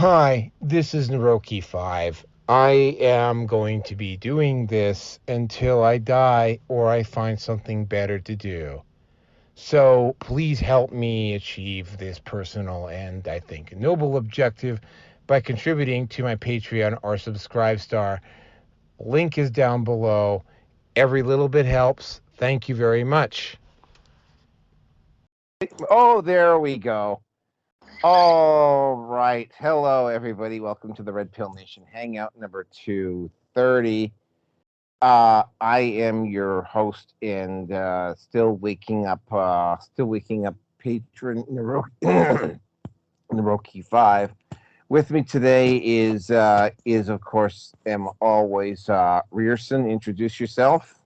Hi, this is Naroki5. I am going to be doing this until I die or I find something better to do. So please help me achieve this personal and, I think, noble objective by contributing to my Patreon or Subscribe Star. Link is down below. Every little bit helps. Thank you very much. Oh, there we go. All right. Hello, everybody. Welcome to the Red Pill Nation Hangout number 230. I am your host and still waking up patron Naroki 5. With me today is of course am always Rearson. Introduce yourself.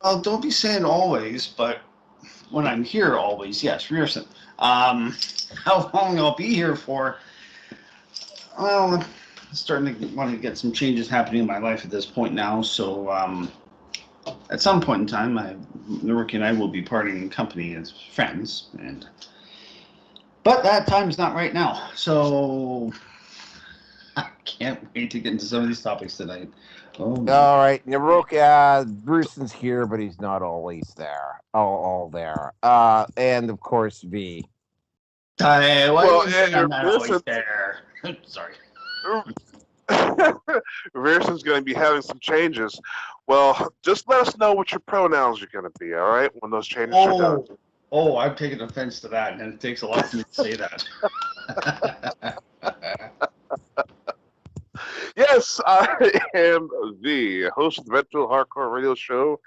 Well, don't be saying always, but when I'm here, always, yes, Rearson. How long I'll be here for? Well, I'm starting to want to get some changes happening in my life at this point now. So, at some point in time, Naruki and I will be parting company as friends, but that time is not right now. So, I can't wait to get into some of these topics tonight. Oh my! All right, Naroki, Bruce's here, but he's not always there. All there. And of course, V. Why Well, are you saying I'm not always listen, there? Sorry. Rearson's going to be having some changes. Well, just let us know what your pronouns are going to be, all right, when those changes are done. I've taken offense to that, and it takes a lot for me to say that. Yes, I am the host of the Red Pill Hardcore Radio Show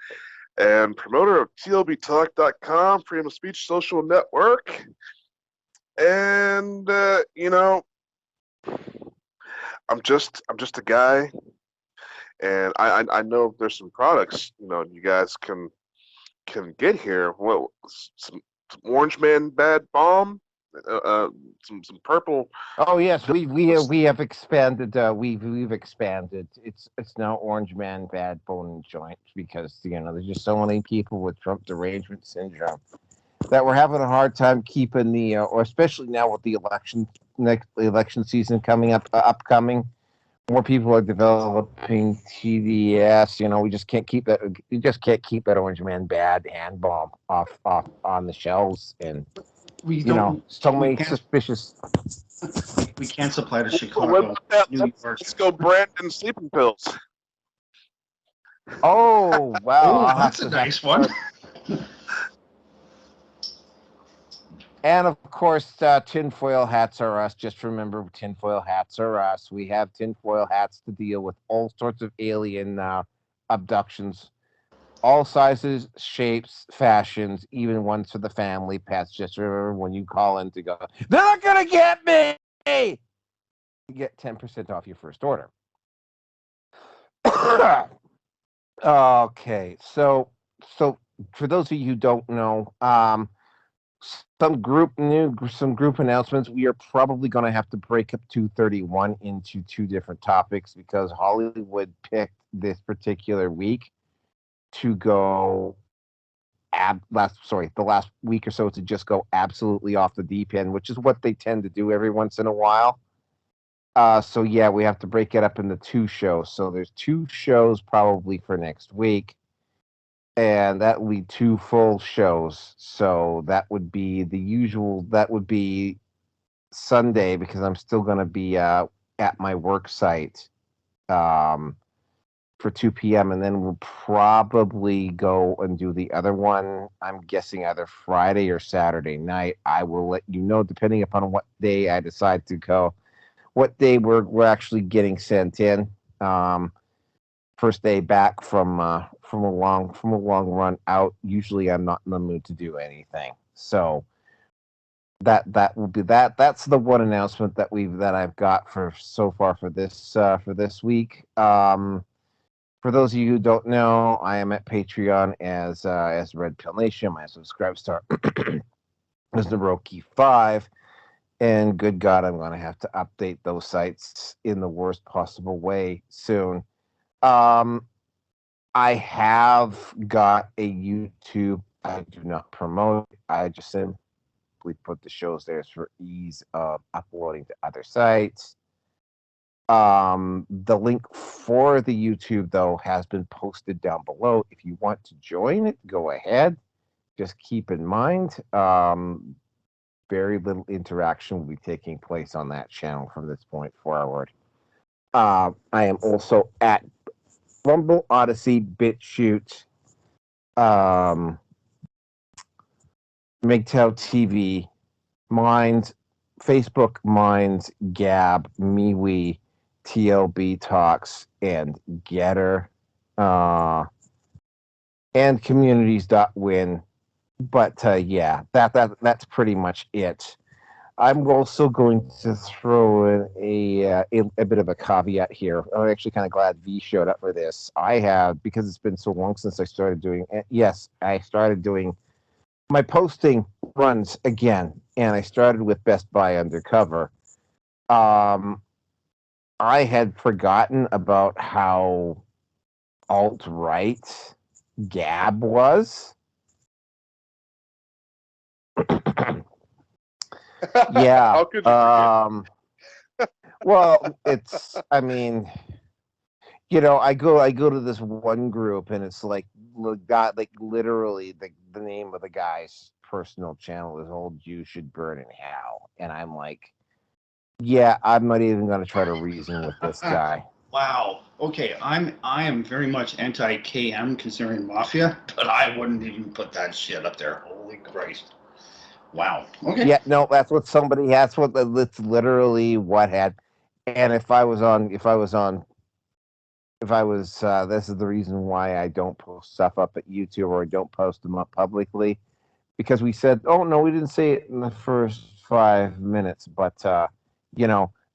and promoter of TLBTalk.com, Freedom of Speech Social Network. And, I'm just a guy, and I know there's some products, you guys can get here. Well, some Orange Man Bad Bomb, some purple. Oh yes, we have expanded. We've expanded. It's now Orange Man Bad Bone Joint because there's just so many people with Trump derangement syndrome that we're having a hard time keeping or especially now with the election season coming upcoming. More people are developing TDS. We just can't keep that. You just can't keep that Orange Man Bad hand bomb off on the shelves, and we don't. so We many can't. suspicious. We can't supply to What Chicago, about that? New York. Let's go Brandon sleeping pills. Oh wow! Oh, that's a nice one. And of course, tinfoil hats are us. Just remember, tinfoil hats are us. We have tinfoil hats to deal with all sorts of alien abductions, all sizes, shapes, fashions, even ones for the family pets. Just remember when you call in to go, they're not gonna get me. You get 10% off your first order. Okay, so for those of you who don't know, some group announcements. We are probably going to have to break up 231 into two different topics because Hollywood picked this particular week to go the last week or so to just go absolutely off the deep end, which is what they tend to do every once in a while. So yeah, we have to break it up into two shows. So there's two shows probably for next week, and that would be two full shows. So that would be the usual. That would be Sunday because I'm still going to be at my work site for 2 p.m. and then we'll probably go and do the other one. I'm guessing either Friday or Saturday night. I will let you know depending upon what day I decide to go. What day we're actually getting sent in. First day back from a long run out. Usually I'm not in the mood to do anything. So that will be that. That's the one announcement that I've got for so far for this week. For those of you who don't know, I am at Patreon as Red Pill Nation. My subscribe star is Naroki5. And good God, I'm going to have to update those sites in the worst possible way soon. I have got a YouTube. I do not promote. I just am simply put the shows there for ease of uploading to other sites. The link for the YouTube, though, has been posted down below. If you want to join it, go ahead. Just keep in mind, very little interaction will be taking place on that channel from this point forward. I am also at Rumble, Odyssey, BitChute, MGTOW TV, Minds, Facebook Minds, Gab, MeWe, TLB Talks, and Getter, and communities.win. But yeah, that's pretty much it. I'm also going to throw in a bit of a caveat here. I'm actually kind of glad V showed up for this. I have, because it's been so long since I started doing. Yes, I started doing my posting runs again, and I started with Best Buy Undercover. I had forgotten about how alt-right Gab was. Yeah. How could you forget? Well, it's. I mean, I go to this one group, and it's like literally the name of the guy's personal channel is "Old Jew Should Burn in Hell," and I'm like, yeah, I'm not even going to try to reason with this guy. Wow. Okay, I am very much anti-KM considering Mafia, but I wouldn't even put that shit up there. Holy Christ. Wow. Okay. Yeah, no, that's what somebody. That's literally what had. And if I was, this is the reason why I don't post stuff up at YouTube or I don't post them up publicly, because we said, oh no, we didn't say it in the first 5 minutes, but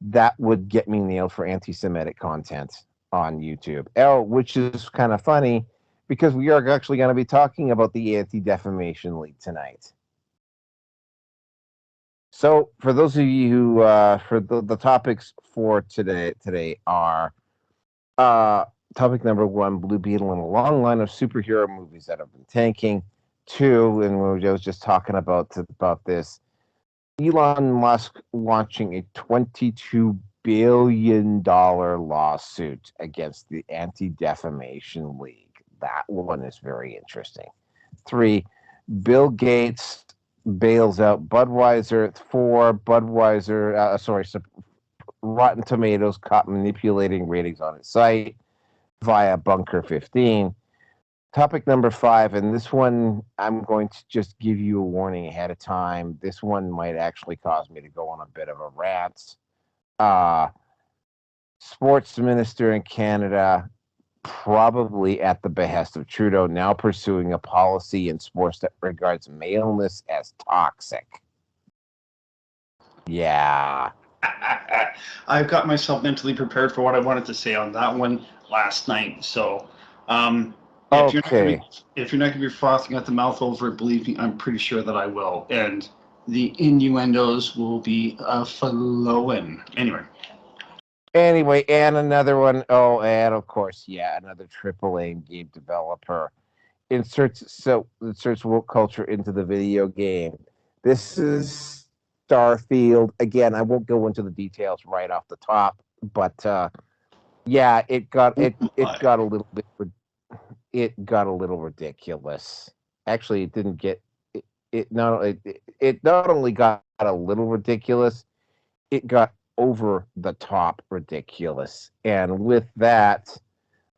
that would get me nailed for anti-Semitic content on YouTube. Which is kind of funny because we are actually going to be talking about the Anti-Defamation League tonight. So, for those of you who, for the topics for today are, topic number 1, Blue Beetle and a long line of superhero movies that have been tanking. 2, and I was just talking about this, Elon Musk launching a $22 billion lawsuit against the Anti-Defamation League. That one is very interesting. 3, Bill Gates bails out Budweiser. 4, Rotten Tomatoes caught manipulating ratings on its site via Bunker 15. Topic number 5, and this one I'm going to just give you a warning ahead of time. This one might actually cause me to go on a bit of a rant. Sports minister in Canada, probably at the behest of Trudeau, now pursuing a policy in sports that regards maleness as toxic. Yeah. I've got myself mentally prepared for what I wanted to say on that one last night. So, if Okay. you're not going to be frothing at the mouth over it, believe me, I'm pretty sure that I will. And the innuendos will be flowing. Anyway, and another one. Oh, and of course, yeah, another AAA game developer inserts woke culture into the video game. This is Starfield. Again, I won't go into the details right off the top, but yeah, it got a little bit. It got a little ridiculous. Actually, it didn't get. It not only got a little ridiculous, it got over the top ridiculous. And with that,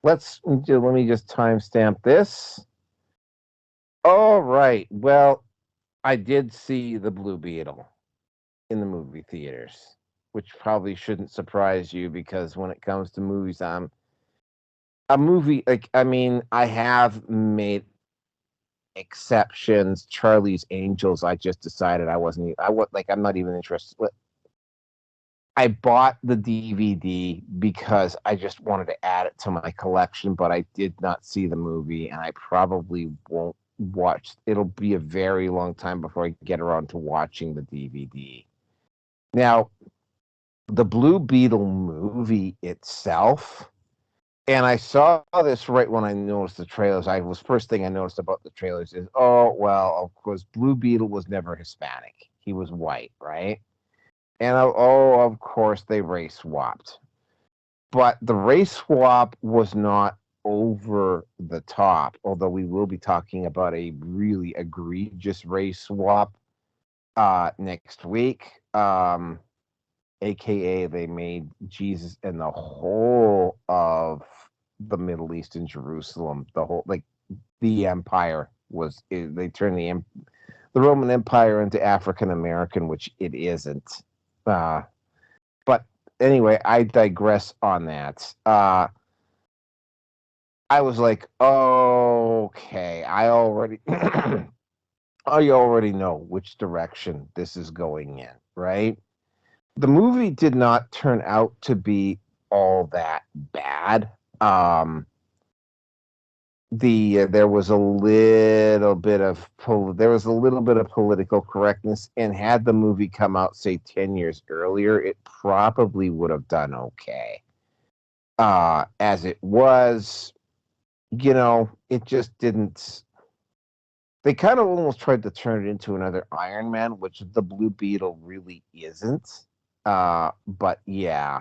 let me just timestamp this. All right. Well, I did see the Blue Beetle in the movie theaters, which probably shouldn't surprise you because when it comes to movies, I'm a movie I have made exceptions. Charlie's Angels, I just decided I'm not even interested. I bought the DVD because I just wanted to add it to my collection, but I did not see the movie, and I probably won't watch. It'll be a very long time before I get around to watching the DVD. Now, the Blue Beetle movie itself, and I saw this right when I noticed the trailers. First thing I noticed about the trailers is, oh, well, of course, Blue Beetle was never Hispanic. He was white, right? And of course, they race swapped. But the race swap was not over the top, although we will be talking about a really egregious race swap next week. AKA, they made Jesus and the whole of the Middle East and Jerusalem, the whole, like, the empire they turned the Roman Empire into African American, which it isn't. But anyway, I digress on that. I was like, okay, I already know which direction this is going in, right? The movie did not turn out to be all that bad. There was a little bit of political correctness, and had the movie come out, say, 10 years earlier, it probably would have done okay. As it was, it just didn't. They kind of almost tried to turn it into another Iron Man, which the Blue Beetle really isn't. But yeah,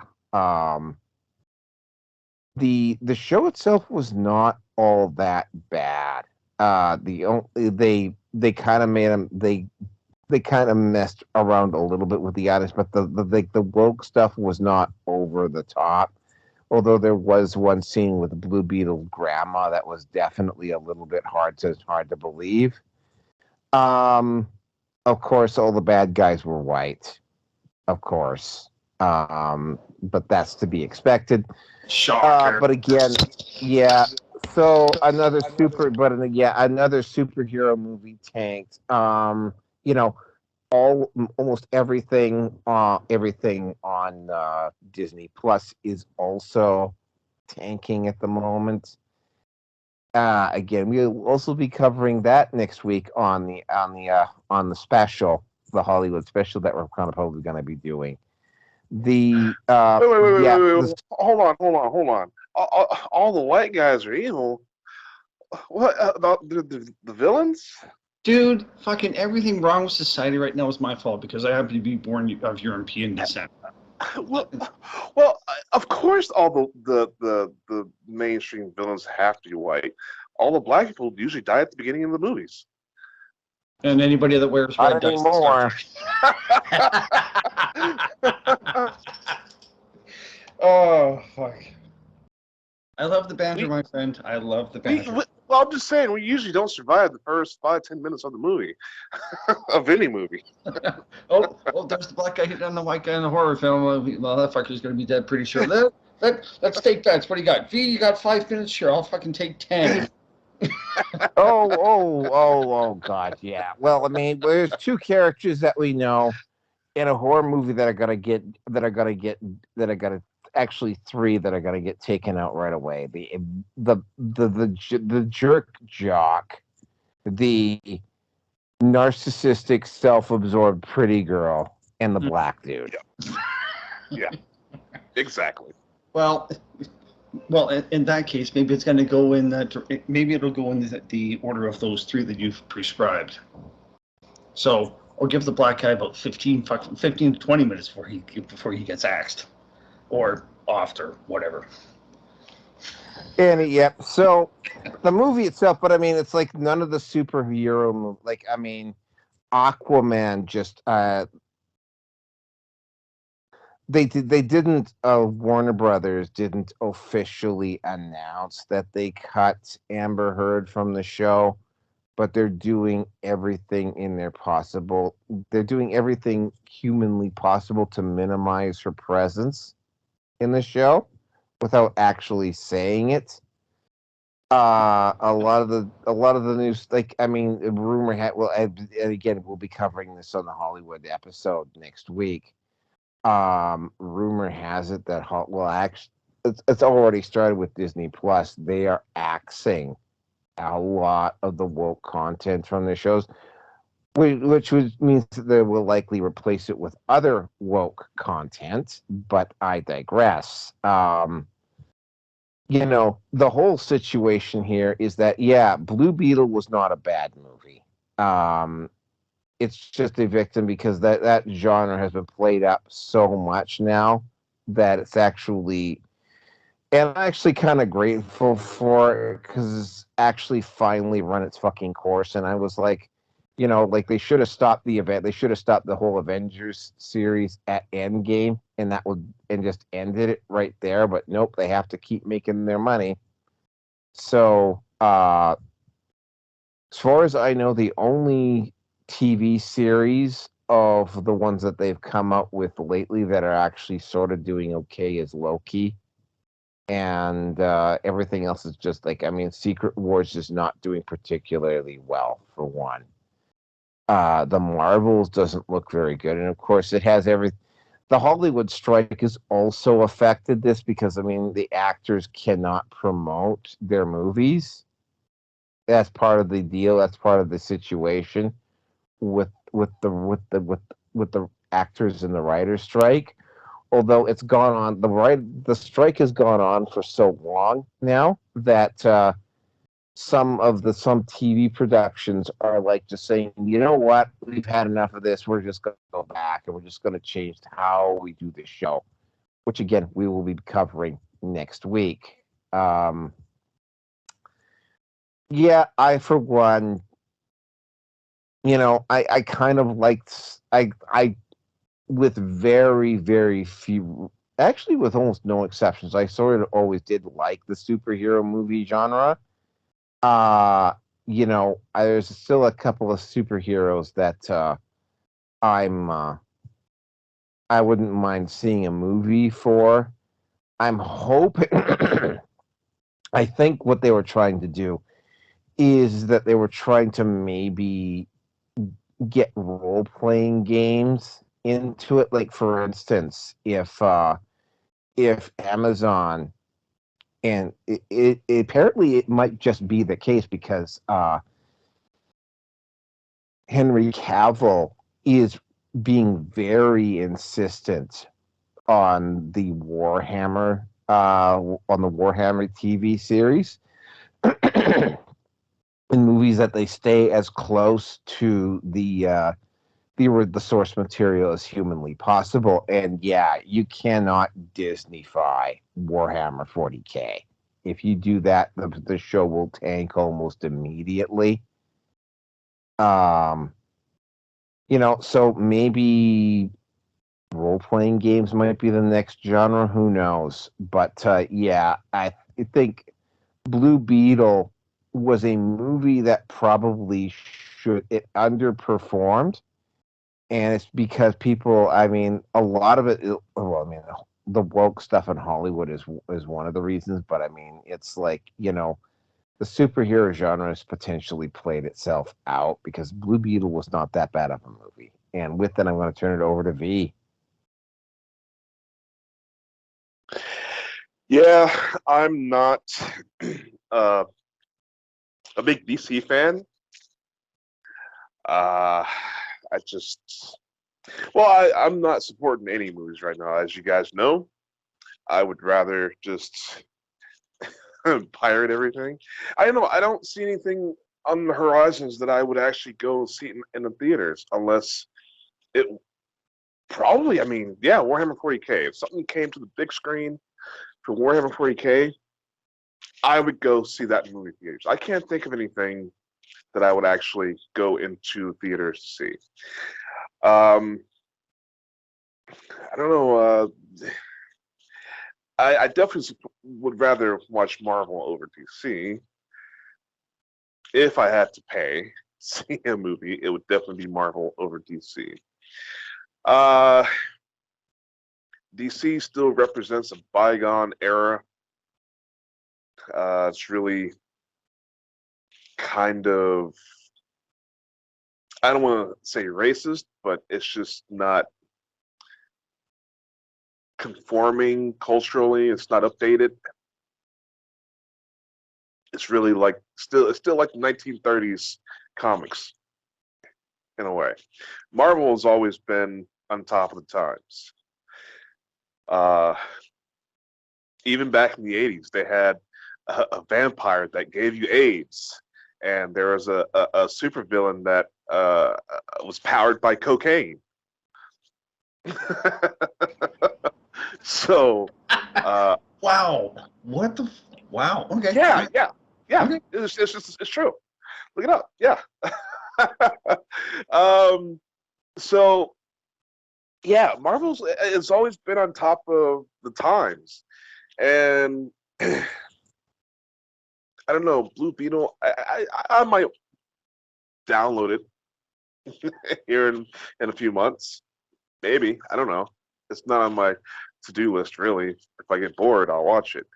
the show itself was not all that bad. They kind of made them they kind of messed around a little bit with the audience, but the woke stuff was not over the top. Although there was one scene with Blue Beetle grandma that was definitely a little bit hard to believe. Of course, all the bad guys were white. Of course. But that's to be expected. Shocker. But again, yeah. So another superhero movie tanked. Almost everything on Disney Plus is also tanking at the moment. Again, we'll also be covering that next week on the special, the Hollywood special that we're kind of probably going to be doing. Wait. Hold on. All the white guys are evil. What about the villains? Dude, fucking everything wrong with society right now is my fault because I happen to be born of European descent. Well, of course, all the mainstream villains have to be white. All the black people usually die at the beginning of the movies. And anybody that wears red dies in Star Trek. Oh, fuck. I love the banter, my friend. I love the banter. Well, I'm just saying, we usually don't survive the first 5-10 minutes of the movie, of any movie. oh, there's the black guy hitting on the white guy in the horror film. Well, that fucker's going to be dead pretty soon. Let's take bets. What do you got? V, you got 5 minutes? Sure, I'll fucking take 10. Oh, God, yeah. Well, I mean, there's two characters that we know in a horror movie that are gonna get actually three that are gonna get taken out right away. The jerk jock, the narcissistic, self-absorbed pretty girl, and the black dude. Yeah, exactly. Well, in that case, maybe it's going to go in that. Maybe it'll go in the order of those three that you've prescribed. So, or give the black guy about 15 to 20 minutes before he gets axed, or offed, or whatever. And yep. So the movie itself, but I mean, it's like none of the superhero movies. Like, I mean, Aquaman just Warner Brothers didn't officially announce that they cut Amber Heard from the show, but they're doing everything they're doing everything humanly possible to minimize her presence in the show without actually saying it. A lot of the news, like, I mean, rumor and again, we'll be covering this on the Hollywood episode next week. Rumor has it that actually it's already started with Disney Plus. They are axing a lot of the woke content from their shows, which means that they will likely replace it with other woke content. But I digress. The whole situation here is that, yeah, Blue Beetle was not a bad movie. it's just a victim because that genre has been played up so much now that it's actually, and I'm actually kind of grateful for it because it's actually finally run its fucking course. And I was like, like they should have stopped the event. They should have stopped the whole Avengers series at Endgame, and just ended it right there. But nope, they have to keep making their money. So, as far as I know, the only TV series of the ones that they've come up with lately that are actually sort of doing okay is Loki. And everything else is just like, I mean, Secret War's just not doing particularly well, for one. The Marvels doesn't look very good. And of course, it has the Hollywood strike has also affected this because, I mean, the actors cannot promote their movies. That's part of the deal. That's part of the situation with the actors and the writers strike. Although it's gone on, the strike has gone on for so long now that some TV productions are like just saying, you know what, we've had enough of this. We're just going to go back and we're just going to change how we do the show, which again we will be covering next week. Yeah, I for one, I kind of liked I with very, very few, actually with almost no exceptions, I sort of always did like the superhero movie genre. Uh, there's still a couple of superheroes that I'm I wouldn't mind seeing a movie for. I'm hoping I think what they were trying to do is that they were trying to maybe get role playing games into it. Like for instance, if Amazon, and apparently it might just be the case because Henry Cavill is being very insistent on the Warhammer TV series. In movies that they stay as close to the source material as humanly possible. And yeah, you cannot Disneyfy Warhammer 40K. If you do that, the show will tank almost immediately. Um, so maybe role playing games might be the next genre. Who knows? But yeah, I think Blue Beetle was a movie that probably it underperformed, and it's because people, I mean, a lot of it, well, I mean, the woke stuff in Hollywood is one of the reasons, but I mean, it's like, the superhero genre has potentially played itself out because Blue Beetle was not that bad of a movie. And with that, I'm going to turn it over to V. Yeah, I'm not uh, a big DC fan. I just, well, I'm not supporting any movies right now, as you guys know. I would rather just pirate everything. I know I don't see anything on the horizons that I would actually go see in the theaters unless it probably, I mean, yeah, Warhammer 40K. If something came to the big screen for Warhammer 40K, I would go see that in movie theaters. I can't think of anything that I would actually go into theaters to see. I don't know. I definitely would rather watch Marvel over DC. If I had to pay to see a movie, it would definitely be Marvel over DC. Uh, DC still represents a bygone era. It's really kind of, I don't want to say racist, but it's just not conforming culturally. It's not updated. It's really like it's still like the 1930s comics in a way. Marvel has always been on top of the times. Uh, Even back in the 80s, they had a vampire that gave you AIDS, and there was a supervillain that was powered by cocaine. So, Wow. What the? Wow. Okay. yeah. Okay. It's true. Look it up. Yeah. So yeah, Marvel's has always been on top of the times, and I don't know, Blue Beetle. I might download it here in a few months, maybe. I don't know. It's not on my to-do list really. If I get bored, I'll watch it.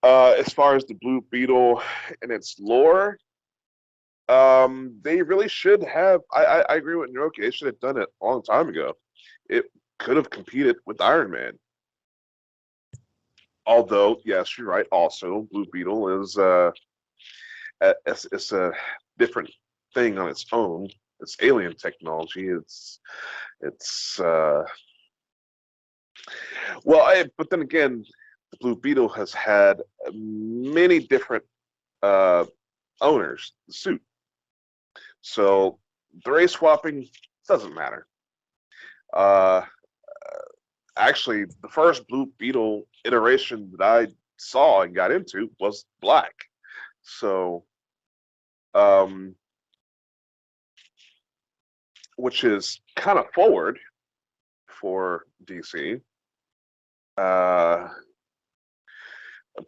As far as the Blue Beetle and its lore, they really should have. I agree with Naoki. They should have done it a long time ago. It could have competed with Iron Man. Although, yes, you're right. Also, Blue Beetle is it's a different thing on its own. It's alien technology. It's but then again, the Blue Beetle has had many different owners. The suit. So the race swapping doesn't matter. Actually, the first Blue Beetle iteration that I saw and got into was black. So, which is kind of forward for DC.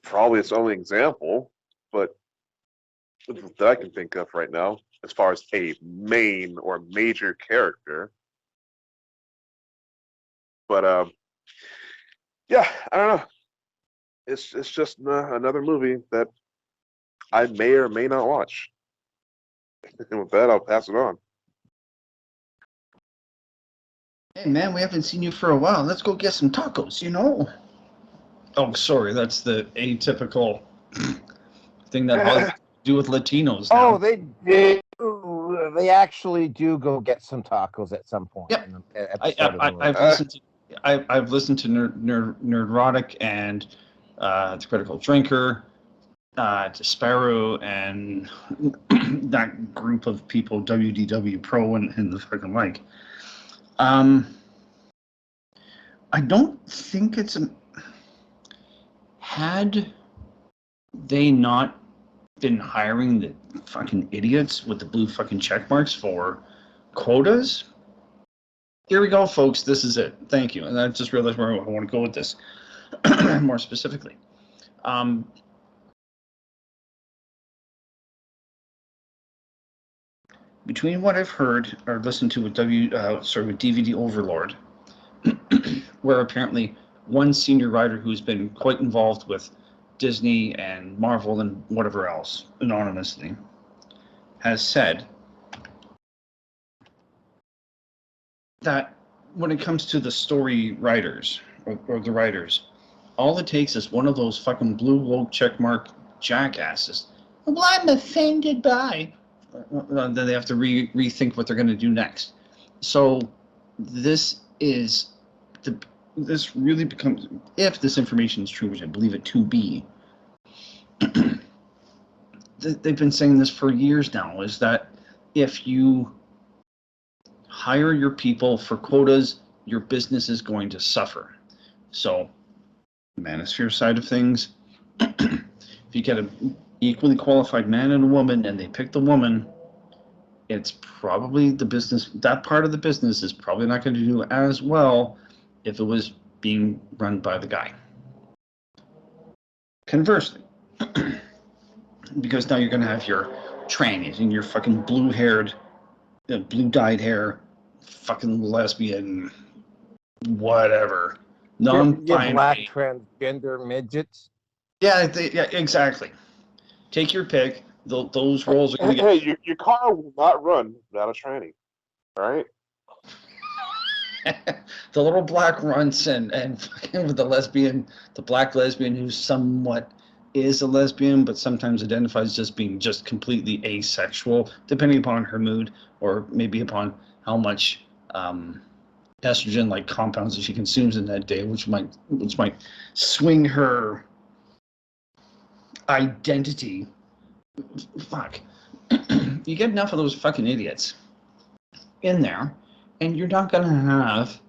Probably its only example, but that I can think of right now, as far as a main or major character. But yeah, I don't know. It's just another movie that I may or may not watch. And with that, I'll pass it on. Hey man, we haven't seen you for a while. Let's go get some tacos. Oh, sorry, that's the atypical thing that Hollywood do with Latinos now. Oh, they do. They actually do go get some tacos at some point. Yep. I've listened to Nerdrotic and The Critical Drinker, to Sparrow, and that group of people, WDW Pro and the fucking like. I don't think had they not been hiring the fucking idiots with the blue fucking check marks for quotas. Here we go, folks. This is it. Thank you. And I just realized where I want to go with this more specifically. Between what I've heard or listened to with DVD Overlord, where apparently one senior writer who's been quite involved with Disney and Marvel and whatever else anonymously has said that when it comes to the story writers or the writers, all it takes is one of those fucking blue woke checkmark jackasses. Well, I'm offended by. Then they have to rethink what they're going to do next. So this really becomes, if this information is true, which I believe it to be, they've been saying this for years now, is that if you hire your people for quotas, your business is going to suffer. So, manosphere side of things, if you get an equally qualified man and a woman and they pick the woman, it's probably the business, that part of the business is probably not going to do as well if it was being run by the guy. Conversely, because now you're going to have your trannies and your fucking blue-haired, blue-dyed hair, fucking lesbian, whatever, non-binary, black transgender midgets. Yeah, exactly. Take your pick. Those roles are going to get. Hey, your car will not run without a tranny. All right. The little black runts and fucking with the black lesbian who somewhat is a lesbian, but sometimes identifies just being just completely asexual, depending upon her mood or maybe upon how much estrogen-like compounds that she consumes in that day, which might swing her identity. Fuck. you get enough of those fucking idiots in there, and you're not gonna have.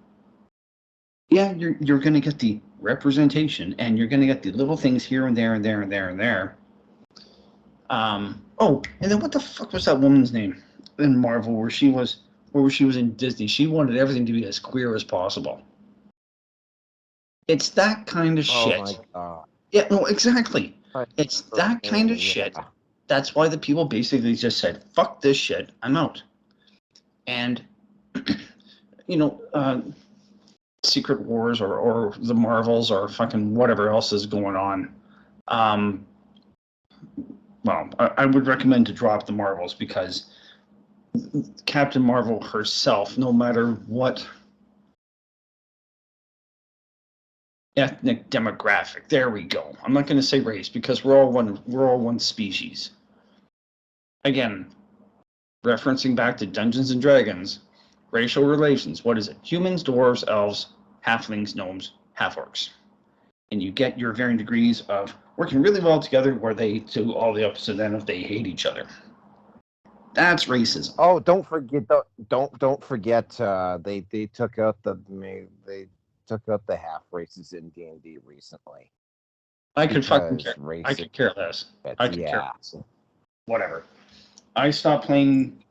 Yeah, you're gonna get the representation, and you're gonna get the little things here and there and there and there and there. Oh, and then what the fuck was that woman's name in Marvel where she was in Disney? She wanted everything to be as queer as possible. It's that kind of shit. Oh my god. Yeah, no, exactly. It's that kind of shit. That's why the people basically just said, fuck this shit, I'm out. And, Secret Wars or the Marvels or fucking whatever else is going on. Well, I would recommend to drop the Marvels because Captain Marvel herself, no matter what ethnic demographic, there we go. I'm not going to say race because we're all one species. Again, referencing back to Dungeons and Dragons, racial relations. What is it? Humans, dwarves, elves, halflings, gnomes, half-orcs. And you get your varying degrees of working really well together where they do all the opposite end of they hate each other. That's racism. Oh, don't forget don't forget they took out the half races in D&D recently. I could fucking care. I could care less. I could care less. Whatever. I stopped playing.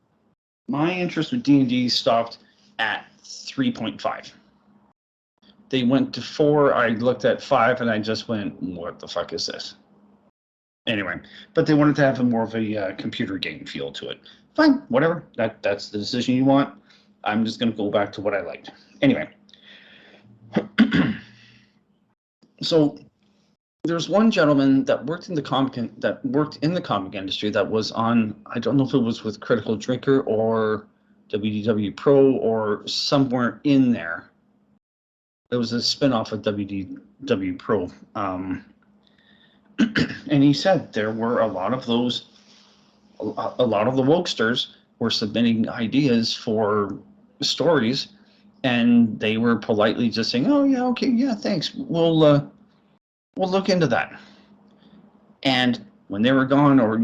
My interest with D&D stopped at 3.5. They went to 4. I looked at 5, and I just went, "What the fuck is this?" Anyway, but they wanted to have more of a computer game feel to it. Fine, whatever. That's the decision you want. I'm just going to go back to what I liked. Anyway, so there's one gentleman that worked in the comic industry that was on. I don't know if it was with Critical Drinker or WDW Pro or somewhere in there. It was a spinoff of WDW Pro. And he said there were a lot of those, a lot of the wokesters were submitting ideas for stories, and they were politely just saying, "Oh yeah, okay, yeah, thanks. We'll look into that." And when they were gone, or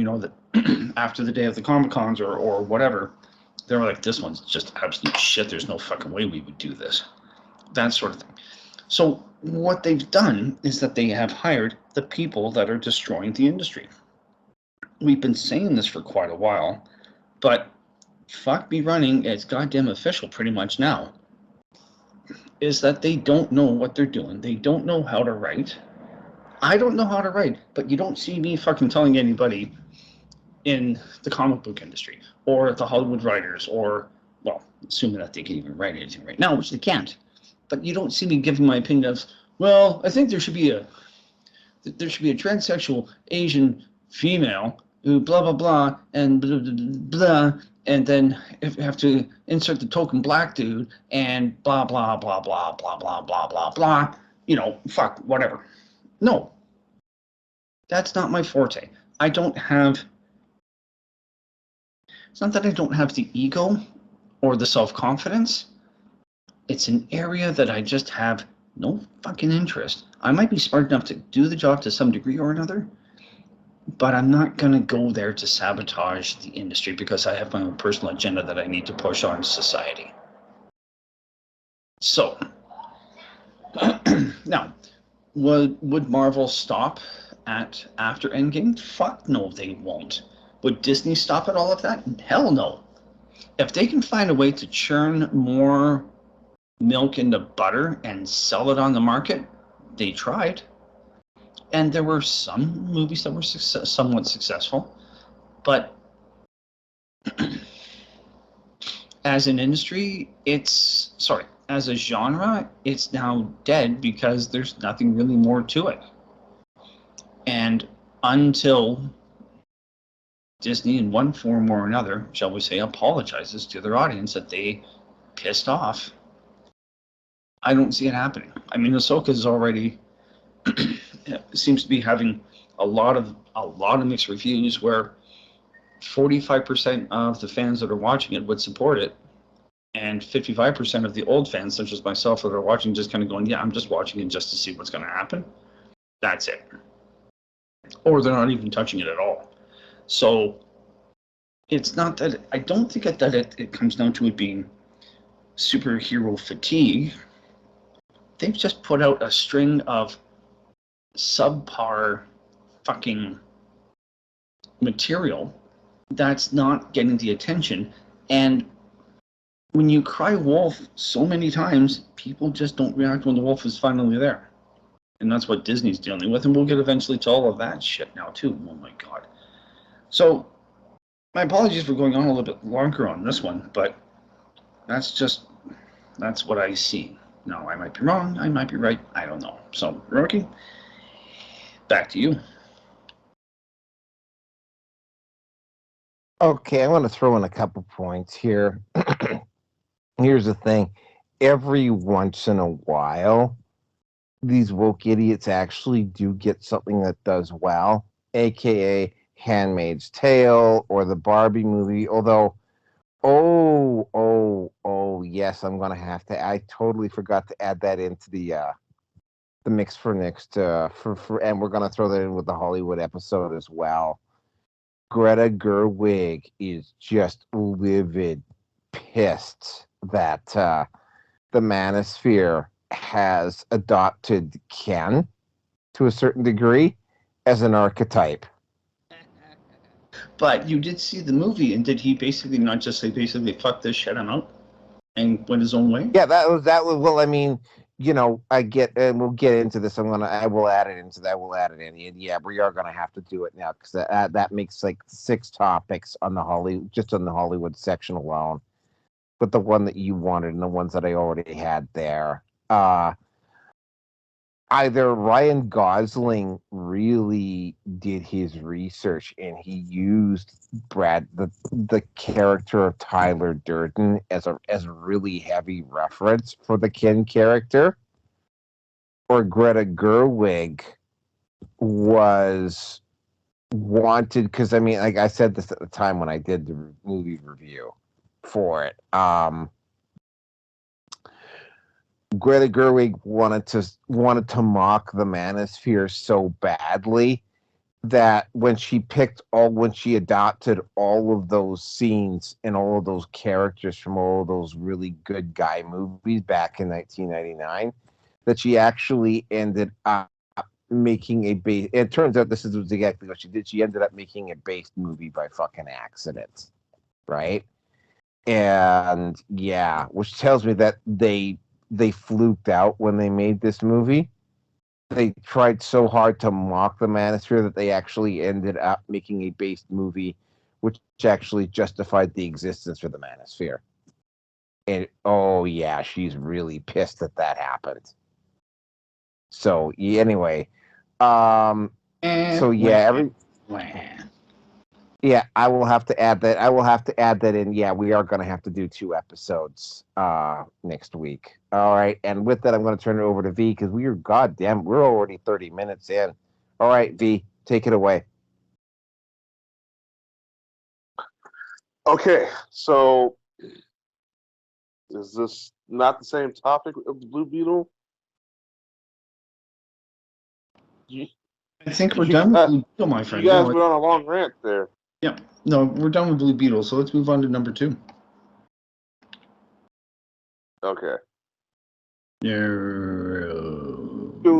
after the day of the Comic-Cons or whatever, they were like, "This one's just absolute shit. There's no fucking way we would do this." That sort of thing. So what they've done is that they have hired the people that are destroying the industry. We've been saying this for quite a while, but fuck me running, it's goddamn official pretty much now, is that they don't know what they're doing. They don't know how to write. I don't know how to write, but you don't see me fucking telling anybody in the comic book industry or the Hollywood writers or, well, assuming that they can even write anything right now, which they can't. But you don't see me giving my opinion of, well, I think there should be a transsexual Asian female who blah blah blah and blah blah blah, and then if you have to insert the token black dude and blah blah blah blah blah blah blah blah blah, fuck whatever. No, that's not my forte. I don't have. It's not that I don't have the ego or the self-confidence. It's an area that I just have no fucking interest. I might be smart enough to do the job to some degree or another, but I'm not going to go there to sabotage the industry because I have my own personal agenda that I need to push on society. So, now, would Marvel stop at after Endgame? Fuck no, they won't. Would Disney stop at all of that? Hell no. If they can find a way to churn more milk into butter and sell it on the market, they tried. And there were some movies that were somewhat successful, but as an industry, as a genre, it's now dead because there's nothing really more to it. And until Disney, in one form or another, shall we say, apologizes to their audience that they pissed off, I don't see it happening. I mean, Ahsoka is already seems to be having a lot of mixed reviews where 45% of the fans that are watching it would support it, and 55% of the old fans, such as myself, that are watching, just kind of going, "Yeah, I'm just watching it just to see what's going to happen." That's it. Or they're not even touching it at all. So it's not that I don't think that it comes down to it being superhero fatigue. They've just put out a string of subpar fucking material that's not getting the attention. And when you cry wolf so many times, people just don't react when the wolf is finally there. And that's what Disney's dealing with. And we'll get eventually to all of that shit now, too. Oh my God. So, my apologies for going on a little bit longer on this one, but that's what I see. Now, I might be wrong, I might be right, I don't know. So, Rocky, back to you. Okay, I want to throw in a couple points here. Here's the thing. Every once in a while, these woke idiots actually do get something that does well, aka Handmaid's Tale or the Barbie movie. Although, yes, I'm gonna have to. I totally forgot to add that into the mix for next and we're gonna throw that in with the Hollywood episode as well. Greta Gerwig is just livid, pissed that the Manosphere has adopted Ken to a certain degree as an archetype. But you did see the movie, and did he basically not just say basically fuck this shit, I'm out, and went his own way? Yeah, that was well, I mean, I get, and we'll get into this. I will add it into that. We'll add it in, and yeah, we are gonna have to do it now because that makes like 6 topics on the Hollywood section alone. But the one that you wanted and the ones that I already had there, either Ryan Gosling really did his research and he used the character of Tyler Durden as a really heavy reference for the Ken character, or Greta Gerwig was wanted because I mean, like I said this at the time when I did the movie review for it. Greta Gerwig wanted to mock the Manosphere so badly that when she adopted all of those scenes and all of those characters from all of those really good guy movies back in 1999, that she actually ended up making a base. It turns out this is exactly what she did. She ended up making a based movie by fucking accident, right? And yeah, which tells me that they fluked out when they made this movie. They tried so hard to mock the Manosphere that they actually ended up making a based movie, which actually justified the existence for the Manosphere. And oh yeah, she's really pissed that happened. So anyway, so yeah, yeah, I will have to add that. I will have to add that in. Yeah, we are going to have to do 2 episodes next week. All right, and with that, I'm going to turn it over to V because we're already 30 minutes in. All right, V, take it away. Okay, so is this not the same topic of the Blue Beetle? I think we're done with Blue Beetle, my friend. You guys went on a long rant there. Yeah, no, we're done with Blue Beetle, so let's move on to number 2. Okay. Do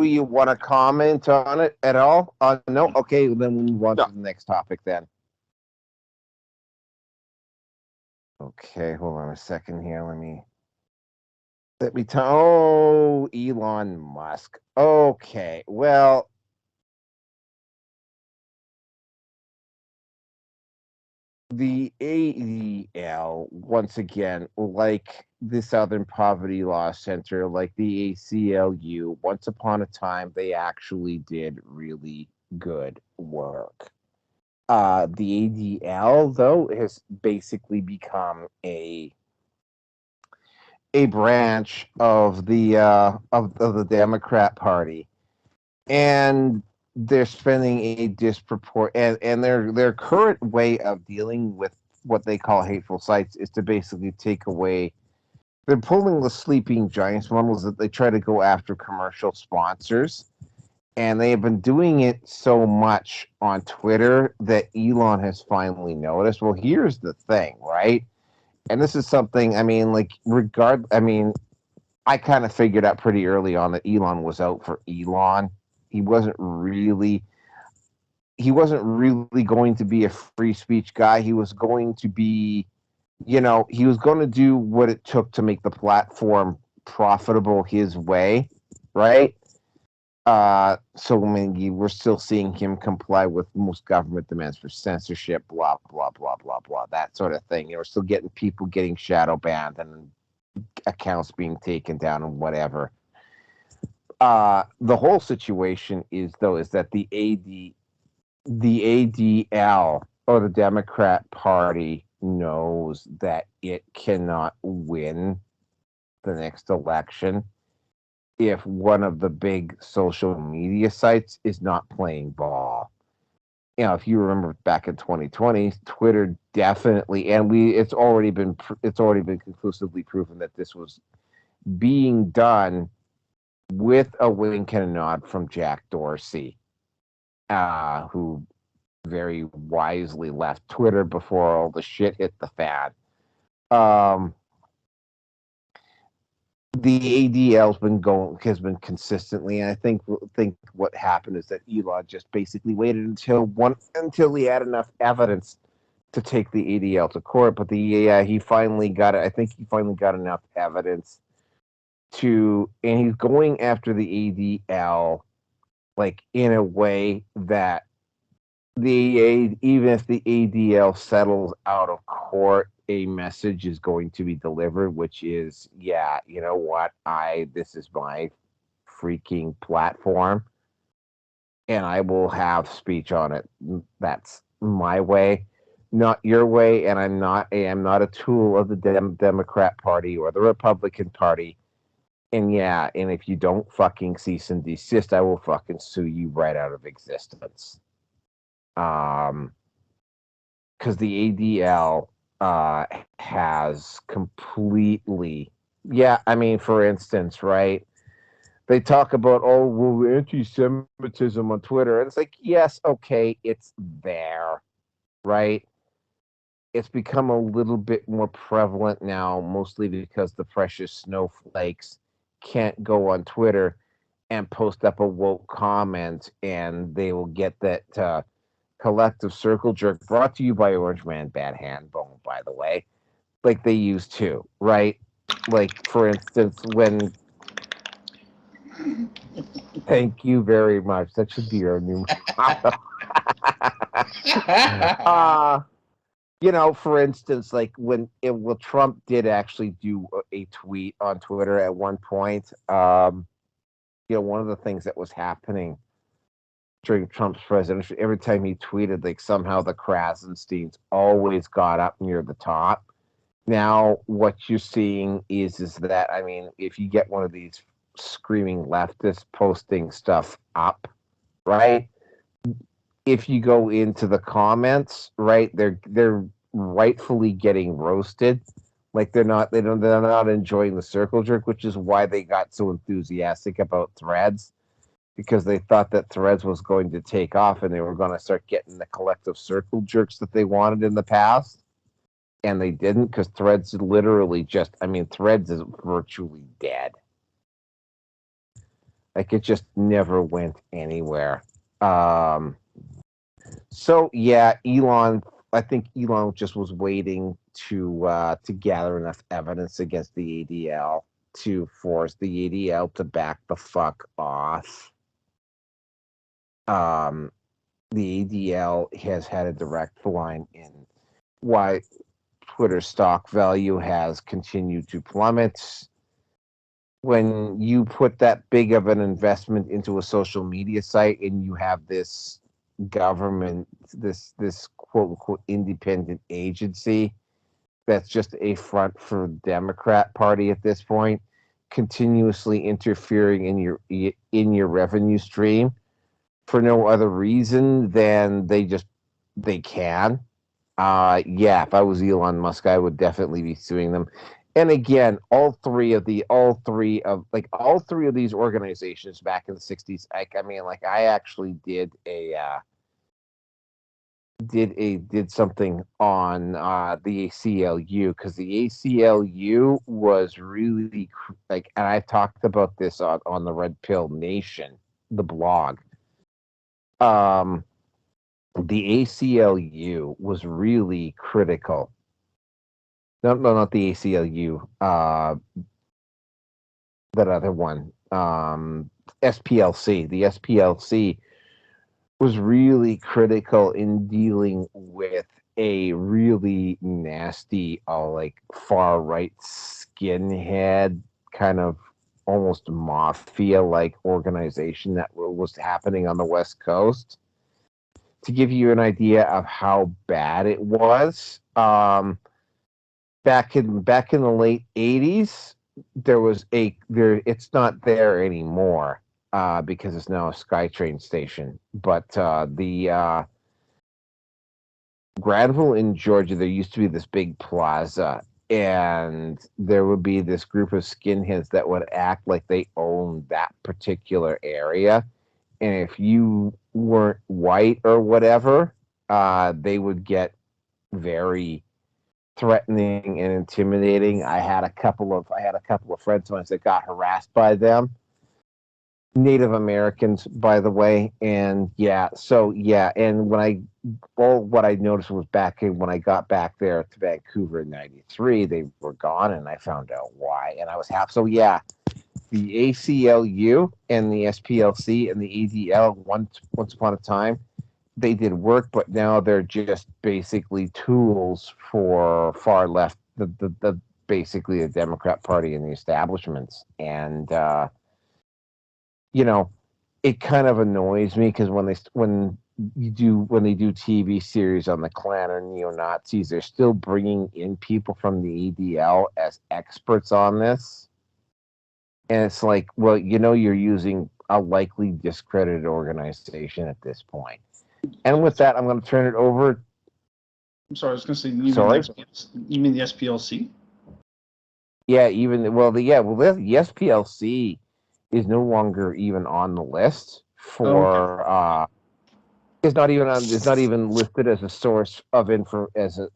you want to comment on it at all? No? Okay, then we'll move on to the next topic then. Okay, hold on a second here. Let me tell. Elon Musk. Okay, well, the ADL, once again, like the Southern Poverty Law Center, like the ACLU, once upon a time, they actually did really good work. The ADL, though, has basically become a branch of the of the Democrat Party, and they're spending a and their current way of dealing with what they call hateful sites is to basically take away. They're pulling the sleeping giants models that they try to go after commercial sponsors And they have been doing it so much on Twitter that Elon has finally noticed. Well, here's the thing, right? And this is something, I mean, like, I kind of figured out pretty early on that Elon was out for Elon. He wasn't really he wasn't really going to be a free speech guy. He was going to be, he was going to do what it took to make the platform profitable his way, right? So I mean, we're still seeing him comply with most government demands for censorship, blah blah blah blah blah, that sort of thing. We're still getting people getting shadow banned and accounts being taken down and whatever. The whole situation is that the ADL, or the Democrat Party, knows that it cannot win the next election if one of the big social media sites is not playing ball. If you remember back in 2020, Twitter definitely, and it's already been conclusively proven that this was being done with a wink and a nod from Jack Dorsey, who very wisely left Twitter before all the shit hit the fan. The ADL has been consistently, and I think what happened is that Elon just basically waited until he had enough evidence to take the ADL to court. But he finally got it. I think he finally got enough evidence and he's going after the ADL like in a way that even if the ADL settles out of court, a message is going to be delivered, which is, yeah, you know what? This is my freaking platform, and I will have speech on it. That's my way, not your way, and I am not a tool of the Democrat Party or the Republican Party. And yeah, and if you don't fucking cease and desist, I will fucking sue you right out of existence. Because the ADL has completely, yeah, I mean, for instance, right? They talk about, oh, well, anti-Semitism on Twitter. And it's like, yes, okay, it's there, right? It's become a little bit more prevalent now, mostly because the precious snowflakes can't go on Twitter and post up a woke comment, and they will get that collective circle jerk, brought to you by Orange Man Bad Hand Bone, by the way, like they used to, right? Like, for instance, when thank you very much. That should be our new motto. For instance, like when Trump did actually do a tweet on Twitter at one point. One of the things that was happening during Trump's presidency, every time he tweeted, like somehow the Krasensteins always got up near the top. Now, what you're seeing is that, I mean, if you get one of these screaming leftists posting stuff up, right? If you go into the comments, right, they're rightfully getting roasted. Like they're not enjoying the circle jerk, which is why they got so enthusiastic about Threads, because they thought that Threads was going to take off and they were going to start getting the collective circle jerks that they wanted in the past. And they didn't, because Threads Threads is virtually dead. Like it just never went anywhere. So yeah, I think Elon just was waiting to gather enough evidence against the ADL to force the ADL to back the fuck off. The ADL has had a direct line in why Twitter stock value has continued to plummet. When you put that big of an investment into a social media site and you have this government, this quote unquote independent agency that's just a front for the Democrat Party at this point, continuously interfering in your revenue stream for no other reason than they can. If I was Elon Musk, I would definitely be suing them. And again, all three of these organizations back in the '60s. I actually did something on the ACLU, because the ACLU was really and I talked about this on the Red Pill Nation, the blog. The ACLU was really critical. No, not the ACLU. That other one, SPLC. The SPLC was really critical in dealing with a really nasty, far right skinhead kind of almost mafia like organization that was happening on the West Coast. To give you an idea of how bad it was, back in the late '80s, it's not there anymore, because it's now a SkyTrain station. But the Granville in Georgia, there used to be this big plaza, and there would be this group of skinheads that would act like they owned that particular area. And if you weren't white or whatever, they would get very threatening and intimidating. I had a couple of friends of mine that got harassed by them. Native Americans, by the way. And and what I noticed was when I got back there to Vancouver in '93, they were gone, and I found out why, and I was happy. So yeah, the ACLU and the SPLC and the ADL, once upon a time, they did work, but now they're just basically tools for far left, the basically the Democrat Party and the establishments. And it kind of annoys me, because when they do TV series on the Klan or neo Nazis, they're still bringing in people from the ADL as experts on this. And it's like, well, you're using a likely discredited organization at this point. And with that, I'm going to turn it over. I'm sorry, I was going to say, you mean the SPLC? Yeah, the SPLC is no longer even on the list for. Okay. It's not even listed as a source of as a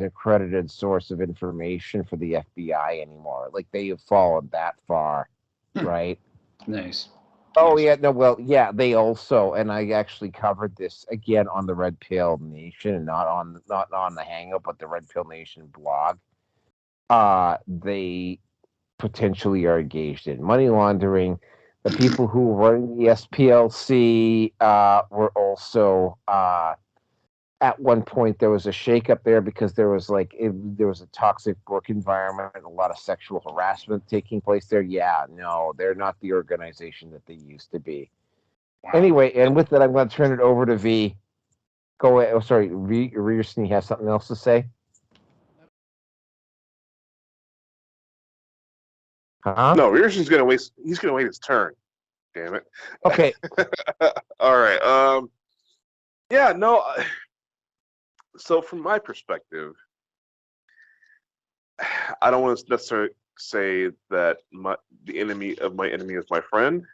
accredited source of information for the FBI anymore. Like, they have fallen that far, right? Nice. Oh Nice. yeah, no, well, yeah, they also, and I actually covered this again on the Red Pill Nation, not on the Hangout, but the Red Pill Nation blog. They potentially are engaged in money laundering. The people who were running the SPLC were also at one point, there was a shakeup there, because there was a toxic work environment, a lot of sexual harassment taking place there. Yeah, no, they're not the organization that they used to be. Wow. Anyway, and with that, I'm going to turn it over to V. Go ahead. Oh, sorry, Rearson has something else to say. Huh? No, Rearson's gonna waste. He's gonna wait his turn. Damn it. Okay. All right. Yeah. No. So from my perspective, I don't want to necessarily say that the enemy of my enemy is my friend.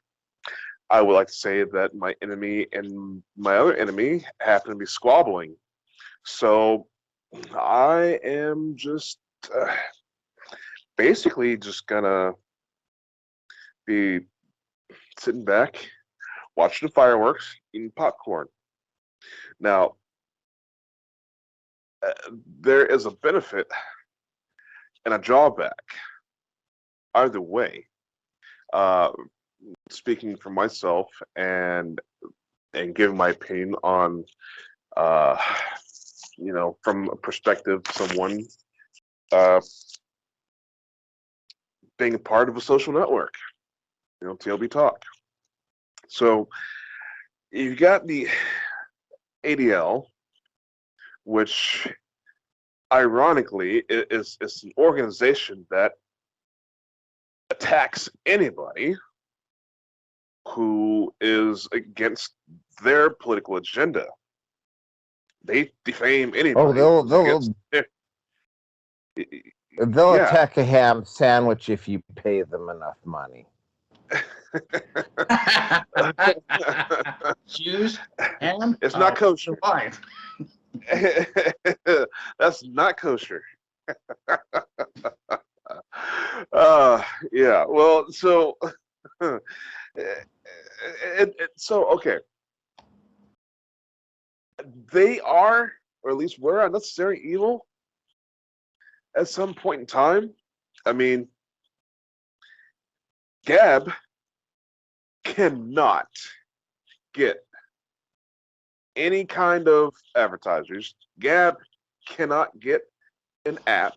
I would like to say that my enemy and my other enemy happen to be squabbling. So I am just basically just gonna be sitting back, watching the fireworks, eating popcorn. Now, there is a benefit and a drawback either way. Speaking for myself and giving my opinion on, from a perspective of someone being a part of a social network, TLB Talk. So you got the ADL, which ironically is an organization that attacks anybody who is against their political agenda. They defame anybody. Oh, they'll They'll Yeah. attack a ham sandwich if you pay them enough money. Jews, ham, It's not kosher. survive. That's not kosher. Yeah. Well, so so okay. They are, or at least were, unnecessary evil at some point in time. I mean, Gab cannot get any kind of advertisers. Gab cannot get an app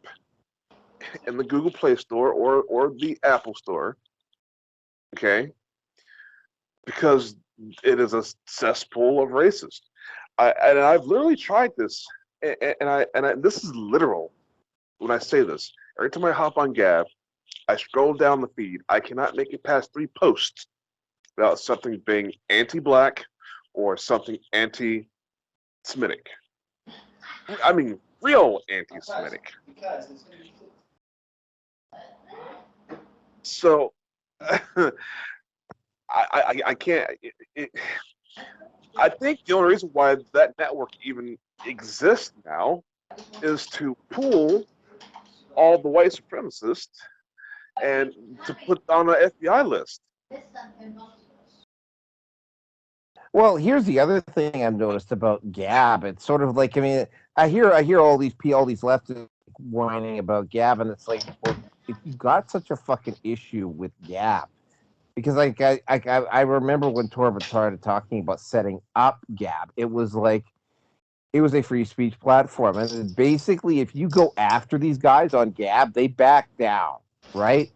in the Google Play Store or the Apple Store. Okay, because it is a cesspool of racists. I've literally tried this, and this is literal when I say this. Every time I hop on Gab, I scroll down the feed. I cannot make it past 3 posts without something being anti-black or something anti-Semitic. I mean, real anti-Semitic. So I can't. I think the only reason why that network even exists now is to pool all the white supremacists and to put on an FBI list. Well, here's the other thing I've noticed about Gab. It's sort of like, I mean, I hear all these leftists whining about Gab, and it's like, well, if you got such a fucking issue with Gab, because like I remember when Torben started talking about setting up Gab, it was like it was a free speech platform, and basically, if you go after these guys on Gab, they back down, right?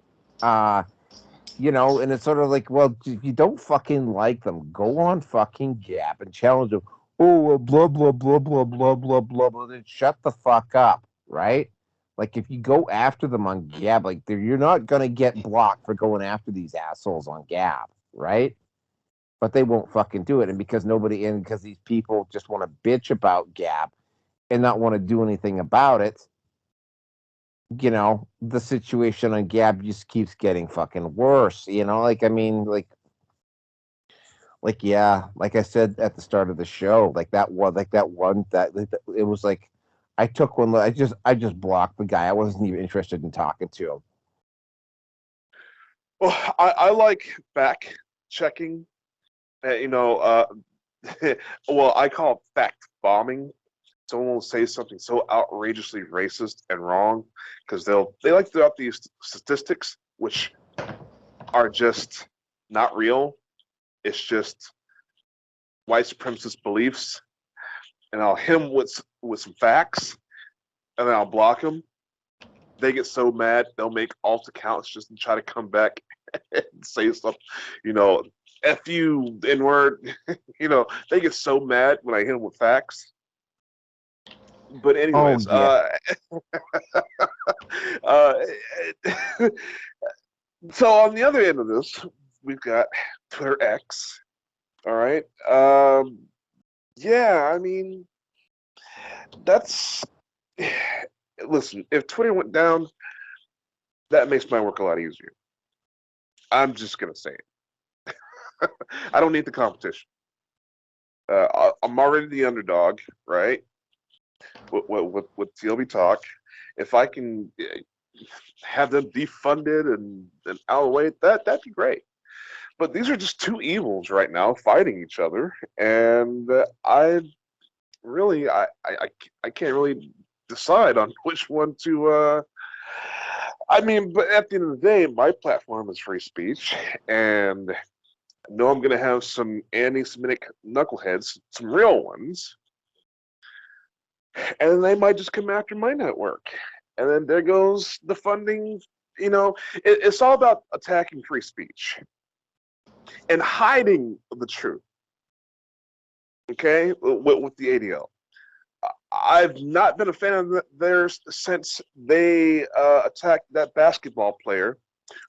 You know, and it's sort of like, well, if you don't fucking like them, go on fucking Gab and challenge them. Oh, blah blah blah blah blah blah blah blah. Then shut the fuck up, right? Like if you go after them on Gab, like you're not gonna get blocked for going after these assholes on Gab, right? But they won't fucking do it, and because these people just want to bitch about Gab and not want to do anything about it, you know, the situation on Gab just keeps getting fucking worse. You know, like I mean, yeah, like I said at the start of the show, it was like I took one. I just blocked the guy. I wasn't even interested in talking to him. Well, I like fact checking. Well, I call it fact bombing. Someone will say something so outrageously racist and wrong because they like to throw out these statistics which are just not real. It's just white supremacist beliefs, and I'll hit them with some facts, and then I'll block them. They get so mad they'll make alt accounts just to try to come back and say something, F you, the N-word. They get so mad when I hit them with facts. But anyways, yeah. So on the other end of this, we've got Twitter X. All right. Yeah, I mean, that's. Listen, if Twitter went down, that makes my work a lot easier. I'm just gonna say it. I don't need the competition. I'm already the underdog, right? With TLB Talk, if I can have them defunded and out of the way, that'd be great. But these are just two evils right now fighting each other, and I can't really decide on which one to. I mean, but at the end of the day, my platform is free speech, and I know I'm going to have some anti-Semitic knuckleheads, some real ones, and they might just come after my network. And then there goes the funding. It's all about attacking free speech and hiding the truth. Okay, with the ADL. I've not been a fan of theirs since they attacked that basketball player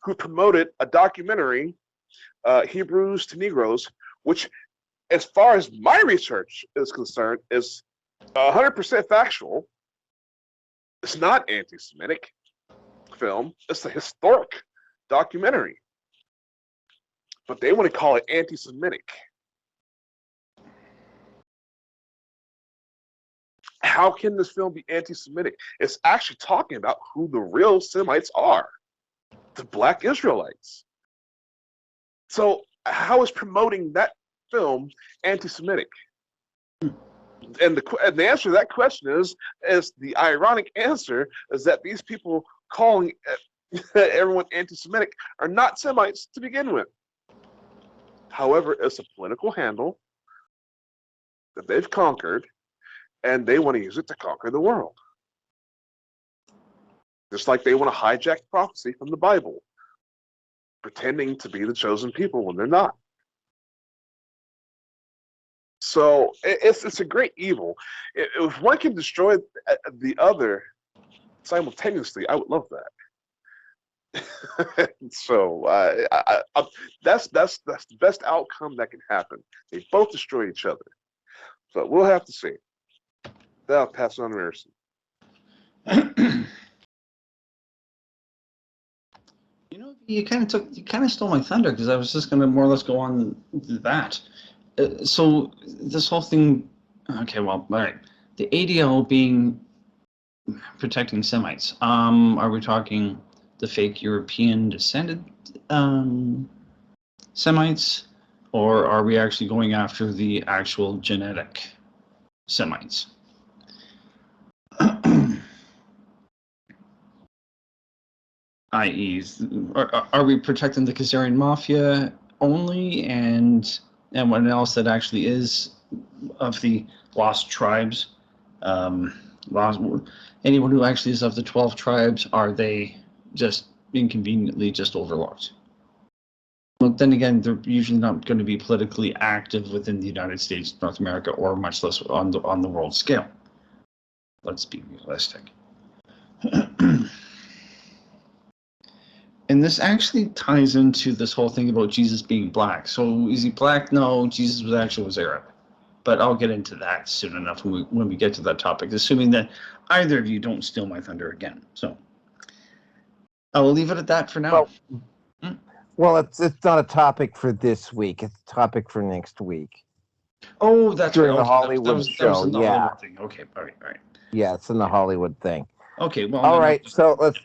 who promoted a documentary, Hebrews to Negroes, which, as far as my research is concerned, is 100% factual. It's not anti-Semitic. film. It's a historic documentary, but they want to call it anti-Semitic. How can this film be anti-Semitic? It's actually talking about who the real Semites are, the Black Israelites. So how is promoting that film anti-Semitic? And the answer to that question is the ironic answer is that these people calling everyone anti-Semitic are not Semites to begin with. However, it's a political handle that they've conquered, and they want to use it to conquer the world. Just like they want to hijack prophecy from the Bible, pretending to be the chosen people when they're not. So it's a great evil. If one can destroy the other simultaneously, I would love that. So that's the best outcome that can happen. They both destroy each other. So we'll have to see. Then I'll pass it on to Emerson. You kind of stole my thunder because I was just going to more or less go on that. So this whole thing, okay, well, all right. The ADL being protecting Semites. Are we talking the fake European descended Semites, or are we actually going after the actual genetic Semites? I.e., are we protecting the Khazarian Mafia only, and what else that actually is of the lost tribes? Anyone who actually is of the 12 tribes, are they just inconveniently just overlooked? Well, then again, they're usually not going to be politically active within the United States, North America, or much less on the world scale. Let's be realistic. And this actually ties into this whole thing about Jesus being black. So is he black? No, Jesus was Arab. But I'll get into that soon enough when we get to that topic, assuming that either of you don't steal my thunder again. So I will leave it at that for now. Well, it's not a topic for this week. It's a topic for next week. Oh, that's during right. the Hollywood show. That was in the yeah. Hollywood thing. Okay, all right. Yeah, it's in the Hollywood thing. Okay, well. All right, so let's.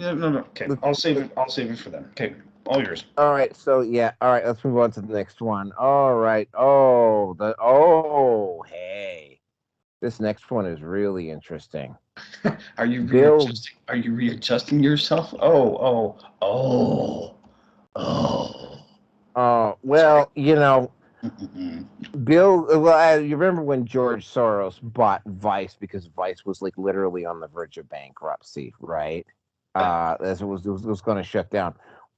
No. Okay, I'll save it for them. Okay, all yours. All right, so yeah, all right. Let's move on to the next one. All right. Hey, this next one is really interesting. Are you readjusting yourself? Oh. Well, Bill. Well, you remember when George Soros bought Vice because Vice was like literally on the verge of bankruptcy, right? As it was going to shut down.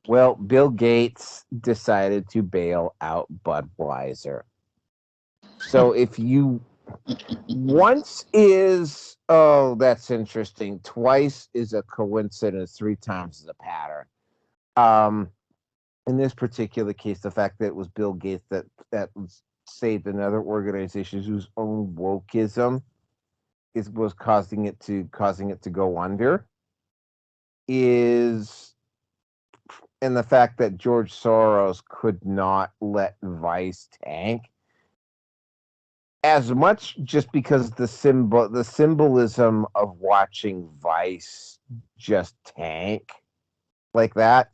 Well, Bill Gates decided to bail out Budweiser. So if you once is that's interesting. Twice is a coincidence. 3 times is a pattern. In this particular case, the fact that it was Bill Gates that saved another organization whose own wokeism was causing it to go under is, and the fact that George Soros could not let Vice tank as much, just because the symbolism of watching Vice just tank like that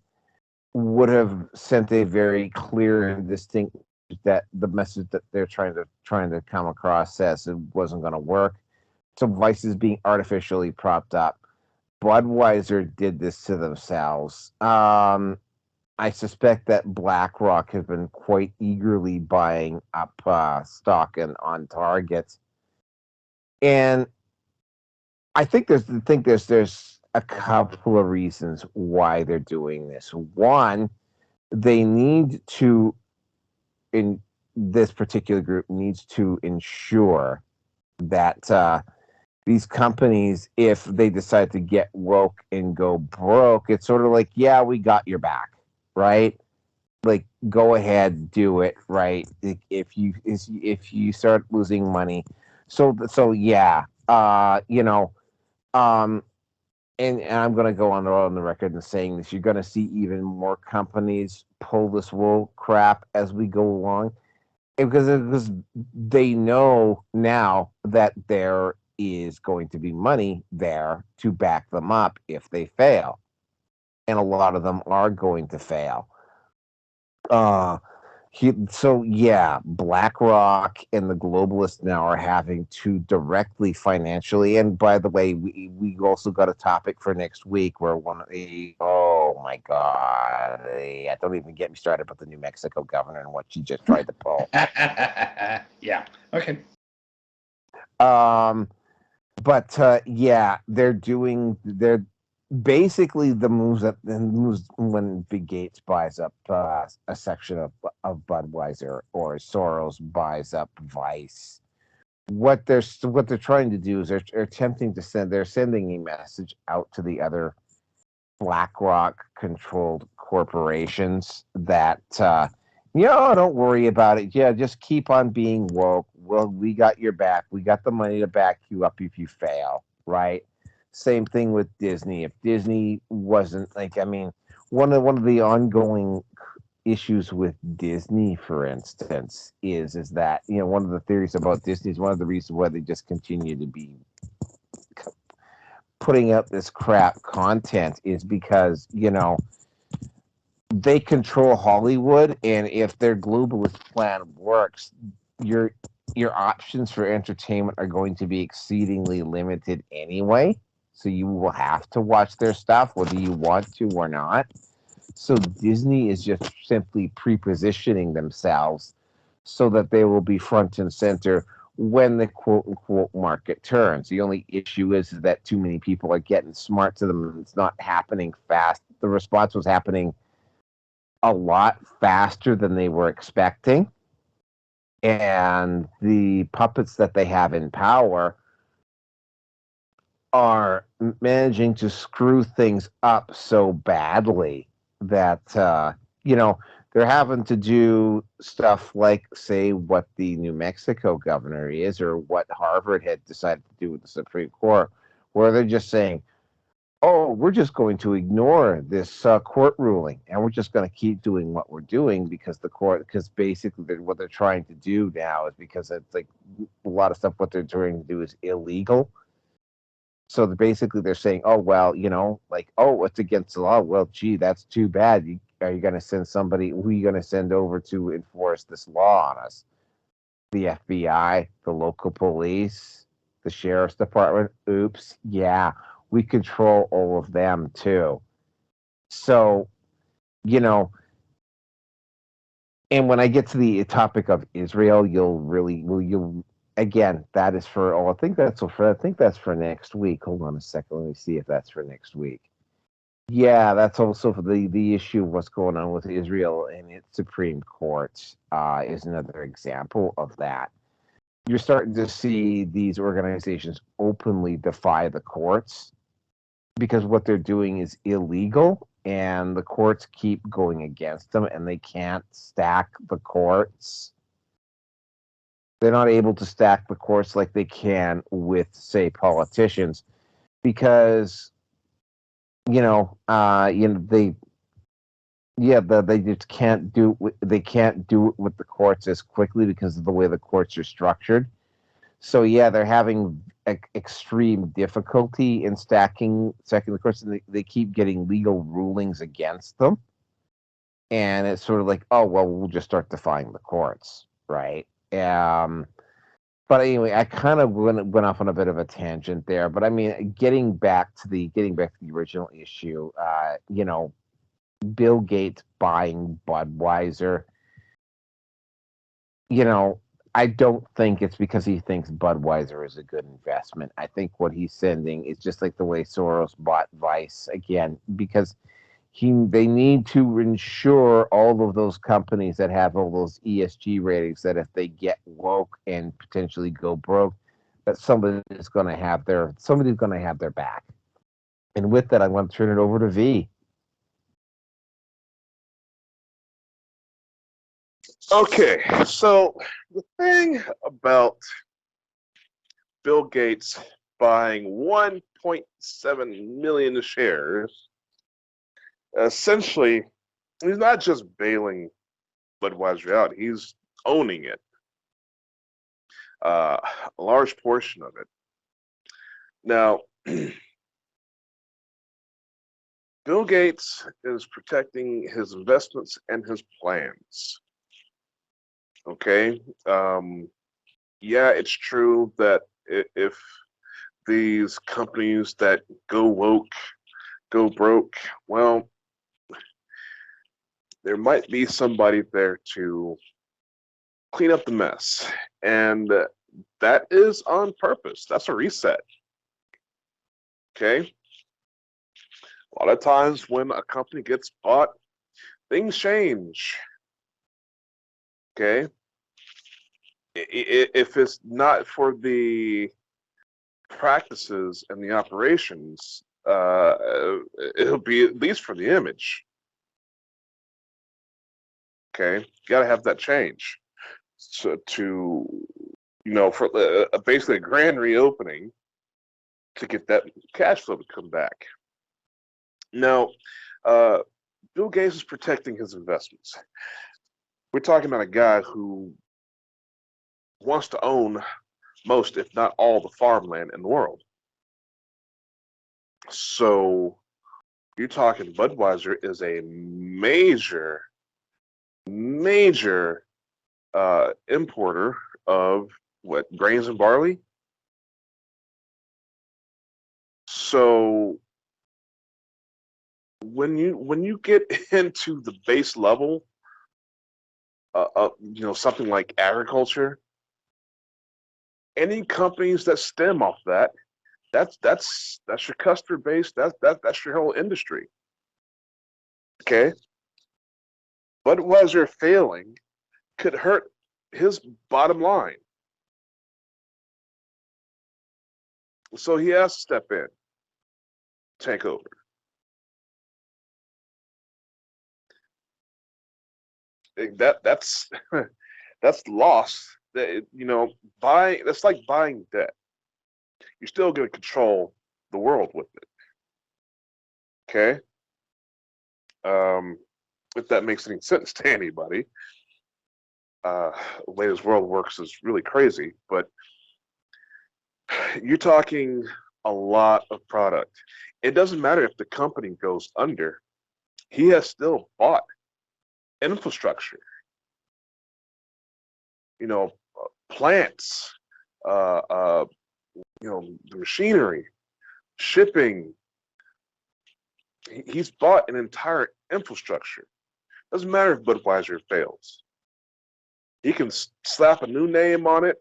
would have sent a very clear and distinct that the message that they're trying to come across says it wasn't going to work. So Vice is being artificially propped up. Budweiser did this to themselves. I suspect that BlackRock has been quite eagerly buying up stock on Target, and I think there's a couple of reasons why they're doing this. One, they need to, in this particular group, needs to ensure that these companies, if they decide to get woke and go broke, it's sort of like, yeah, we got your back, right? Like, go ahead, do it, right? If you start losing money, so yeah, and I'm going to go on the record and saying this, you're going to see even more companies pull this wool crap as we go along, because they know now that there is going to be money there to back them up if they fail, and a lot of them are going to fail. Uh, so yeah, BlackRock and the globalists now are having to directly financially. And by the way, we also got a topic for next week where oh my god, yeah, don't even get me started about the New Mexico governor and what she just tried to pull. Yeah. Okay. But yeah, they're basically the moves when Big Gates buys up a section of Budweiser, or Soros buys up Vice. What they're trying to do is they're attempting to they're sending a message out to the other BlackRock controlled corporations that don't worry about it. Yeah, just keep on being woke. Well, we got your back. We got the money to back you up if you fail, right? Same thing with Disney. If Disney wasn't like, I mean, one of the ongoing issues with Disney, for instance, is that one of the theories about Disney is one of the reasons why they just continue to be putting out this crap content is because they control Hollywood, and if their globalist plan works, your your options for entertainment are going to be exceedingly limited anyway. So you will have to watch their stuff whether you want to or not. So Disney is just simply pre-positioning themselves so that they will be front and center when the quote unquote market turns. The only issue is that too many people are getting smart to them, and it's not happening fast. The response was happening a lot faster than they were expecting. And the puppets that they have in power are managing to screw things up so badly that they're having to do stuff like, say, what the New Mexico governor is, or what Harvard had decided to do with the Supreme Court, where they're just saying, oh, we're just going to ignore this court ruling, and we're just going to keep doing what we're doing because basically what they're trying to do now is, because it's like a lot of stuff what they're trying to do is illegal. So basically they're saying, oh, well, like, oh, it's against the law. Well, gee, that's too bad. Are you going to send somebody? Who are you going to send over to enforce this law on us? The FBI, the local police, the sheriff's department? Oops. Yeah, we control all of them too. So, you know, and when I get to the topic of Israel, you'll again, that is for, oh, I think that's for next week. Hold on a second. Let me see if that's for next week. Yeah, that's also for the issue of what's going on with Israel and its Supreme Court is another example of that. You're starting to see these organizations openly defy the courts because what they're doing is illegal, and the courts keep going against them, and they can't stack the courts. They're not able to stack the courts like they can with, say, politicians, because they they just can't they can't do it with the courts as quickly because of the way the courts are structured. So yeah, they're having extreme difficulty in stacking the courts, and they keep getting legal rulings against them. And it's sort of like, oh well, we'll just start defying the courts, right? But anyway, I kind of went off on a bit of a tangent there. But I mean, getting back to the original issue, Bill Gates buying Budweiser, you know, I don't think it's because he thinks Budweiser is a good investment. I think what he's sending is just like the way Soros bought Vice again, because they need to ensure all of those companies that have all those ESG ratings that if they get woke and potentially go broke, that somebody's going to have their back. And with that, I'm going to turn it over to V. Okay, so the thing about Bill Gates buying 1.7 million shares. Essentially, he's not just bailing Budweiser out; he's owning it, a large portion of it. Now, Bill Gates is protecting his investments and his plans. Okay. Yeah, it's true that if these companies that go woke, go broke, well, there might be somebody there to clean up the mess. And that is on purpose. That's a reset. Okay. A lot of times when a company gets bought, things change. Okay. If it's not for the practices and the operations, it'll be at least for the image. Okay, you got to have that change. So for basically a grand reopening to get that cash flow to come back. Now, Bill Gates is protecting his investments. We're talking about a guy who wants to own most, if not all, the farmland in the world. So you're talking Budweiser is a major importer of grains and barley. So when you get into the base level, something like agriculture, any companies that stem off that's your customer base. That's your whole industry. Okay, Budweiser failing could hurt his bottom line. So he has to step in, take over. That's that's loss. That's like buying debt. You're still going to control the world with it. Okay. If that makes any sense to anybody, the way this world works is really crazy. But you're talking a lot of product. It doesn't matter if the company goes under. He has still bought infrastructure. Plants, the machinery, shipping. He's bought an entire infrastructure. Doesn't matter if Budweiser fails. He can slap a new name on it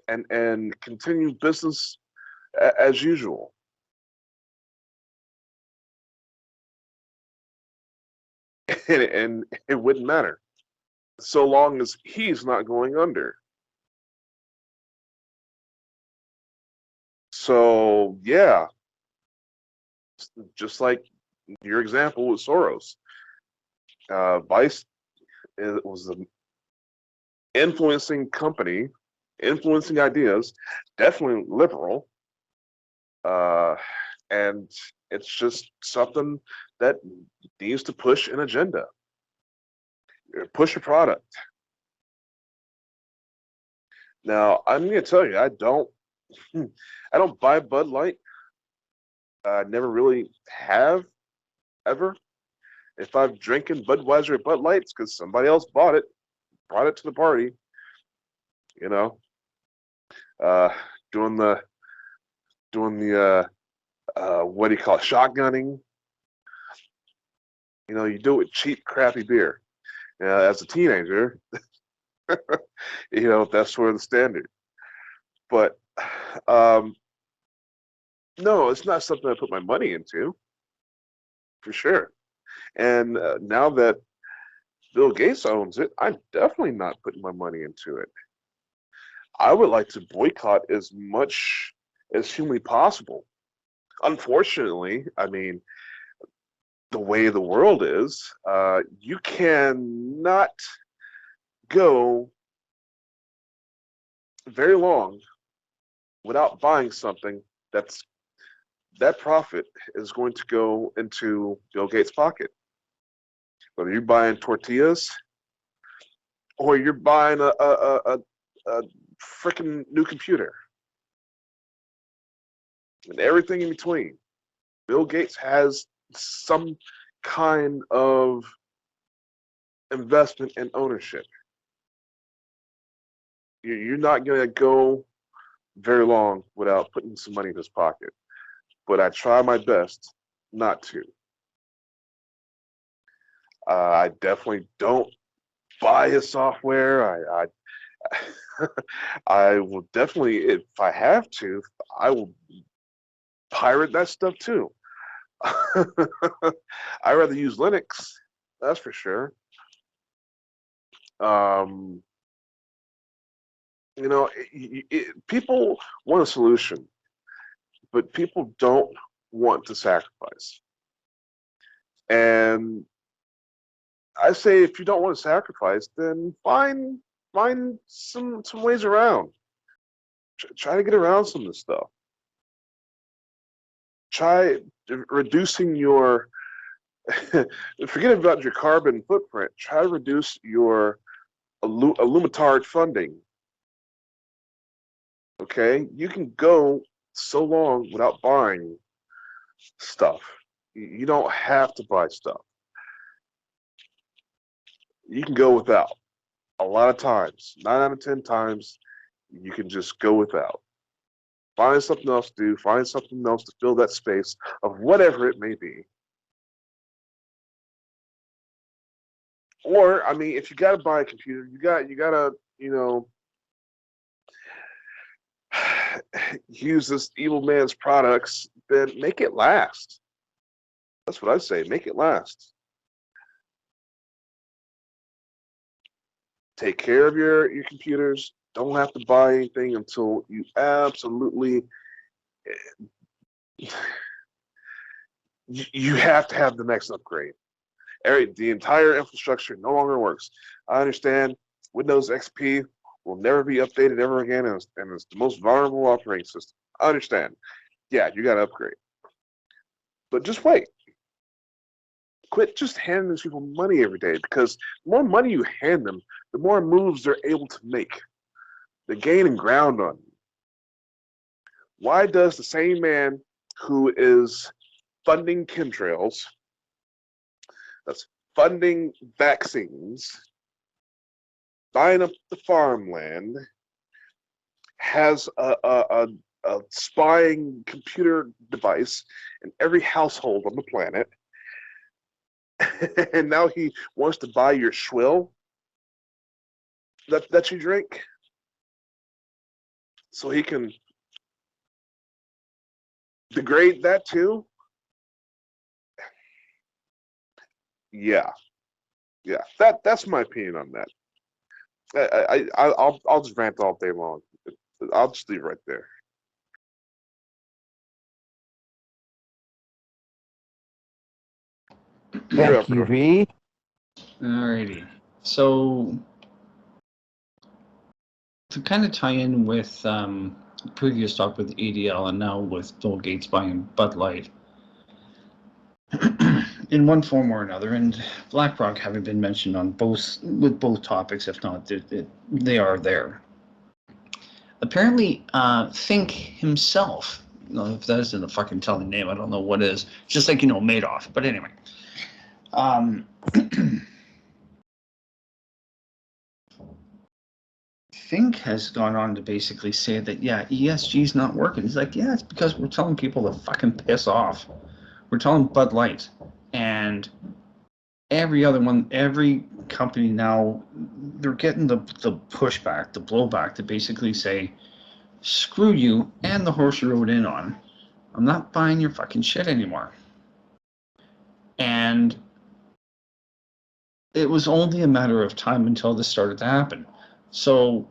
and continue business as usual. And it wouldn't matter so long as he's not going under. So yeah, just like your example with Soros, Vice was the influencing company, influencing ideas, definitely liberal, and it's just something that needs to push an agenda, push a product. Now, I'm going to tell you, I don't buy Bud Light. I never really have ever. If I'm drinking Budweiser or Bud Light, it's because somebody else brought it to the party. Doing the what do you call it, shotgunning. You do it with cheap, crappy beer. As a teenager, that's sort of the standard. But no, it's not something I put my money into, for sure. And now that Bill Gates owns it, I'm definitely not putting my money into it. I would like to boycott as much as humanly possible. Unfortunately, I mean, the way the world is, you cannot go very long without buying something that profit is going to go into Bill Gates' pocket. Whether you're buying tortillas or you're buying a freaking new computer and everything in between, Bill Gates has some kind of investment and ownership. You're not going to go very long without putting some money in his pocket. But I try my best not to. I definitely don't buy his software. I will definitely, if I have to, I will pirate that stuff too. I'd rather use Linux, that's for sure. You know, people want a solution, but people don't want to sacrifice. And I say, if you don't want to sacrifice, then find some ways around. Try to get around some of this stuff. Try reducing your forget about your carbon footprint. Try to reduce your illumitard funding. Okay, you can go so long without buying stuff. You don't have to buy stuff. You can go without. A lot of times, 9 out of 10 times, you can just go without. Find something else to do. Find something else to fill that space of whatever it may be. Or, I mean, if you got to buy a computer, you gotta, you know, use this evil man's products, then make it last. That's what I say. Make it last. Take care of your computers. Don't have to buy anything until you absolutely you have to have the next upgrade. The entire infrastructure no longer works. I understand Windows XP will never be updated ever again, and it's the most vulnerable operating system. I understand. Yeah, you got to upgrade. But just wait. Quit just handing these people money every day, because the more money you hand them, the more moves they're able to make. They're gaining ground on you. Why does the same man who is funding chemtrails, that's funding vaccines, buying up the farmland, has a spying computer device in every household on the planet, and now he wants to buy your swill that you drink so he can degrade that too? Yeah. That's my opinion on that. I'll just rant all day long. I'll just leave it right there. Thank you, V. Alrighty. So to kind of tie in with previous talk with ADL and now with Bill Gates buying Bud Light in one form or another, and BlackRock having been mentioned on both topics, if not they are there. Apparently, Fink himself, if that isn't a fucking telling name, I don't know what is. Just like, Madoff. But anyway. Fink has gone on to basically say that, yeah, ESG's not working. He's like, yeah, it's because we're telling people to fucking piss off. We're telling Bud Light. And every company now, they're getting the pushback, the blowback to basically say, screw you and the horse you rode in on. I'm not buying your fucking shit anymore. And it was only a matter of time until this started to happen. So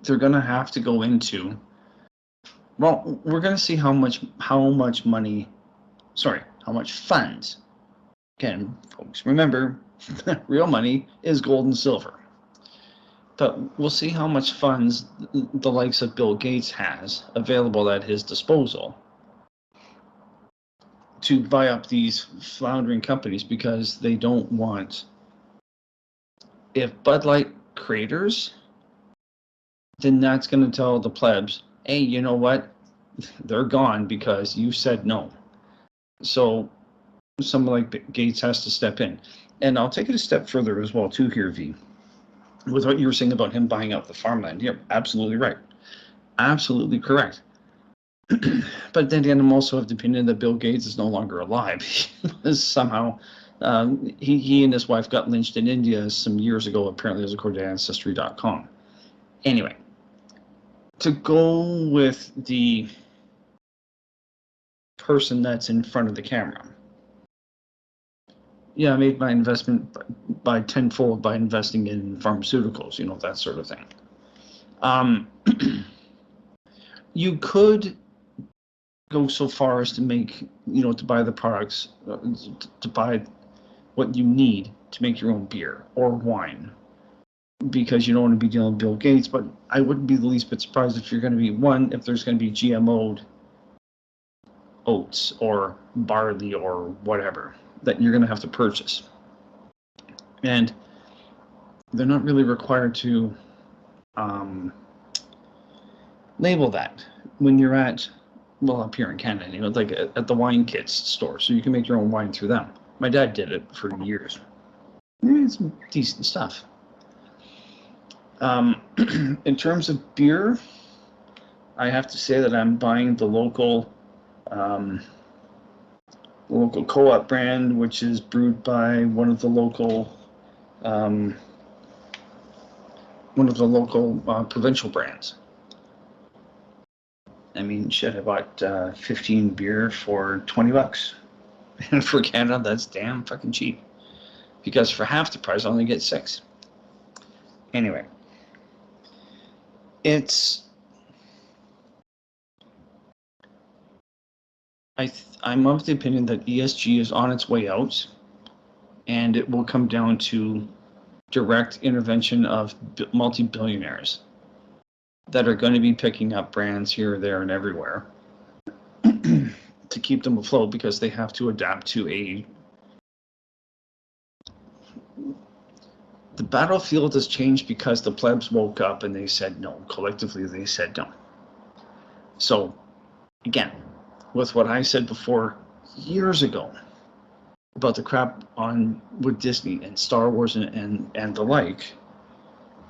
they're going to have to go into, well, we're going to see how much funds. Again, folks, remember, real money is gold and silver. But we'll see how much funds the likes of Bill Gates has available at his disposal to buy up these floundering companies, because they don't want... If Bud Light craters, then that's going to tell the plebs, hey, you know what? They're gone because you said no. So someone like Gates has to step in. And I'll take it a step further as well, too, here, V. With what you were saying about him buying up the farmland. You're absolutely right. Absolutely correct. But then again, I'm also of the opinion that Bill Gates is no longer alive. Somehow, he and his wife got lynched in India some years ago, apparently, as according to Ancestry.com. Anyway, to go with the person that's in front of the camera. Yeah, I made my investment by tenfold by investing in pharmaceuticals, that sort of thing. You could go so far as to make, to buy the products, to buy what you need to make your own beer or wine, because you don't want to be dealing with Bill Gates. But I wouldn't be the least bit surprised if you're going to be if there's going to be GMO'd oats or barley or whatever that you're going to have to purchase. And they're not really required to label that when you're at, up here in Canada, like at the wine kits store, so you can make your own wine through them. My dad did it for years. It's decent stuff. In terms of beer, I have to say that I'm buying the local co-op brand, which is brewed by one of the local provincial brands. I mean, shit, I bought 15 beer for $20. And for Canada, that's damn fucking cheap. Because for half the price, I only get 6. Anyway. I'm of the opinion that ESG is on its way out. And it will come down to direct intervention of multi-billionaires that are going to be picking up brands here, there, and everywhere to keep them afloat, because they have to adapt to the battlefield has changed because the plebs woke up and they said no. Collectively, they said no. So, again, with what I said before years ago about the crap with Disney and Star Wars and the like,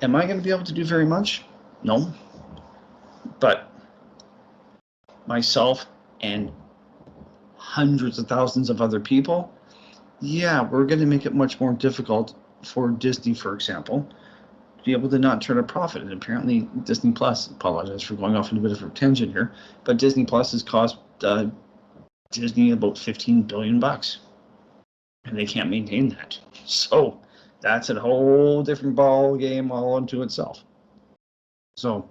am I going to be able to do very much? No. But myself and hundreds of thousands of other people, yeah, we're going to make it much more difficult for Disney, for example, to be able to not turn a profit. And apparently Disney Plus, apologize for going off into a bit of a tangent here, but Disney Plus has cost Disney about $15 billion, and they can't maintain that. So that's a whole different ball game all unto itself. So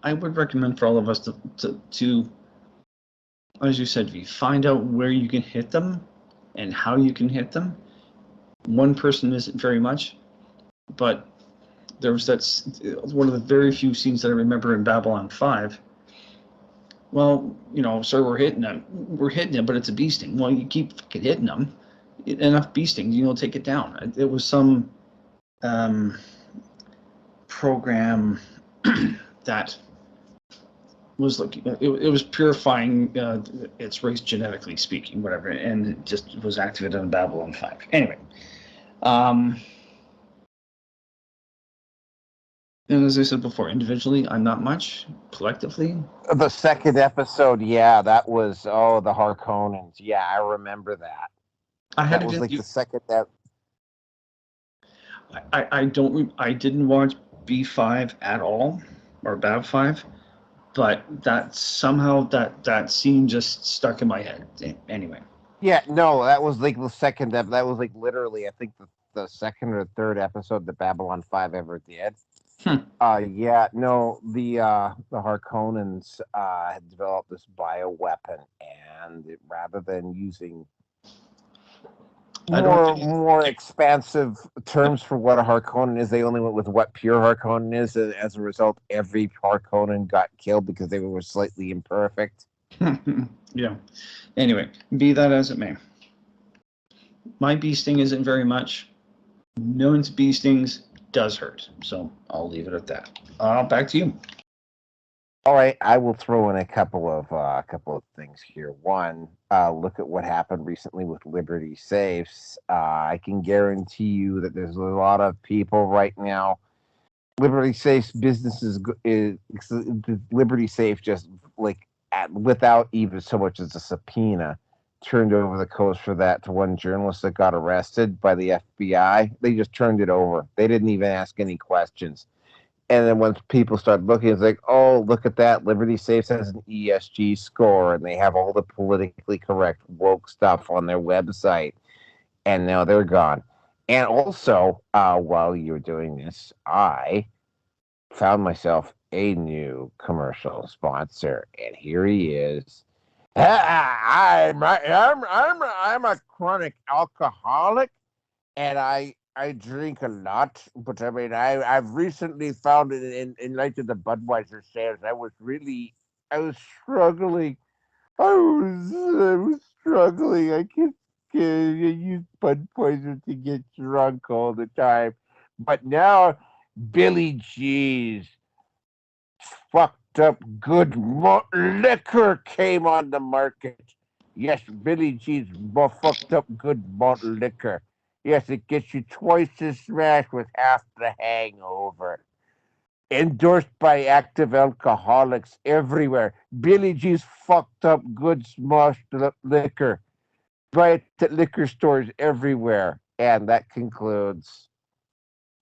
I would recommend for all of us to, as you said, V, find out where you can hit them and how you can hit them. One person isn't very much, but there was one of the very few scenes that I remember in Babylon 5. Well, sir, we're hitting them, but it's a bee sting. Well, you keep fucking hitting them. Enough bee stings, take it down. It was some program that was looking. It was purifying its race genetically speaking, whatever, and it just was activated on Babylon 5. Anyway, and as I said before, individually, I'm not much. Collectively, the second episode, yeah, that was the Harkonnens. Yeah, I remember that. That was like the second that. I didn't watch B5 at all, or Bab 5, but that somehow that scene just stuck in my head. Anyway. Yeah, no, that was like the second. That was like literally, I think the second or third episode that Babylon 5 ever did. Yeah, no, the Harkonnens had developed this bioweapon, and rather than using I don't think more expansive terms for what a Harkonnen is. They only went with what pure Harkonnen is, and as a result, every Harkonnen got killed because they were slightly imperfect. yeah. Anyway, be that as it may. My bee sting isn't very much. No one's bee stings does hurt. So I'll leave it at that. Back to you. All right, I will throw in a couple of things here. One, look at what happened recently with Liberty Safes. I can guarantee you that there's a lot of people right now. Liberty Safe's business is Liberty Safe just without even so much as a subpoena turned over the coast for that to one journalist that got arrested by the FBI. They just turned it over. They didn't even ask any questions. And then once people start looking, it's like, oh, look at that. Liberty Safes has an ESG score, and they have all the politically correct woke stuff on their website. And now they're gone. And also, while you were doing this, I found myself a new commercial sponsor, and here he is. I'm a chronic alcoholic, and I drink a lot, but I mean, I've recently found it in light of the Budweiser sales. I was struggling. I was struggling. I can't use Budweiser to get drunk all the time, but now Billy G's fucked up good liquor came on the market. Yes, Billy G's fucked up good malt liquor. Yes, it gets you twice as smashed with half the hangover. Endorsed by active alcoholics everywhere. Billy G's fucked up good smashed liquor. Buy it at liquor stores everywhere. And that concludes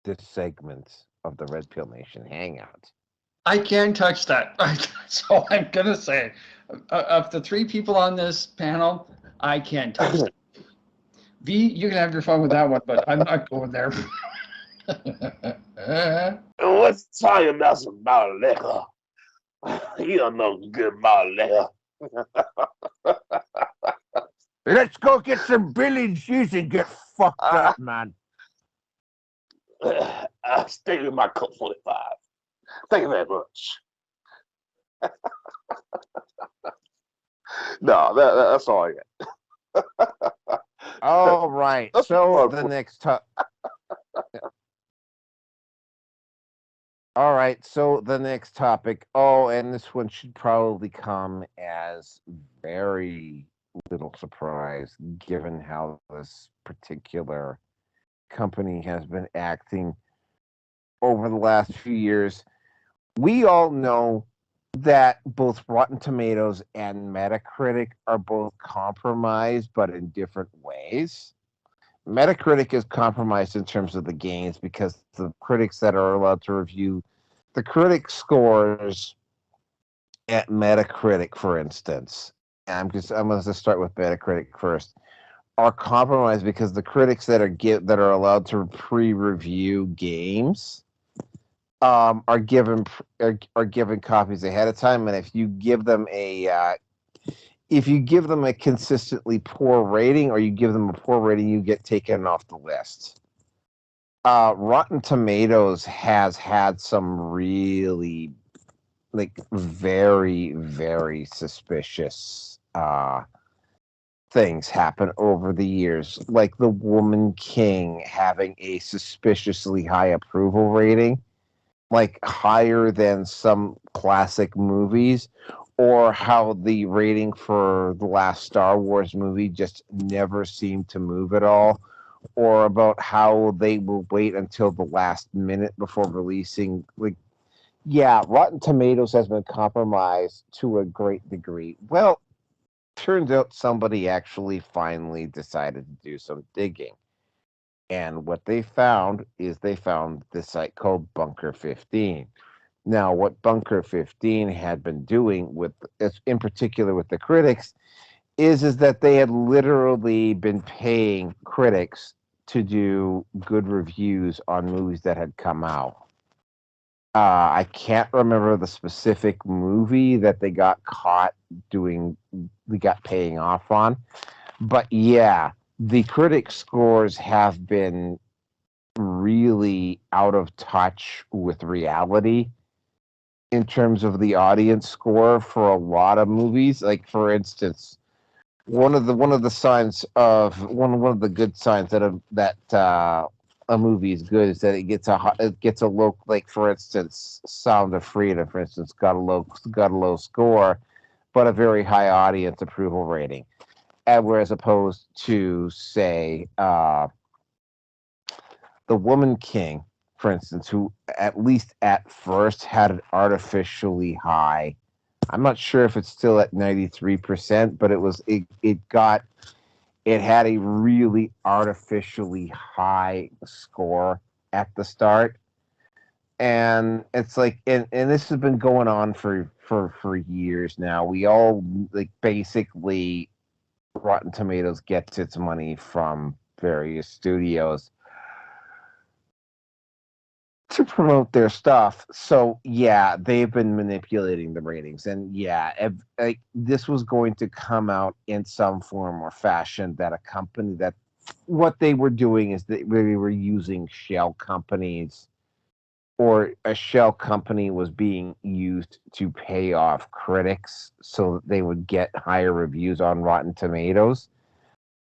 this segment of the Red Pill Nation Hangout. I can't touch that. That's all I'm going to say. Of the three people on this panel, I can't touch that. V, you can have your fun with that one, but I'm not going there. What's talking about some malt liquor? You don't know good malt liquor. Let's go get some Billy G's and get fucked up, man. I'll stay with my Colt 45. Thank you very much. No, that's all I got. All right. So the next All right. So the next topic. Oh, and this one should probably come as very little surprise, given how this particular company has been acting over the last few years. We all know that both Rotten Tomatoes and Metacritic are both compromised, but in different ways. Metacritic is compromised in terms of the games because the critics that are allowed to review the critic scores at Metacritic, for instance. I'm going to start with Metacritic first. Are compromised because the critics that are allowed to pre-review games are given copies ahead of time, and if you give them a consistently poor rating, or you give them a poor rating, you get taken off the list. Rotten Tomatoes has had some really very, very suspicious things happen over the years, like The Woman King having a suspiciously high approval rating, like higher than some classic movies, or how the rating for the last Star Wars movie just never seemed to move at all, or about how they will wait until the last minute before releasing. Rotten Tomatoes has been compromised to a great degree. Well, turns out somebody actually finally decided to do some digging. And what they found is this site called Bunker 15. Now, what Bunker 15 had been doing in particular with the critics, is that they had literally been paying critics to do good reviews on movies that had come out. I can't remember the specific movie that they got paying off on, but yeah, the critic scores have been really out of touch with reality in terms of the audience score for a lot of movies. Like, for instance, one of the signs of one of the good signs that a movie is good is that it gets a low, like, for instance, Sound of Freedom, for instance, got a low score, but a very high audience approval rating. And whereas opposed to, say, The Woman King, for instance, who at least at first had an artificially high. I'm not sure if it's still at 93%, but it had a really artificially high score at the start. And it's like, and this has been going on for years now. We all, like, basically, Rotten Tomatoes gets its money from various studios to promote their stuff. So yeah, they've been manipulating the ratings, and yeah, like, this was going to come out in some form or fashion that a company that what they were doing is they were using shell companies, or a shell company was being used to pay off critics so that they would get higher reviews on Rotten Tomatoes.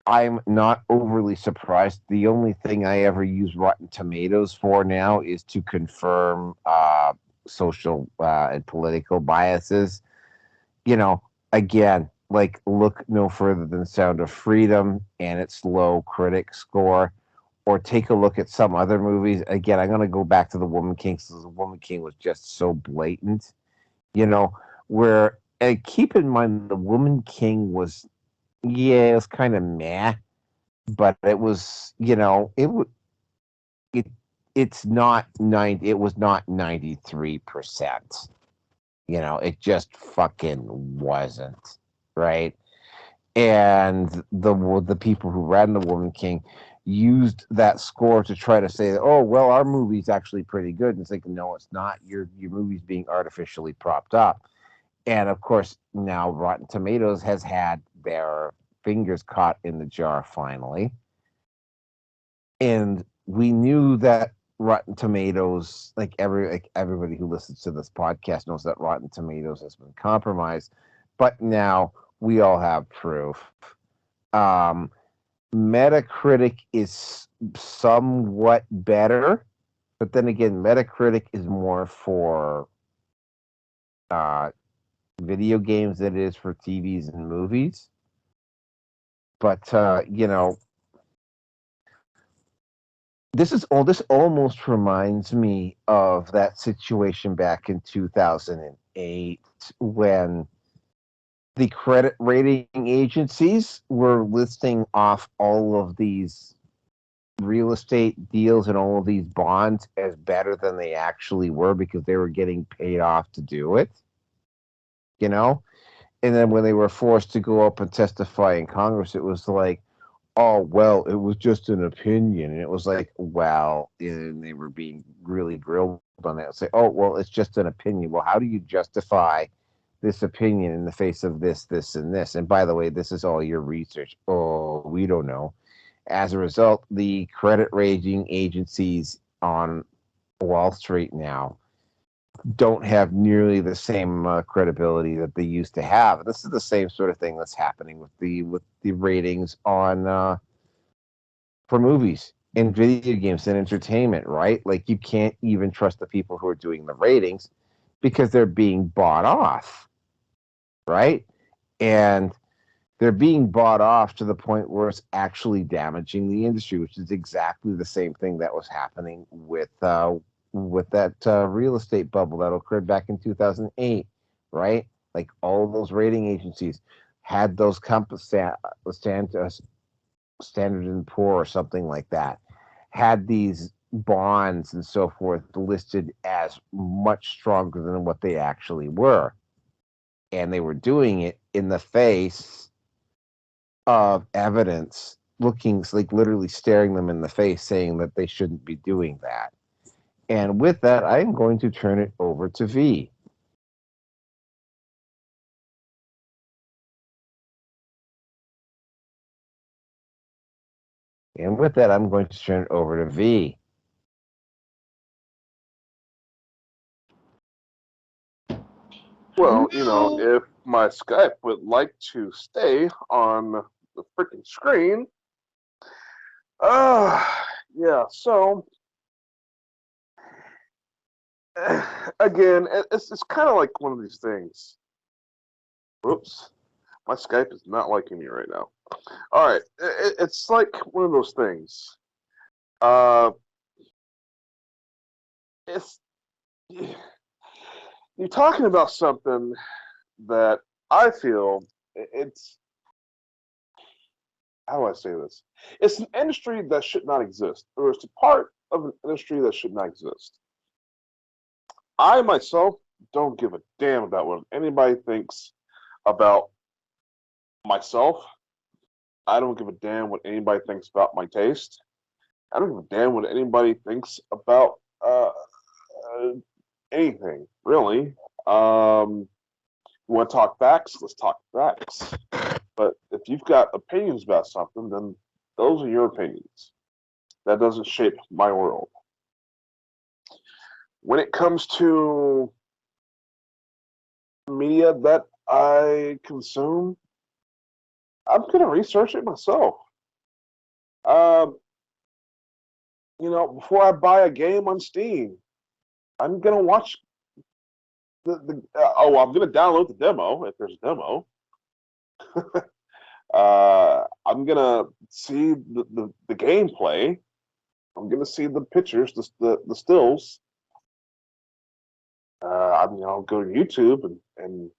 I'm not overly surprised. The only thing I ever use Rotten Tomatoes for now is to confirm social and political biases. You know, again, like, look no further than Sound of Freedom and its low critic score, or take a look at some other movies. Again, I'm going to go back to The Woman King, because The Woman King was just so blatant. You know, where, and keep in mind, The Woman King was, yeah, it was kind of meh, but it was, it it's not 90, it was not 93%. It just fucking wasn't, right? And the people who ran The Woman King used that score to try to say, oh well, our movie's actually pretty good. And it's like, no, it's not. Your movie's being artificially propped up. And of course, now Rotten Tomatoes has had their fingers caught in the jar finally. And we knew that Rotten Tomatoes, like everybody who listens to this podcast knows that Rotten Tomatoes has been compromised, but now we all have proof. Um, Metacritic is somewhat better, but then again, Metacritic is more for uh, video games than it is for TVs and movies. But this almost reminds me of that situation back in 2008 when the credit rating agencies were listing off all of these real estate deals and all of these bonds as better than they actually were because they were getting paid off to do it, you know? And then when they were forced to go up and testify in Congress, it was like, oh well, it was just an opinion. And it was like, well, and they were being really grilled on that. Say, oh well, it's just an opinion. Well, how do you justify this opinion in the face of this and this? And by the way, this is all your research. Oh, we don't know. As a result, the credit rating agencies on Wall Street now don't have nearly the same credibility that they used to have. This is the same sort of thing that's happening with the ratings on for movies and video games and entertainment, right? Like, you can't even trust the people who are doing the ratings because they're being bought off, right? And they're being bought off to the point where it's actually damaging the industry, which is exactly the same thing that was happening with that real estate bubble that occurred back in 2008, right? Like, all those rating agencies had those Standard and Poor or something like that, had these bonds and so forth listed as much stronger than what they actually were, and they were doing it in the face of evidence, looking like literally staring them in the face, saying that they shouldn't be doing that. And with that, I am going to turn it over to V. And with that, I'm going to turn it over to V. Well, No. if my Skype would like to stay on the freaking screen, uh, yeah. So again, it's kind of like one of these things. Whoops, my Skype is not liking me right now. All right, it's like one of those things. Uh, it's you're talking about something that I feel it's how do I say this? It's an industry that should not exist, or it's a part of an industry that should not exist. I myself don't give a damn about what anybody thinks about myself. I don't give a damn what anybody thinks about my taste. I don't give a damn what anybody thinks about uh, anything, really. You want to talk facts? Let's talk facts. But if you've got opinions about something, then those are your opinions. That doesn't shape my world. When it comes to media that I consume, I'm going to research it myself. Um, before I buy a game on Steam, I'm going to watch I'm going to download the demo if there's a demo. I'm going to see the gameplay. I'm going to see the pictures, the stills. I'll go to YouTube and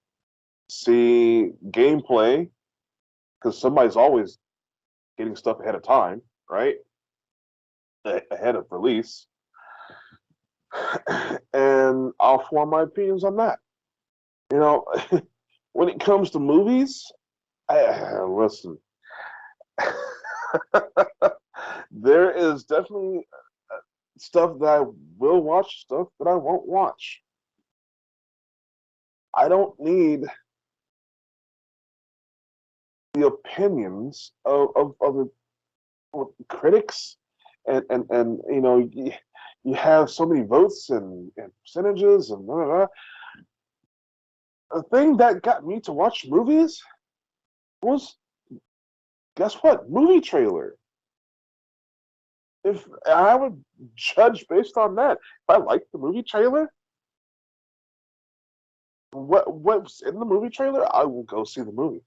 see gameplay because somebody's always getting stuff ahead of time, right? Ahead of release. And I'll form my opinions on that. You know, when it comes to movies, listen, there is definitely stuff that I will watch, stuff that I won't watch. I don't need the opinions of critics and you have so many votes and percentages and blah, blah, blah. The thing that got me to watch movies was, guess what? Movie trailer. If I would judge based on that, if I like the movie trailer, what's in the movie trailer, I will go see the movie.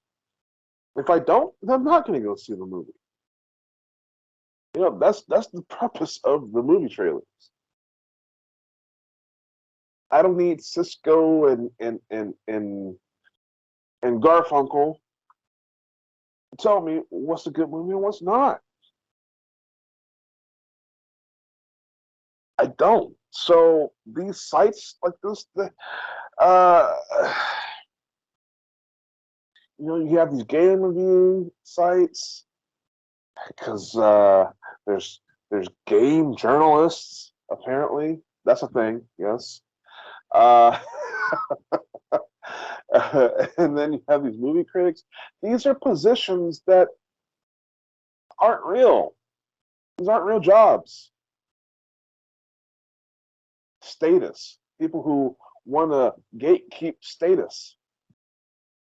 If I don't, then I'm not going to go see the movie. That's the purpose of the movie trailers. I don't need Cisco and Garfunkel to tell me what's a good movie and what's not. I don't. So these sites like this, uh, you have these game review sites because there's game journalists. Apparently, that's a thing. Yes. Uh, and then you have these movie critics. These are positions that aren't real. These aren't real jobs. Status. People who want to gatekeep status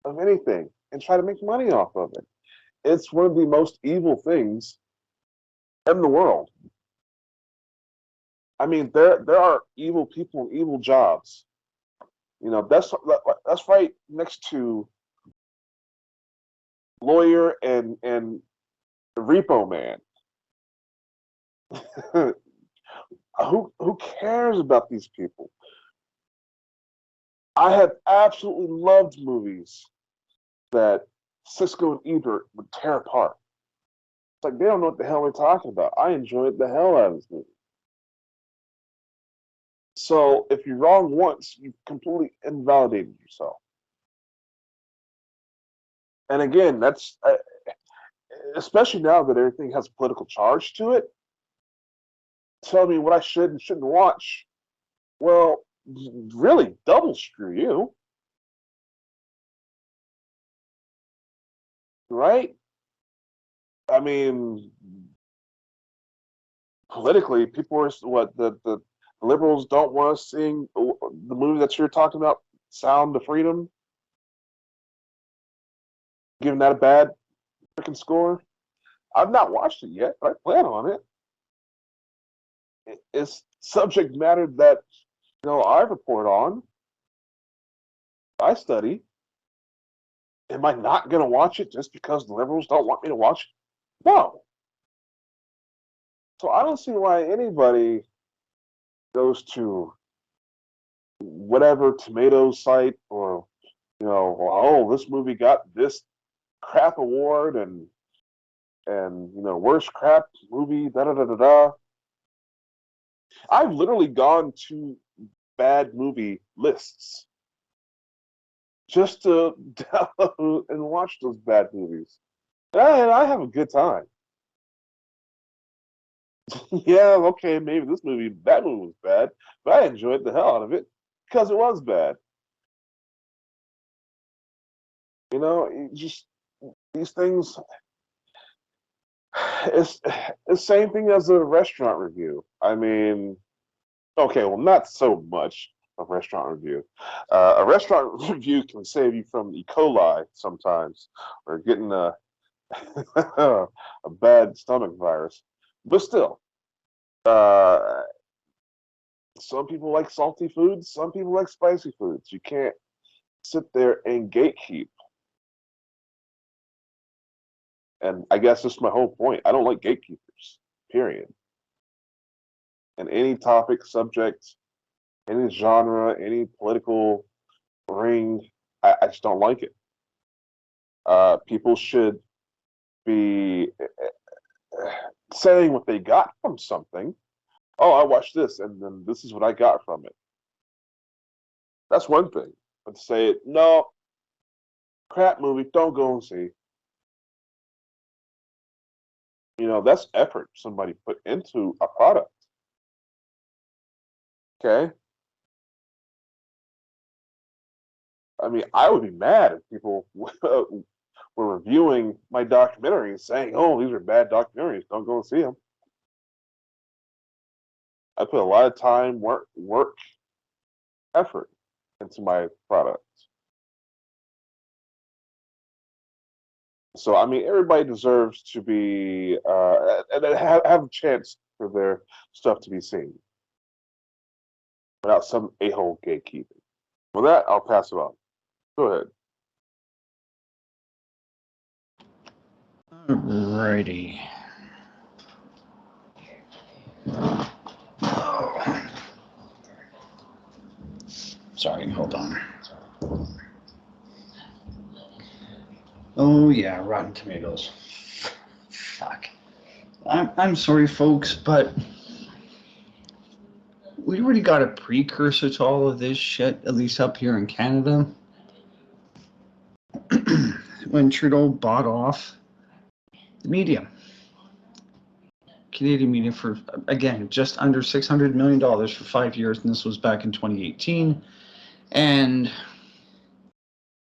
of anything and try to make money off of it. It's one of the most evil things in the world. I mean, there are evil people and evil jobs. That's right next to lawyer and repo man. Who cares about these people? I have absolutely loved movies that Cisco and Ebert would tear apart. It's like they don't know what the hell they're talking about. I enjoyed the hell out of this movie. So if you're wrong once, you've completely invalidated yourself. And again, that's especially now that everything has a political charge to it. Tell me what I should and shouldn't watch. Well, really, double screw you, right? I mean, politically, people are what the liberals don't want us seeing the movie that you're talking about, Sound of Freedom, giving that a bad freaking score. I've not watched it yet, but I plan on it. It's subject matter that I report on, I study. Am I not going to watch it just because the liberals don't want me to watch it? No. So I don't see why anybody goes to whatever tomato site or oh, this movie got this crap award and worst crap movie, da da da da da. I've literally gone to bad movie lists just to download and watch those bad movies. And I have a good time. Yeah, okay, maybe that movie was bad, but I enjoyed the hell out of it because it was bad. Just these things. It's the same thing as a restaurant review. I mean, okay, well, not so much a restaurant review. A restaurant review can save you from E. coli sometimes, or getting a a bad stomach virus. But still, uh, some people like salty foods, some people like spicy foods. You can't sit there and gatekeep. And I guess that's my whole point. I don't like gatekeepers, period. And any topic, subject, any genre, any political ring, I just don't like it. People should be saying what they got from something. Oh, I watched this, and then this is what I got from it. That's one thing. But to say, no, crap movie, don't go and see. That's effort somebody put into a product. Okay? I mean, I would be mad if people were reviewing my documentaries saying, oh, these are bad documentaries, don't go and see them. I put a lot of time, work, effort into my products. So, I mean, everybody deserves to be, and have a chance for their stuff to be seen without some a-hole gatekeeping. With that, I'll pass it on. Go ahead. Alrighty. Oh. Sorry, hold on. Oh yeah, Rotten Tomatoes. Fuck. I'm sorry, folks, but we already got a precursor to all of this shit, at least up here in Canada. When Trudeau bought off the media. Canadian media for, again, just under $600 million for 5 years, and this was back in 2018. And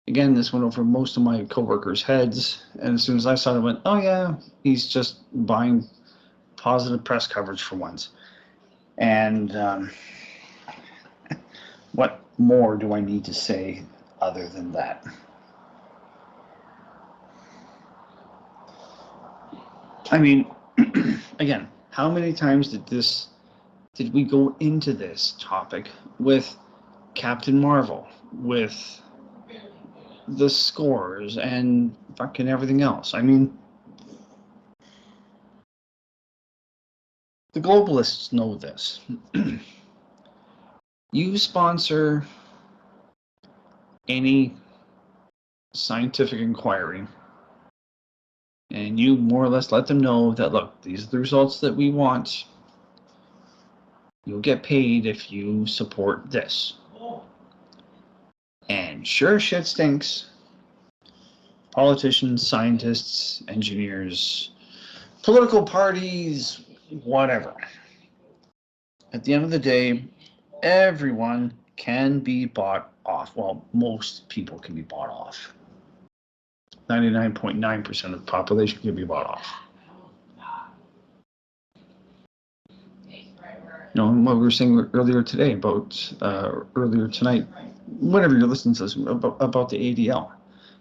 again, this went over most of my coworkers' heads, and as soon as I saw it, I went, oh yeah, he's just buying positive press coverage for once. And what more do I need to say other than that? I mean, again, how many times did we go into this topic with Captain Marvel, with the scores and fucking everything else? I mean, the globalists know this. You sponsor any scientific inquiry, and you more or less let them know that, look, these are the results that we want. You'll get paid if you support this. And sure shit stinks. Politicians, scientists, engineers, political parties, whatever. At the end of the day, everyone can be bought off. Well, most people can be bought off. 99.9% of the population can be bought off. You know, what we were saying earlier today about, earlier tonight, whatever you're listening to this, about the ADL.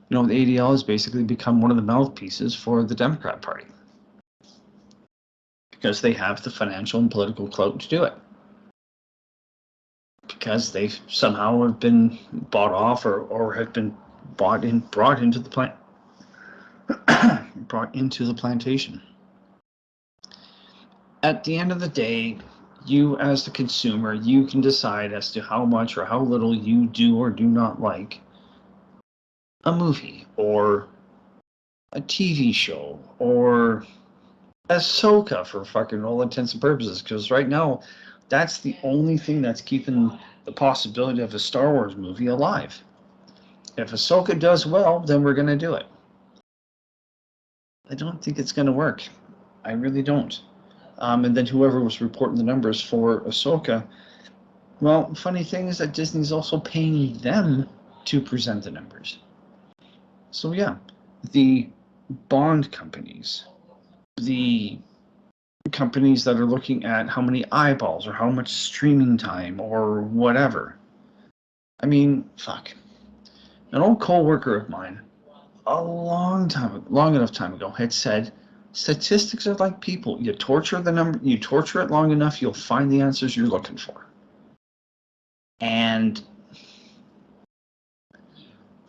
You know, the ADL has basically become one of the mouthpieces for the Democrat Party because they have the financial and political clout to do it. Because they somehow have been bought off or have been brought into the plant, brought into the plantation. At the end of the day, you as the consumer, you can decide as to how much or how little you do or do not like a movie or a TV show or Ahsoka for fucking all intents and purposes. Because right now, that's the only thing that's keeping the possibility of a Star Wars movie alive. If Ahsoka does well, then we're going to do it. I don't think it's going to work. I really don't. And then whoever was reporting the numbers for Ahsoka, well, funny thing is that Disney's also paying them to present the numbers. So yeah, the bond companies, the companies that are looking at how many eyeballs or how much streaming time or whatever. I mean, fuck. An old co-worker of mine, long enough time ago, had said, statistics are like people. You torture it long enough, you'll find the answers you're looking for. And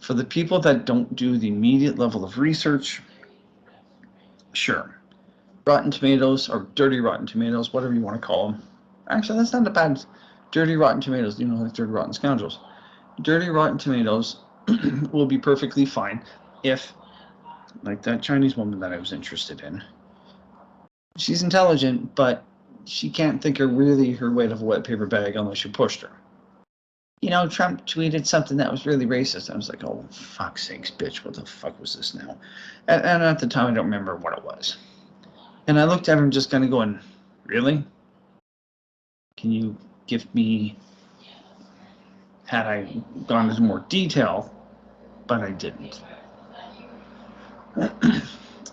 for the people that don't do the immediate level of research, sure. Rotten Tomatoes or Dirty Rotten Tomatoes, whatever you want to call them. Actually, that's not a bad Dirty Rotten Tomatoes, you know, like Dirty Rotten Scoundrels. Dirty Rotten Tomatoes will be perfectly fine if, like that Chinese woman that I was interested in, she's intelligent, but she can't think of really her weight of a wet paper bag unless you pushed her. You know, Trump tweeted something that was really racist. I was like, oh, fuck's sakes, bitch, what the fuck was this now? And at the time, I don't remember what it was. And I looked at her and just kind of going, really? Can you give me, had I gone into more detail, but I didn't.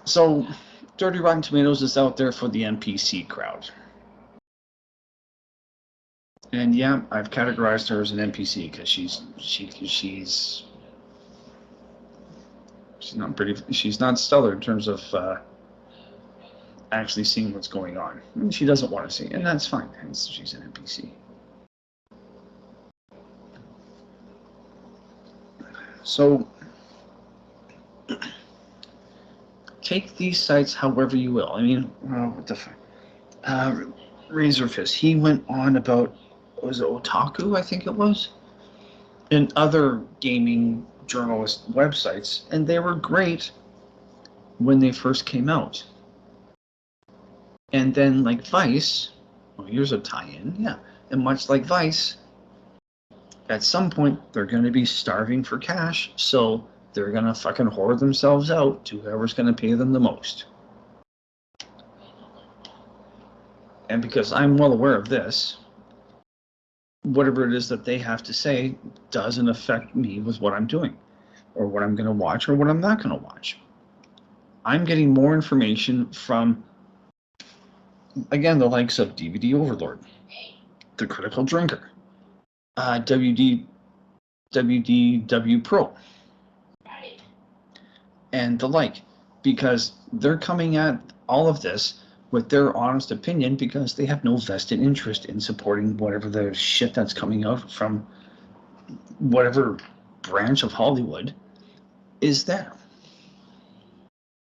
So, Dirty Rotten Tomatoes is out there for the NPC crowd. And yeah, I've categorized her as an NPC because she's not pretty. She's not stellar in terms of actually seeing what's going on. And she doesn't want to see, and that's fine. She's an NPC. So take these sites however you will. I mean, what the fuck? Razorfist. He went on about, was it Otaku? I think it was, and other gaming journalist websites, and they were great when they first came out. And then, like Vice, well, here's a tie-in, yeah. And much like Vice, at some point they're going to be starving for cash, so they're going to fucking whore themselves out to whoever's going to pay them the most. And because I'm well aware of this, whatever it is that they have to say doesn't affect me with what I'm doing, or what I'm going to watch, or what I'm not going to watch. I'm getting more information from, again, the likes of DVD Overlord, The Critical Drinker, WDW Pro, and the like, because they're coming at all of this with their honest opinion because they have no vested interest in supporting whatever the shit that's coming out from whatever branch of Hollywood is there.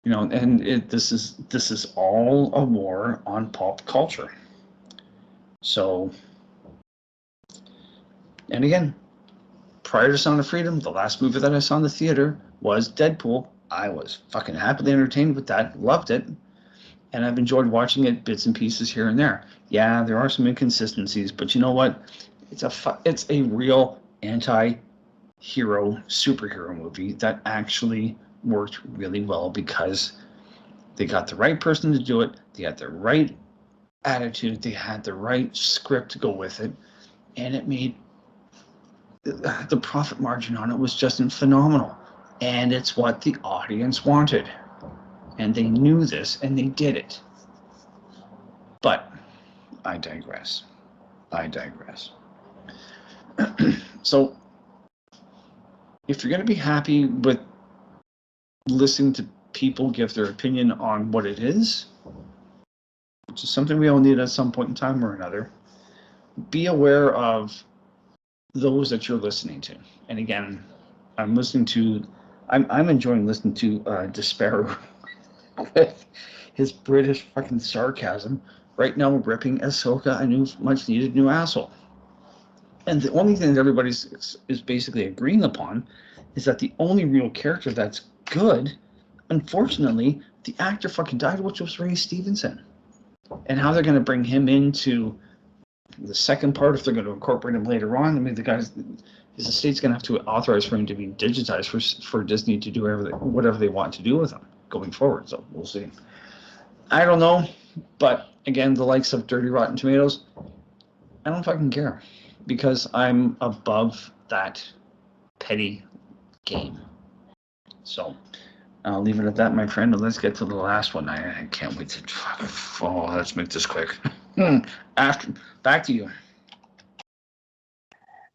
You know, and this is all a war on pop culture. So, and again, prior to Sound of Freedom, the last movie that I saw in the theater was Deadpool. I was fucking happily entertained with that, loved it, and I've enjoyed watching it bits and pieces here and there. Yeah, there are some inconsistencies, but you know what? It's a real anti-hero superhero movie that actually worked really well because they got the right person to do it, they had the right attitude, they had the right script to go with it, and it made the profit margin on it was just phenomenal. And it's what the audience wanted. And they knew this, and they did it. But I digress. I digress. So, if you're going to be happy with listening to people give their opinion on what it is, which is something we all need at some point in time or another, be aware of those that you're listening to. And again, I'm enjoying listening to Despair with his British fucking sarcasm. Right now, ripping Ahsoka a new, much needed new asshole. And the only thing that everybody is basically agreeing upon is that the only real character that's good, unfortunately, the actor fucking died, which was Ray Stevenson. And how they're going to bring him into the second part, if they're going to incorporate him later on, I mean, his estate's going to have to authorize for him to be digitized for Disney to do whatever they want to do with him going forward. So we'll see. I don't know, but again, the likes of Dirty Rotten Tomatoes, I don't fucking care, because I'm above that petty game. So I'll leave it at that, my friend, and let's get to the last one. I can't wait to let's make this quick. Back to you.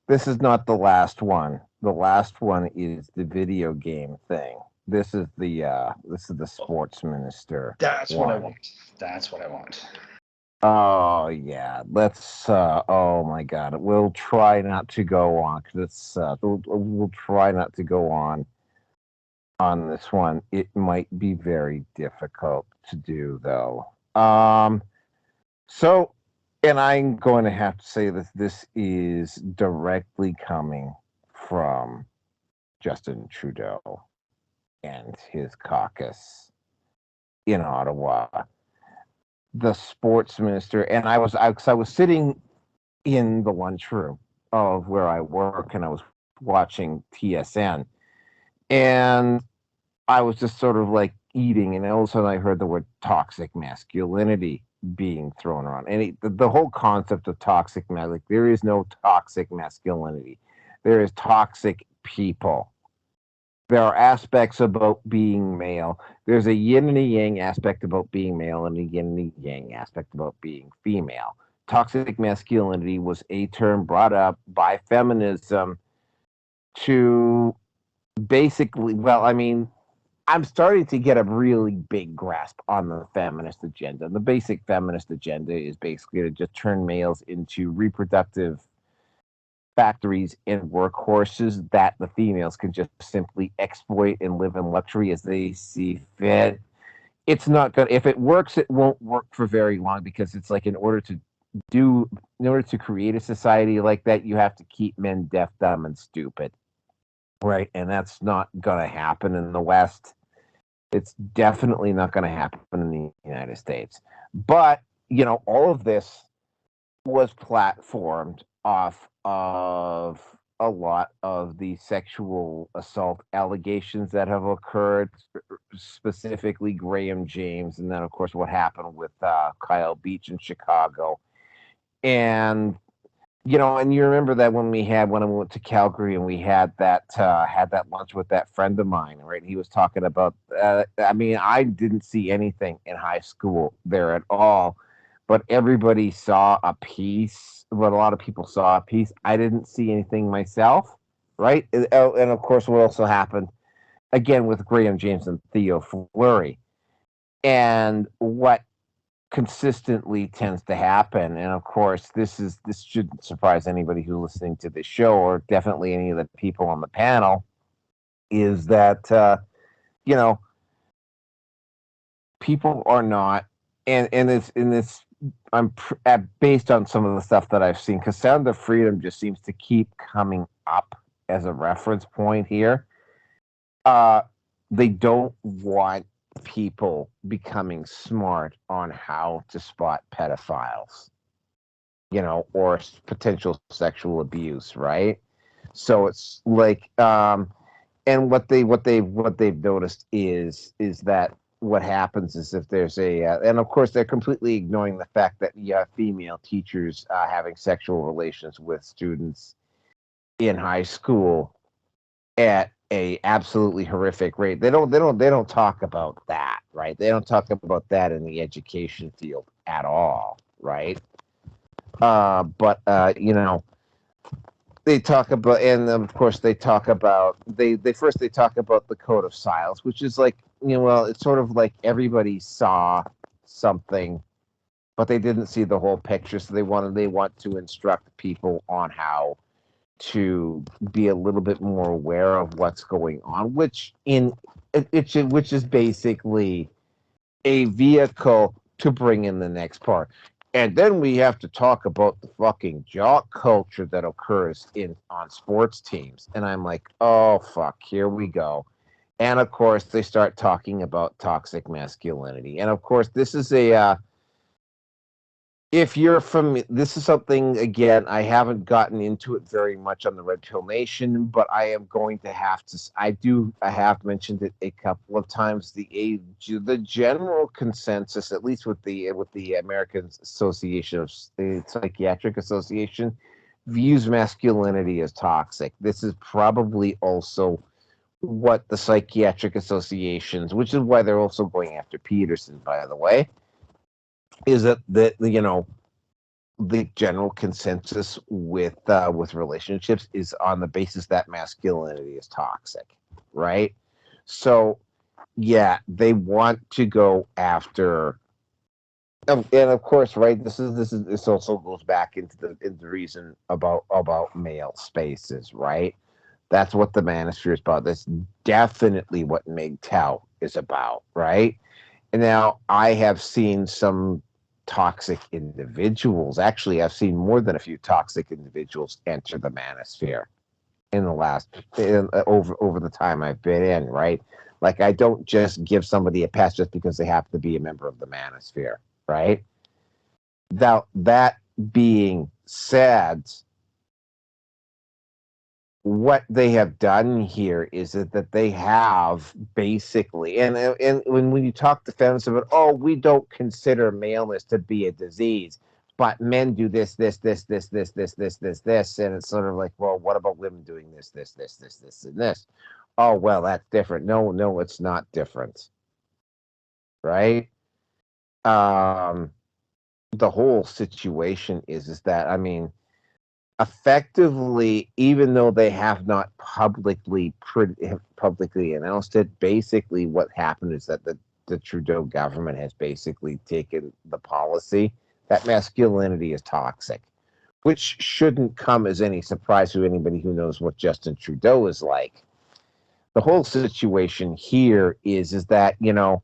This is not the last one. The last one is the video game thing. This is the sports minister. That's what I want. That's what I want. Oh yeah, let's. Oh my God, we'll try not to go on because we'll try not to go on this one. It might be very difficult to do though. So, and I'm going to have to say that this is directly coming from Justin Trudeau and his caucus in Ottawa. The sports minister, and I was sitting in the lunchroom of where I work, and I was watching TSN, and I was just sort of like eating, and all of a sudden I heard the word toxic masculinity being thrown around, and the whole concept of toxic like there is no toxic masculinity, there is toxic people. There are aspects about being male. There's a yin and a yang aspect about being male and a yin and a yang aspect about being female. Toxic masculinity was a term brought up by feminism to basically, well, I mean, I'm starting to get a really big grasp on the feminist agenda. The basic feminist agenda is basically to just turn males into reproductive factories and workhorses that the females can just simply exploit and live in luxury as they see fit. It's not good. If it works, it won't work for very long, because it's like in order to create a society like that, you have to keep men deaf, dumb, and stupid, right? And that's not gonna happen in the West. It's definitely not gonna happen in the United States. But all of this was platformed off of a lot of the sexual assault allegations that have occurred, specifically Graham James, and then of course what happened with Kyle Beach in Chicago. And and you remember that when I went to Calgary and we had that lunch with that friend of mine, right? He was talking about. I mean, I didn't see anything in high school there at all, but everybody saw a piece. But a lot of people saw a piece. I didn't see anything myself, right? And of course, what also happened again with Graham James and Theo Fleury, and what consistently tends to happen, and of course this shouldn't surprise anybody who's listening to this show, or definitely any of the people on the panel, is that people are not, and it's I'm based on some of the stuff that I've seen, because Sound of Freedom just seems to keep coming up as a reference point here. They don't want people becoming smart on how to spot pedophiles, or potential sexual abuse, right? So it's like, and what they've noticed is that what happens is if there's and of course they're completely ignoring the fact that you have female teachers having sexual relations with students in high school at a absolutely horrific rate. They don't talk about that, right? They don't talk about that in the education field at all, right? But you know, they talk about, and of course they talk about they talk about the code of silence, which is like, you know, well, it's sort of like everybody saw something, but they didn't see the whole picture, so they want to instruct people on how to be a little bit more aware of what's going on, which is basically a vehicle to bring in the next part. And then we have to talk about the fucking jock culture that occurs in on sports teams. And I'm like, oh fuck, here we go. And of course, they start talking about toxic masculinity. And of course, this is a if you're from this is something, again, I haven't gotten into it very much on the Red Pill Nation, but I am going to have to. I have mentioned it a couple of times. The general consensus, at least with the American Association of the Psychiatric Association, views masculinity as toxic. This is probably also what the psychiatric associations, which is why they're also going after Peterson, by the way, is that you know, the general consensus with relationships is on the basis that masculinity is toxic, right? So yeah, they want to go after, and of course, right. This also goes back into the reason about male spaces, right? That's what the manosphere is about. That's definitely what MGTOW is about, right? And now I have seen some toxic individuals. Actually, I've seen more than a few toxic individuals enter the manosphere in the over the time I've been in, right? Like, I don't just give somebody a pass just because they happen to be a member of the manosphere, right? Now, that being said, what they have done here is that they have basically, and when you talk to feminists about, oh, we don't consider maleness to be a disease, but men do this, and it's sort of like, well, what about women doing this, and this? Oh, well, that's different. No, it's not different, right? Um, the whole situation is that, I mean, effectively, even though they have not publicly announced it, basically what happened is that the Trudeau government has basically taken the policy that masculinity is toxic, which shouldn't come as any surprise to anybody who knows what Justin Trudeau is like. The whole situation here is that, you know,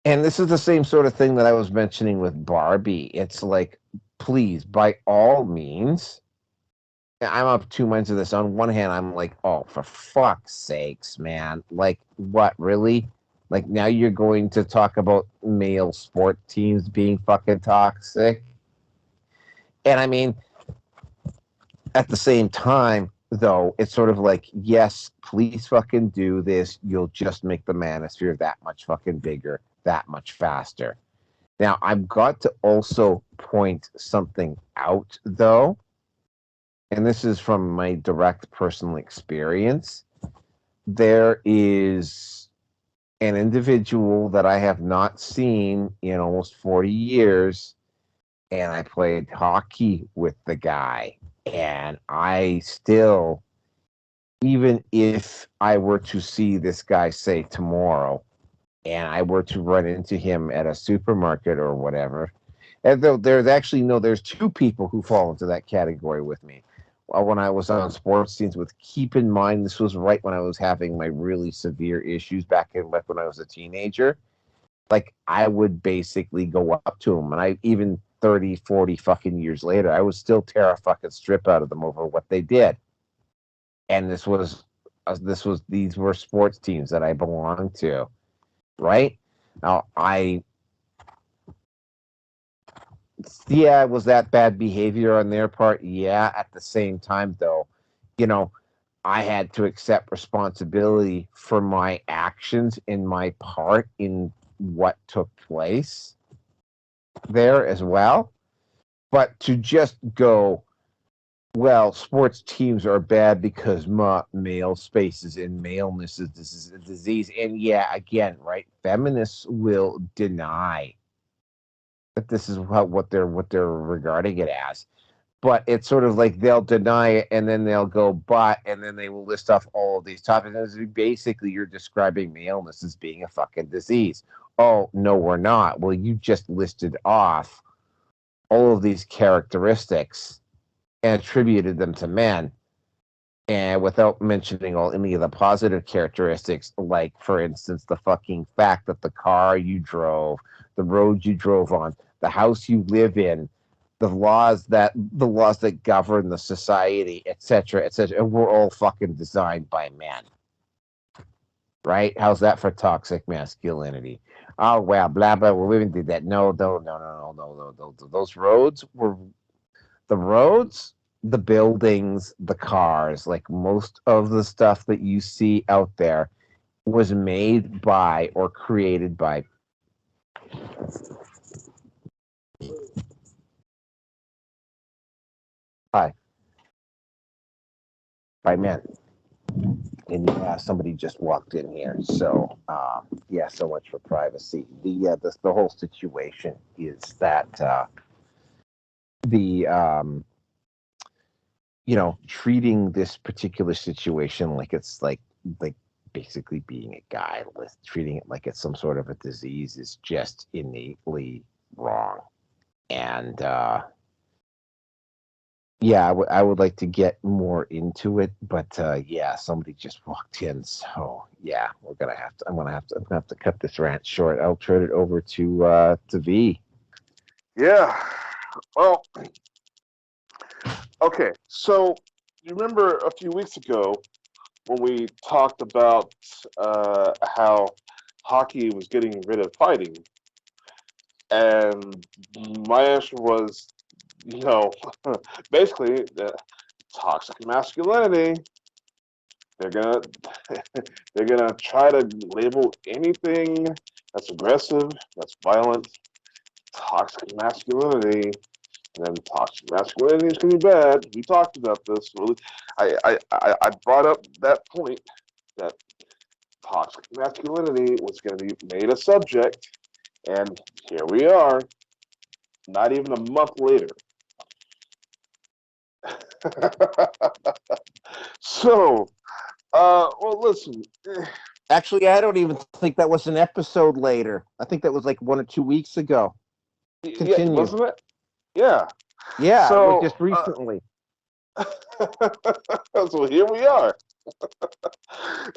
and this is the same sort of thing that I was mentioning with Barbie. It's like, please, by all means, I'm of two minds of this. On one hand, I'm like, oh, for fuck's sakes, man. Like, what, really? Like, now you're going to talk about male sport teams being fucking toxic? And I mean, at the same time, though, it's sort of like, yes, please fucking do this. You'll just make the manosphere that much fucking bigger, that much faster. Now, I've got to also point something out, though, and this is from my direct personal experience. There is an individual that I have not seen in almost 40 years, and I played hockey with the guy. And I still, even if I were to see this guy, say, tomorrow, and I were to run into him at a supermarket or whatever, and though there's actually no, there's two people who fall into that category with me. Well, when I was on sports teams, with, keep in mind, this was right when I was having my really severe issues back when I was a teenager. Like, I would basically go up to them, and I even 30, 40 fucking years later, I would still tear a fucking strip out of them over what they did. And these were sports teams that I belonged to, right? Now, was that bad behavior on their part? Yeah. At the same time, though, you know, I had to accept responsibility for my actions and my part in what took place there as well. But to just go, well, sports teams are bad because male spaces and maleness is a disease. And yeah, again, right, feminists will deny that this is what they're regarding it as. But it's sort of like they'll deny it and then they'll go but, and then they will list off all of these topics. And basically, you're describing maleness as being a fucking disease. Oh no, we're not. Well, you just listed off all of these characteristics and attributed them to men, and without mentioning any of the positive characteristics, like for instance the fucking fact that the car you drove, the road you drove on, the house you live in, the laws that govern the society, etc., etc., and we're all fucking designed by men, right? How's that for toxic masculinity? Oh well, blah blah. Well, women did that. No, no, no, no, no, no, no. Those roads were the roads, the buildings, the cars, like most of the stuff that you see out there was made by or created by by men. And yeah, somebody just walked in here. So yeah, so much for privacy. The whole situation is that the treating this particular situation like it's like basically being a guy, treating it like it's some sort of a disease is just innately wrong. And yeah, I would like to get more into it, but yeah, somebody just walked in, so yeah, I'm gonna have to cut this rant short. I'll turn it over to V. Yeah. Well, okay. So you remember a few weeks ago when we talked about how hockey was getting rid of fighting, and my answer was, you know, basically the toxic masculinity. They're gonna they're gonna try to label anything that's aggressive, that's violent, toxic masculinity. And then toxic masculinity is gonna be bad. We talked about this. Really, I brought up that point that toxic masculinity was going to be made a subject, and here we are, not even a month later. So, well, listen. Actually, I don't even think that was an episode later. I think that was like 1 or 2 weeks ago. Yeah, Continue. wasn't it? Yeah. Yeah, it was So, just recently. so here we are.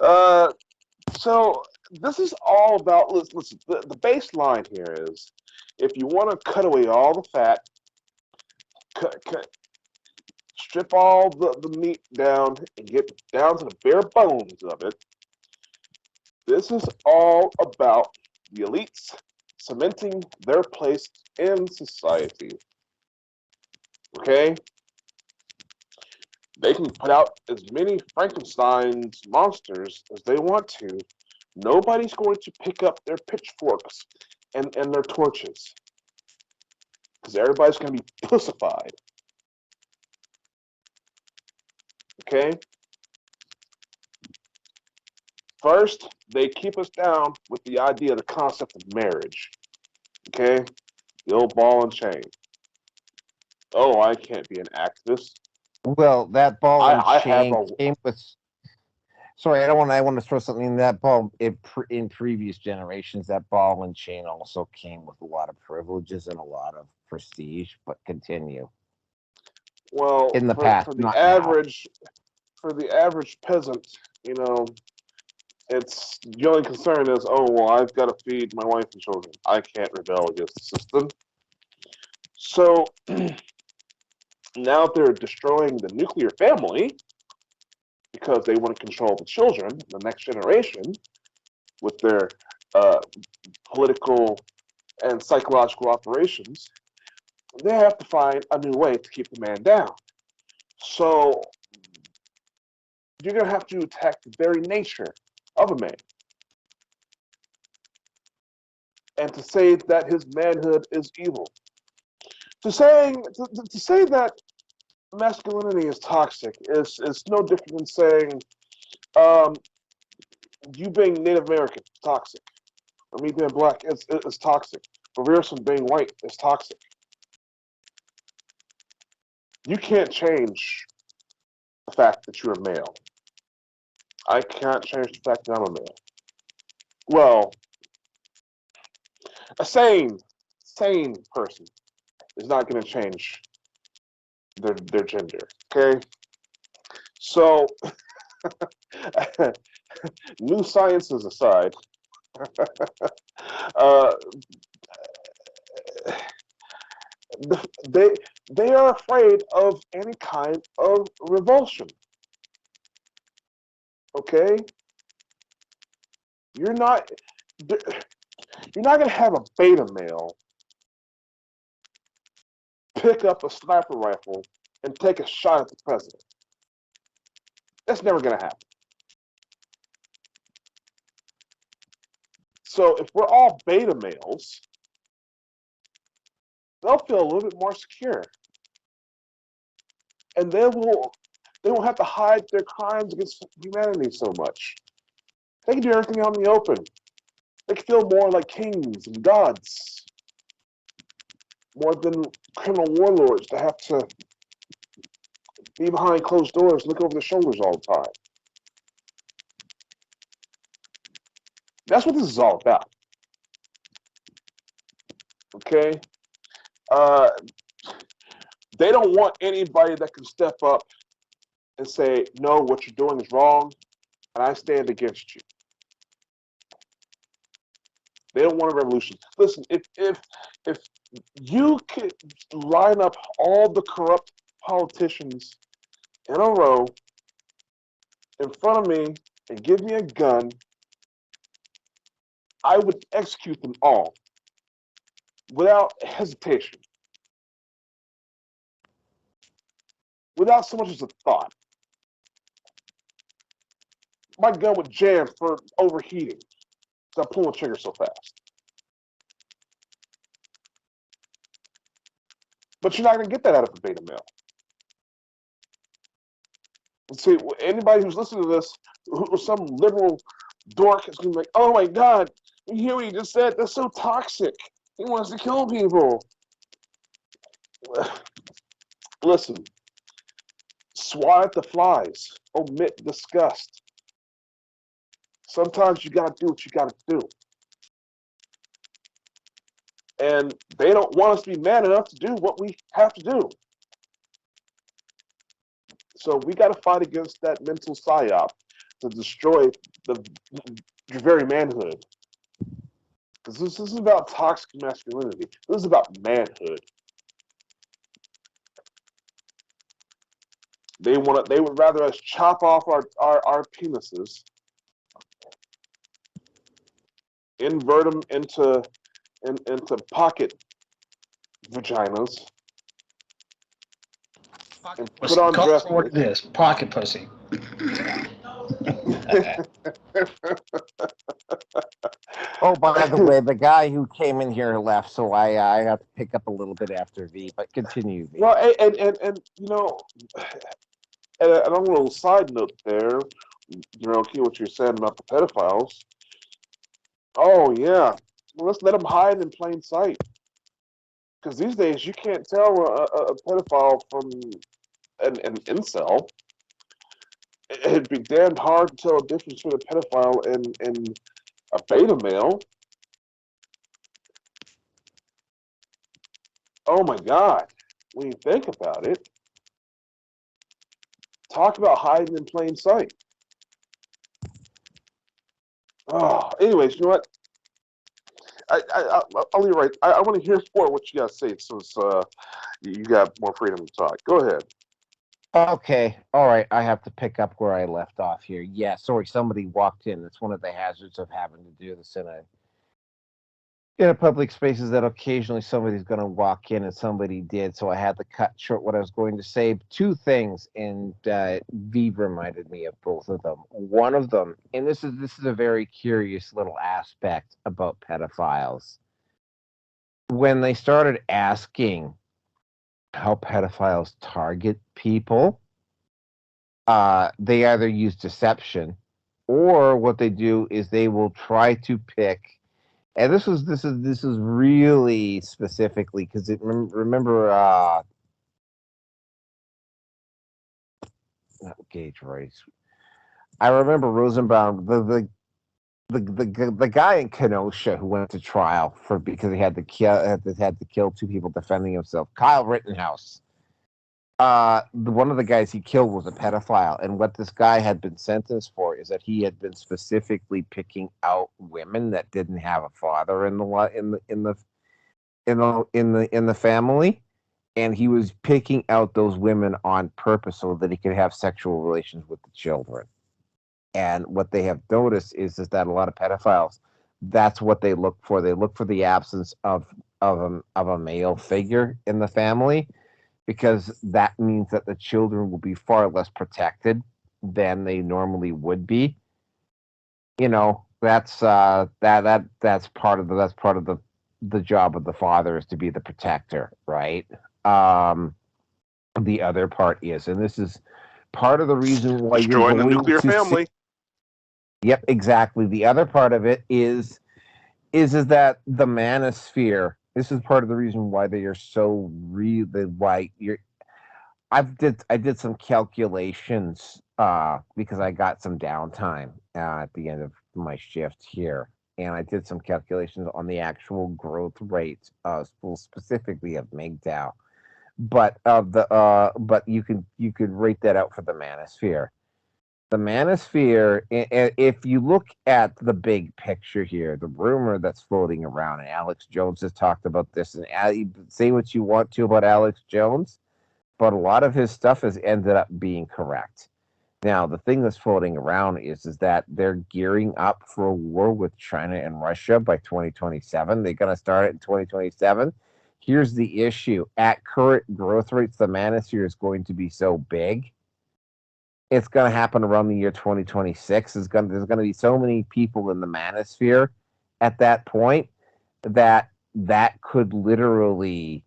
Uh, so this is all about. Listen, the baseline here is, if you want to cut away all the fat, cut, strip all the meat down and get down to the bare bones of it. This is all about the elites cementing their place in society. Okay? They can put out as many Frankenstein's monsters as they want to. Nobody's going to pick up their pitchforks and their torches. Because everybody's going to be pussified. Okay? First, they keep us down with the idea, the concept of marriage. Okay? The old ball and chain. Oh, I can't be an activist. Well, that ball and I have chain a. came with. Sorry, I don't want. I want to throw something in that ball. In previous generations, that ball and chain also came with a lot of privileges and a lot of prestige. But continue. Well, In the for, past, for the not now. average for the average peasant, it's the only concern is, oh well, I've got to feed my wife and children. I can't rebel against the system. So now they're destroying the nuclear family because they want to control the children, the next generation, with their uh, political and psychological operations. They have to find a new way to keep the man down. So you're going to have to attack the very nature of a man. And to say that his manhood is evil. To say that masculinity is toxic is no different than saying um, you being Native American toxic, or me being black is toxic. Reverse being white is toxic. You can't change the fact that you're a male. I can't change the fact that I'm a male. Well, a sane person is not going to change their gender. Okay, so new sciences aside, uh, they they are afraid of any kind of revulsion. Okay, you're not you're not going to have a beta male pick up a sniper rifle and take a shot at the president. That's never going to happen. So if we're all beta males, they'll feel a little bit more secure, and they won't have to hide their crimes against humanity so much. They can do everything out in the open. They can feel more like kings and gods, more than criminal warlords to have to be behind closed doors, look over their shoulders all the time. That's what this is all about. Okay? Uh, they don't want anybody that can step up and say, no, what you're doing is wrong, and I stand against you. They don't want a revolution. Listen, if you could line up all the corrupt politicians in a row in front of me and give me a gun, I would execute them all without hesitation, without so much as a thought. My gun would jam for overheating because I'm pulling the trigger so fast. But you're not going to get that out of a beta male. See, anybody who's listening to this, some liberal dork is going to be like, oh my God, you hear what he just said? That's so toxic. He wants to kill people. Listen, swat at the flies, omit disgust. Sometimes you got to do what you got to do. And they don't want us to be man enough to do what we have to do. So we got to fight against that mental psyop to destroy your very manhood. Because this isn't about toxic masculinity. This is about manhood. They would rather us chop off our penises, invert them into pocket vaginas, and put on Call dresses. for what it is. Pocket pussy. Oh, by the way, the guy who came in here left, so I have to pick up a little bit after V. But continue, V. Well, and you know, and on a little side note there, okay, what you're saying about the pedophiles. Oh yeah, well, let's let them hide in plain sight. Because these days you can't tell a pedophile from an incel. It'd be damned hard to tell a difference between a pedophile and a beta male. Oh my God, when you think about it, talk about hiding in plain sight. Oh, anyways, you know what? I'll leave right. I want to hear more what you guys say since you got more freedom to talk. Go ahead. Okay, all right. I have to pick up where I left off here. Yeah, sorry, somebody walked in. It's one of the hazards of having to do this in a public space is that occasionally somebody's going to walk in, and somebody did. So I had to cut short what I was going to say. Two things, and V reminded me of both of them. One of them, and this is a very curious little aspect about pedophiles. When they started asking how pedophiles target people, they either use deception, or what they do is they will try to pick And this is really specifically because remember not Gage Royce. I remember Rosenbaum, the guy in Kenosha who went to trial for because he had to kill two people defending himself. Kyle Rittenhouse. One of the guys he killed was a pedophile, and what this guy had been sentenced for is that he had been specifically picking out women that didn't have a father in the family, and he was picking out those women on purpose so that he could have sexual relations with the children. And what they have noticed is that a lot of pedophiles, that's what they look for. They look for the absence of a male figure in the family, because that means that the children will be far less protected than they normally would be. That's part of the job of the father, is to be the protector, right? Um, the other part is, and this is part of the reason why you're Destroying the going nuclear to see. family. Yep, exactly. The other part of it is that the manosphere. This is part of the reason why they are so really why you're. I did some calculations because I got some downtime at the end of my shift here, and I did some calculations on the actual growth rate, specifically of MGTOW, but you could rate that out for the manosphere. The manosphere, if you look at the big picture here, the rumor that's floating around, and Alex Jones has talked about this, and say what you want to about Alex Jones, but a lot of his stuff has ended up being correct. Now, the thing that's floating around is that they're gearing up for a war with China and Russia by 2027. They're going to start it in 2027. Here's the issue. At current growth rates, the manosphere is going to be so big. It's going to happen around the year 2026. There's going to be so many people in the manosphere at that point that could literally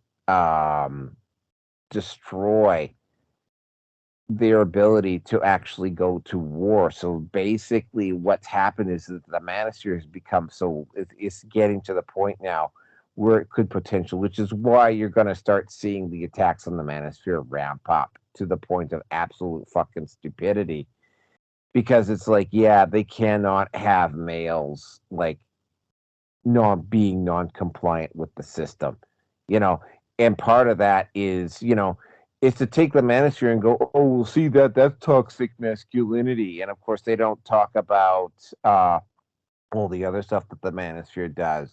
destroy their ability to actually go to war. So basically, what's happened is that the manosphere has become it's getting to the point now where it could potential, which is why you're going to start seeing the attacks on the manosphere ramp up to the point of absolute fucking stupidity. Because it's like, yeah, they cannot have males like not being non-compliant with the system, you know. And part of that is to take the manosphere and go, oh, we'll see that's toxic masculinity, and of course they don't talk about all the other stuff that the manosphere does,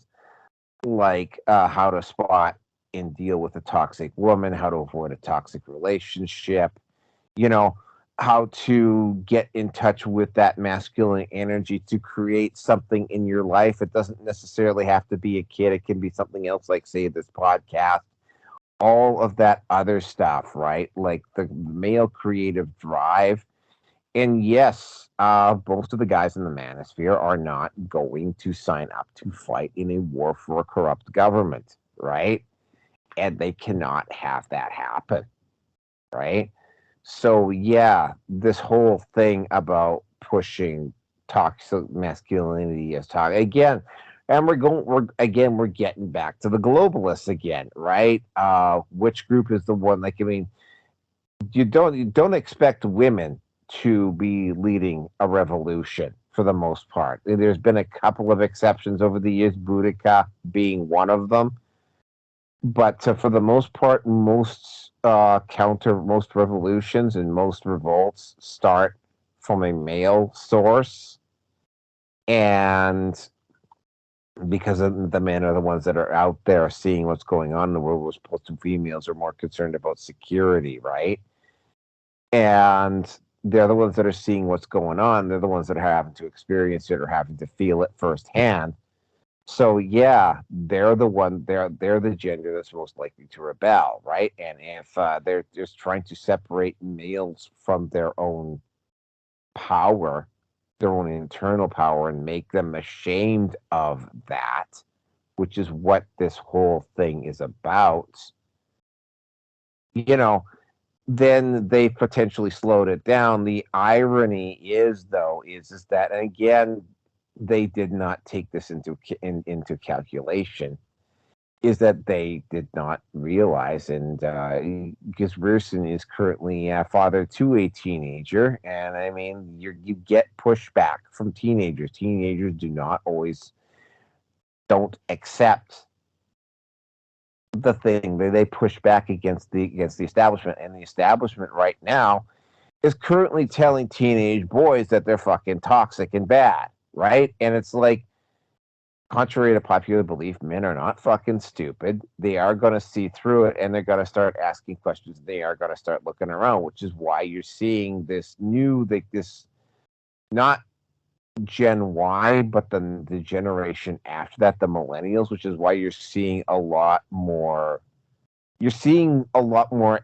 like how to spot and deal with a toxic woman, how to avoid a toxic relationship, you know, how to get in touch with that masculine energy to create something in your life. It doesn't necessarily have to be a kid, it can be something else, like, say, this podcast, all of that other stuff, right? Like the male creative drive. And yes, most of the guys in the manosphere are not going to sign up to fight in a war for a corrupt government, right? And they cannot have that happen, right? So yeah, this whole thing about pushing toxic masculinity as toxic again, and we're getting back to the globalists again, right? Which group is the one? Like, I mean, you don't expect women to be leading a revolution for the most part. There's been a couple of exceptions over the years, Boudica being one of them, but for the most part, most revolutions and most revolts start from a male source, and because the men are the ones that are out there seeing what's going on in the world, we're supposed to females are more concerned about security, right? And they're the ones that are seeing what's going on. They're the ones that are having to experience it or having to feel it firsthand. So yeah, they're the gender that's most likely to rebel, right? And if they're just trying to separate males from their own power, their own internal power, and make them ashamed of that, which is what this whole thing is about, you know, then they potentially slowed it down. The irony is, though, is that, and again, they did not take this into calculation is that they did not realize, and because Rierson is currently father to a teenager, and I mean, you get pushback from teenagers. Teenagers do not always don't accept the thing. They push back against the establishment, and the establishment right now is currently telling teenage boys that they're fucking toxic and bad, right? And it's like, contrary to popular belief, men are not fucking stupid. They are going to see through it, and they're going to start asking questions. They are going to start looking around, which is why you're seeing this new, like this, not Gen Y, but the generation after that, the millennials, which is why you're seeing a lot more. You're seeing a lot more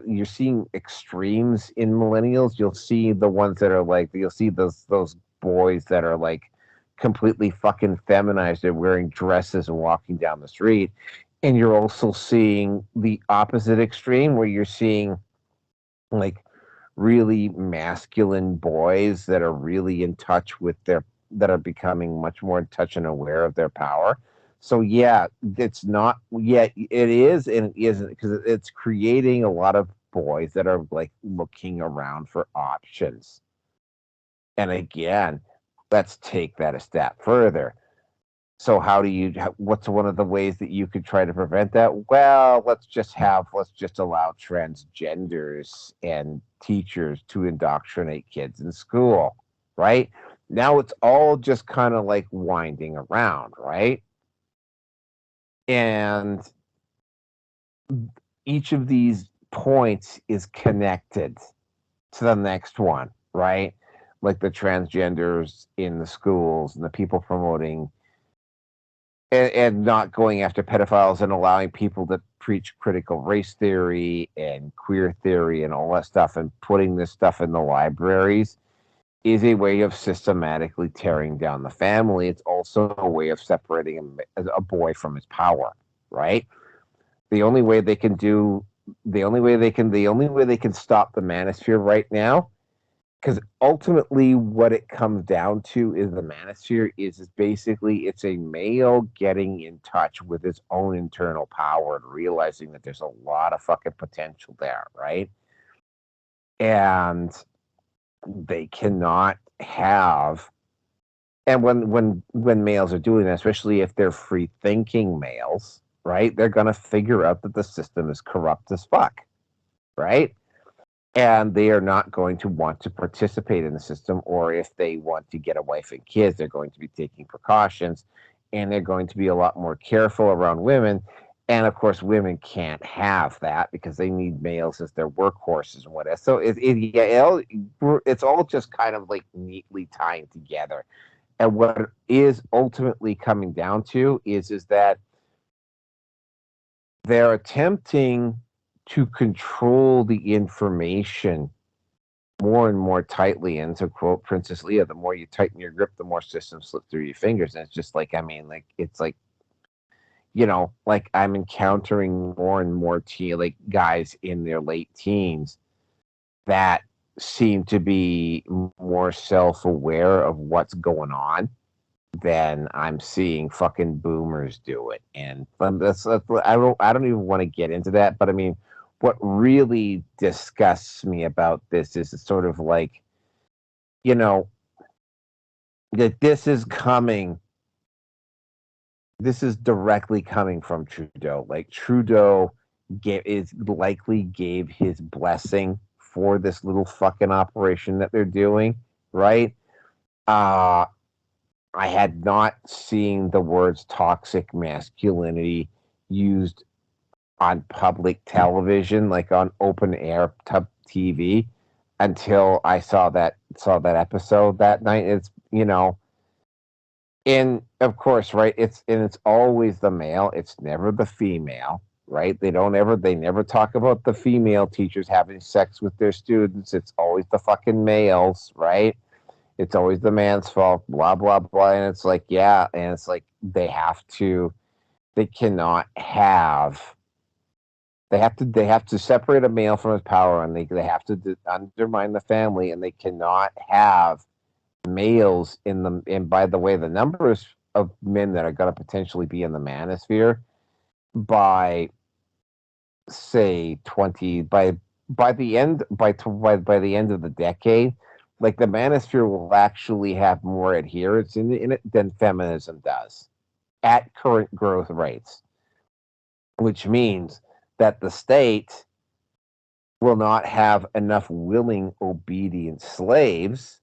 You're seeing extremes in millennials. You'll see the ones that are like. You'll see those boys that are like completely fucking feminized and wearing dresses and walking down the street. And you're also seeing the opposite extreme where you're seeing like really masculine boys that are really in touch with that are becoming much more in touch and aware of their power. So yeah, it's not yet. It is and it isn't, because it's creating a lot of boys that are like looking around for options. And again, let's take that a step further. So what's one of the ways that you could try to prevent that? Well, let's just allow transgenders and teachers to indoctrinate kids in school, right? Now it's all just kind of like winding around, right? And each of these points is connected to the next one, right? Like the transgenders in the schools and the people promoting and not going after pedophiles and allowing people to preach critical race theory and queer theory and all that stuff and putting this stuff in the libraries is a way of systematically tearing down the family. It's also a way of separating a boy from his power, right? The only way they can stop the manosphere right now, because ultimately what it comes down to is the manosphere is basically it's a male getting in touch with his own internal power and realizing that there's a lot of fucking potential there, right? And they cannot have, and when males are doing that, especially if they're free thinking males, right, they're gonna figure out that the system is corrupt as fuck, right? And they are not going to want to participate in the system, or if they want to get a wife and kids, they're going to be taking precautions, and they're going to be a lot more careful around women. And of course, women can't have that because they need males as their workhorses and whatever. So it's all just kind of like neatly tying together. And what is ultimately coming down to is that they're attempting to control the information more and more tightly. And to quote Princess Leia, the more you tighten your grip, the more systems slip through your fingers. And it's just like, I mean, like, it's like, like I'm encountering more and more like guys in their late teens that seem to be more self-aware of what's going on than I'm seeing fucking boomers do it. And that's I don't even want to get into that, but I mean, what really disgusts me about this is it's sort of like, that this is directly coming from Trudeau. Like Trudeau likely gave his blessing for this little fucking operation that they're doing, right? I had not seen the words toxic masculinity used on public television, like on open air TV, until I saw that episode that night. It's and of course, right? It's always the male. It's never the female, right? They never talk about the female teachers having sex with their students. It's always the fucking males, right? It's always the man's fault, blah, blah, blah. And it's like, yeah. And it's like, they have to separate a male from his power, and they have to undermine the family, and they cannot have males and by the way, the numbers of men that are going to potentially be in the manosphere by say 20 by the end by the end of the decade, like the manosphere will actually have more adherents in it than feminism does at current growth rates, which means that the state will not have enough willing, obedient slaves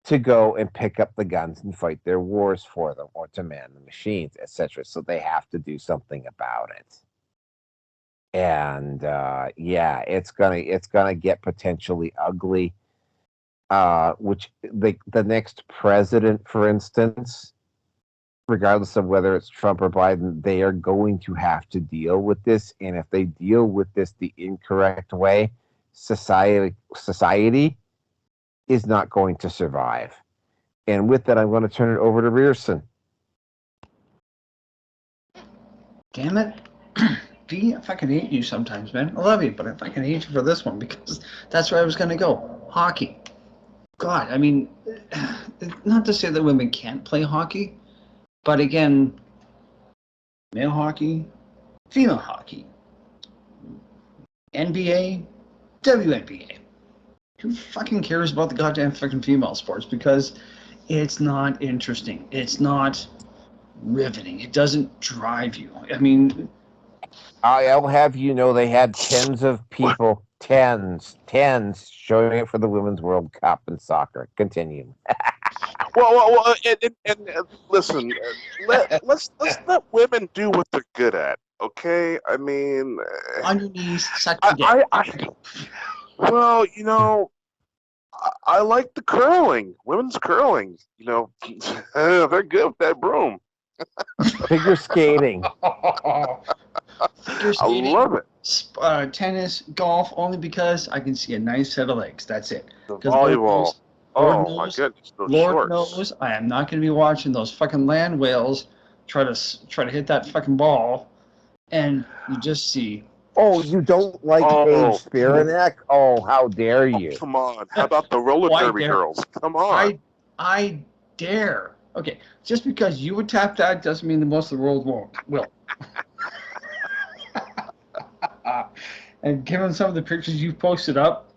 to go and pick up the guns and fight their wars for them or to man the machines, etc. So they have to do something about it. And yeah, it's gonna get potentially ugly. Which the next president, for instance, regardless of whether it's Trump or Biden, they are going to have to deal with this. And if they deal with this the incorrect way, society is not going to survive. And with that, I'm going to turn it over to Rearson. Damn it. D, I fucking hate you sometimes, man. I love you, but I fucking hate you for this one because that's where I was going to go. Hockey. God, I mean, not to say that women can't play hockey, but again, male hockey, female hockey, NBA, WNBA. Who fucking cares about the goddamn fucking female sports? Because it's not interesting. It's not riveting. It doesn't drive you. I mean, I'll have you know they had tens of people, tens, showing up for the Women's World Cup in soccer. Continue. Well, and listen, let's let women do what they're good at, okay? I mean, on your knees, suck your dick. Well, you know, I like the curling, women's curling. You know, they're good with that broom. Figure skating. Figure skating, I love it. Tennis, golf, only because I can see a nice set of legs. That's it. The volleyball. My goodness, those Lord shorts. knows I am not going to be watching those fucking land whales try to hit that fucking ball, and you just see. Oh, you don't like Paige Spiranek? Oh, how dare you? Oh, come on. How about the roller derby girls? Come on. I dare. Okay, just because you would tap that doesn't mean the most of the world will. And given some of the pictures you've posted up,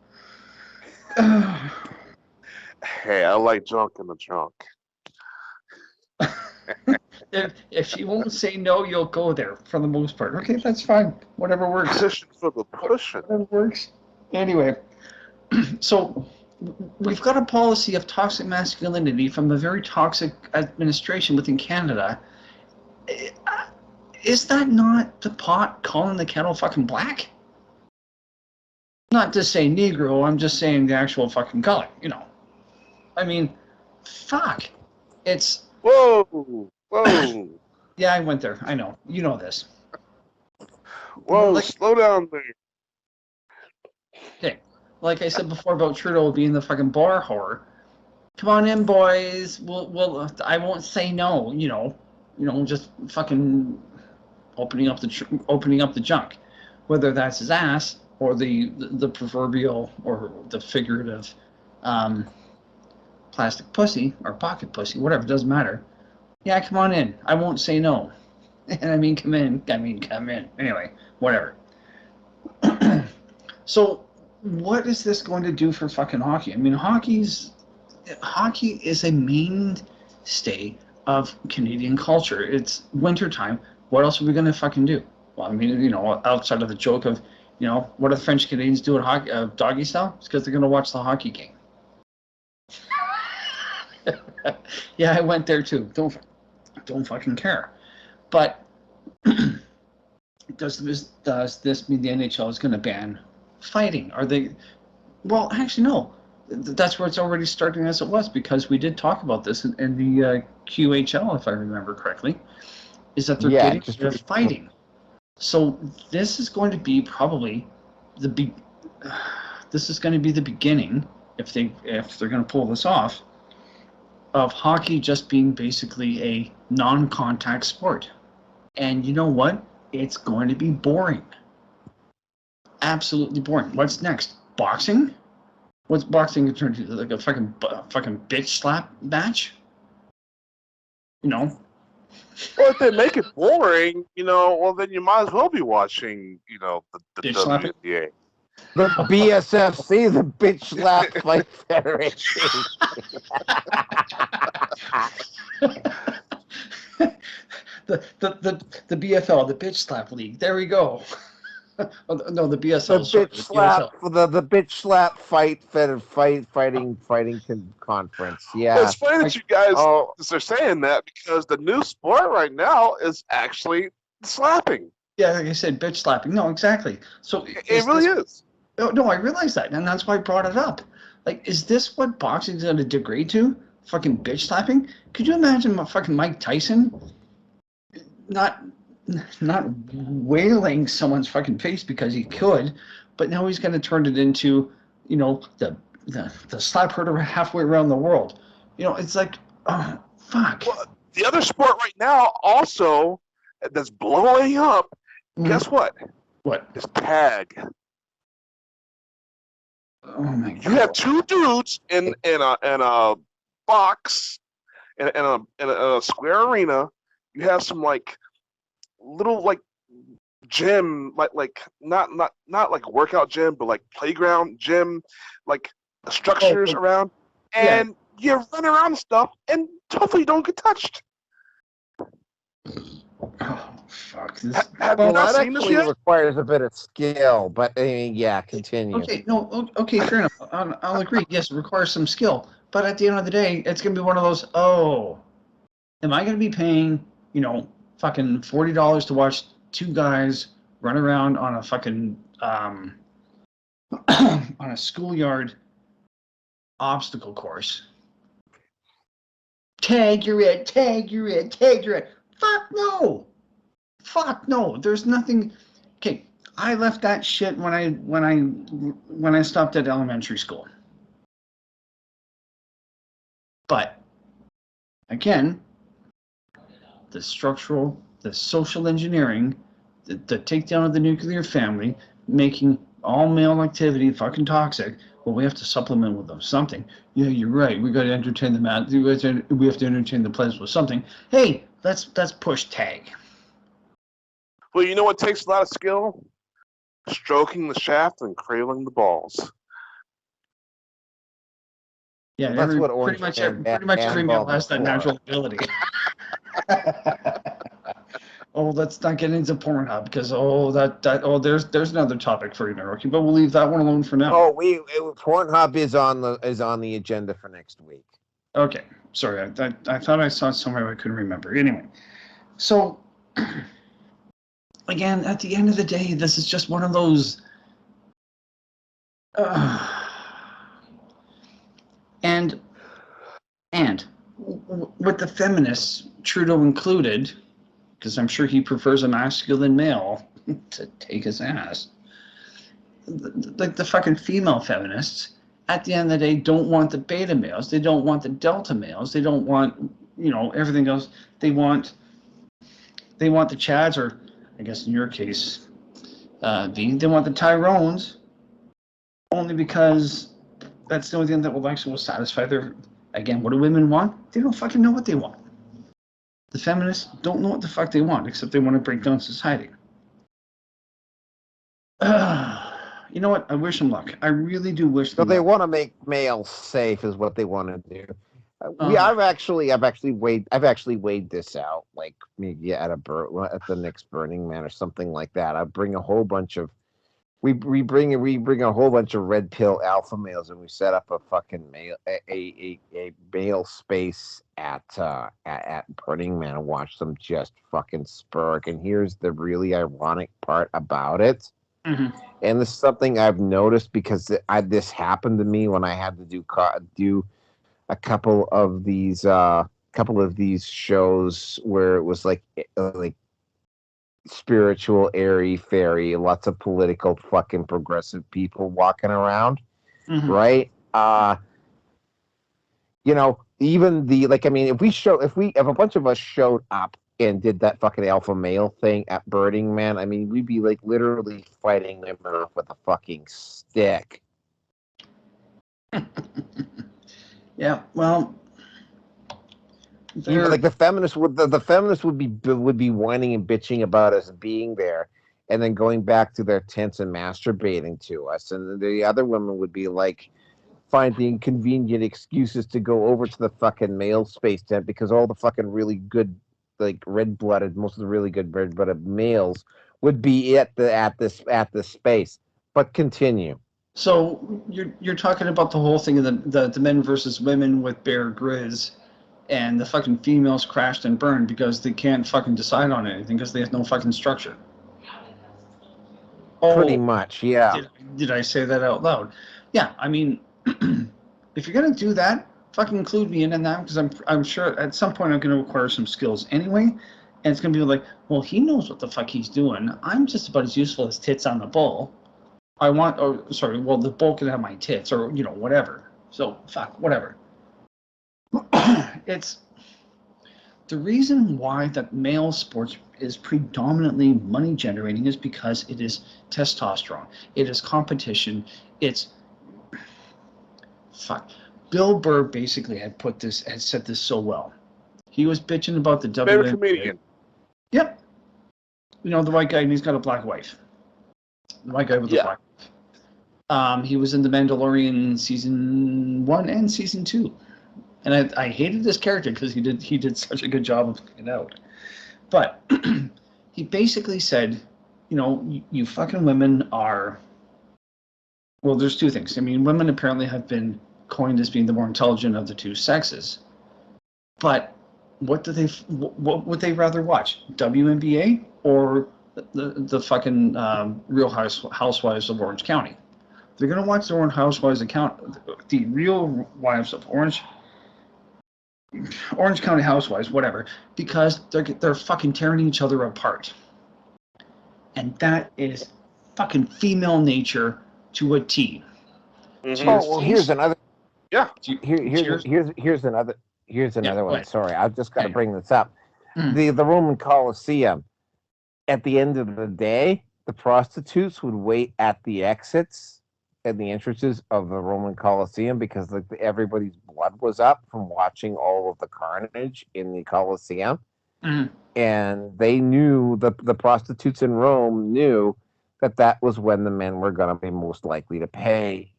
hey, I like junk in the trunk. if she won't say no, you'll go there for the most part. Okay, that's fine. Whatever works. Pushing for the pushing. Whatever works. Anyway, so we've got a policy of toxic masculinity from a very toxic administration within Canada. Is that not the pot calling the kettle fucking black? Not to say Negro, I'm just saying the actual fucking color, you know. I mean, fuck. It's... Whoa! Yeah, I went there. I know. You know this. Whoa, slow down there. Okay. Like I said before about Trudeau being the fucking bar whore. Come on in, boys. We'll I won't say no, you know, just fucking opening up the junk. Whether that's his ass or the proverbial or the figurative plastic pussy or pocket pussy, whatever, doesn't matter. Yeah, come on in. I won't say no. And I mean, come in. Anyway, whatever. So, what is this going to do for fucking hockey? I mean, hockey is a mainstay of Canadian culture. It's wintertime. What else are we going to fucking do? Well, I mean, you know, outside of the joke of, you know, what do the French Canadians do at hockey, doggy style? It's because they're going to watch the hockey game. Yeah, I went there too. Don't fucking care. But does this mean the NHL is going to ban fighting? Are they? Well, actually, no. That's where it's already starting as it was, because we did talk about this in the QHL, if I remember correctly, is that they're getting rid of fighting. So this is going to be probably this is going to be the beginning, if they're going to pull this off, of hockey just being basically a non-contact sport. And you know what? It's going to be boring. Absolutely boring. What's next? Boxing? What's boxing turned into? Like a fucking bitch slap match? You know? Well, if they make it boring, well, then you might as well be watching, the Bitch slapping? WNBA. The BSFC, the Bitch Slap Fight Federation. the BFL, the bitch slap league. There we go. No, the BSL. The sorry, bitch the slap, BSL. the bitch slap fighting conference. Well, Yeah. it's funny that Like, you guys Oh, are saying that because the new sport right now is actually slapping. yeah, like I said, bitch slapping. No, exactly. So It really is. No, I realize that, and that's why I brought it up. Like, is this what boxing's going to degrade to? Fucking bitch slapping? Could you imagine fucking Mike Tyson not not wailing someone's fucking face because he could, but now he's going to turn it into, the slap herder halfway around the world. It's like, oh, fuck. Well, the other sport right now also that's blowing up. Guess what? What? Is tag. Oh my god. You have two dudes in a box in a square arena. You have some like little like gym, like not like workout gym, but like playground gym, like structures around, and you run around and stuff, and hopefully you don't get touched. Oh fuck! Have you not seen this yet? requires a bit of skill, but I mean, yeah, continue. Okay, no, okay, fair enough. I'll agree. Yes, it requires some skill, but at the end of the day, it's gonna be one of those. Oh, am I gonna be paying fucking $40 to watch two guys run around on a fucking on a schoolyard obstacle course? Tag, you're it. Tag, you're it. Tag, you're it. Fuck no. Fuck no. There's nothing. Okay, I left that shit when I stopped at elementary school. But again, the social engineering, the takedown of the nuclear family, making all male activity fucking toxic. Well, we have to supplement with something. Yeah, you're right. We got to entertain the man. We have to entertain the players with something. Hey, let's push tag. Well, you know what takes a lot of skill? Stroking the shaft and cradling the balls. Yeah, That's what Orange pretty much every male has that natural ability. Oh, let's not get into Pornhub because there's another topic for you, Naroki, but we'll leave that one alone for now. Oh, Pornhub is on the agenda for next week. Okay, sorry, I thought I saw it somewhere I couldn't remember. Anyway, so again, at the end of the day, this is just one of those. And with the feminists, Trudeau included, because I'm sure he prefers a masculine male to take his ass. Like the fucking female feminists, at the end of the day, don't want the beta males. They don't want the delta males. They don't want, everything else. They want the Chads, or I guess in your case, they want the Tyrones, only because that's the only thing that will satisfy their. Again, what do women want? They don't fucking know what they want. The feminists don't know what the fuck they want, except they want to break down society. You know what? I wish them luck. I really do wish them luck. So they want to make males safe, is what they want to do. I've actually weighed this out, like maybe at the next Burning Man or something like that. I bring a whole bunch of. We bring a whole bunch of red pill alpha males, and we set up a fucking male space at Burning Man and watch them just fucking spurk. And here's the really ironic part about it. Mm-hmm. And this is something I've noticed because this happened to me when I had to do a couple of these shows where it was like spiritual, airy, fairy, lots of political fucking progressive people walking around, right? Even if a bunch of us showed up and did that fucking alpha male thing at Burning Man, I mean, we'd be like literally fighting them off with a fucking stick. Yeah, well, Even they're like the feminists would be whining and bitching about us being there, and then going back to their tents and masturbating to us, and the other women would be like finding convenient excuses to go over to the fucking male space tent because all the fucking really good, like red-blooded, most of the really good red-blooded males would be at this space. But continue. so you're talking about the whole thing of the men versus women with Bear Grylls, and the fucking females crashed and burned because they can't fucking decide on anything because they have no fucking structure. Pretty Oh, much, yeah. did I say that out loud? Yeah, I mean, if you're gonna do that, fucking include me in that because I'm sure at some point I'm gonna acquire some skills anyway, and it's gonna be like, well, he knows what the fuck he's doing. I'm just about as useful as tits on the bull. Well, the bull can have my tits or whatever. So fuck whatever. It's the reason why that male sports is predominantly money generating is because it is testosterone. It is competition. It's fuck. Bill Burr basically had said this so well. He was bitching about the Favorite WNBA. comedian. Yep. The white guy, and he's got a black wife. The white guy with the black wife. He was in The Mandalorian season 1 and season 2. And I hated this character because he did such a good job of putting it out. But he basically said, you fucking women are. Well, there's two things. I mean, women apparently have been coined as being the more intelligent of the two sexes. But what would they rather watch? WNBA or the fucking Real Housewives of Orange County? They're gonna watch the the Real Wives of Orange County Housewives, whatever, because they're fucking tearing each other apart, and that is fucking female nature to a T. Mhm. Oh well, here's another. Yeah. Here's another one. ahead. Sorry, I've just got to Hang on. bring this up. The Roman Colosseum. At the end of the day, the prostitutes would wait at the exits and the entrances of the Roman Colosseum because everybody's blood was up from watching all of the carnage in the Colosseum. And they knew the prostitutes in Rome knew that was when the men were going to be most likely to pay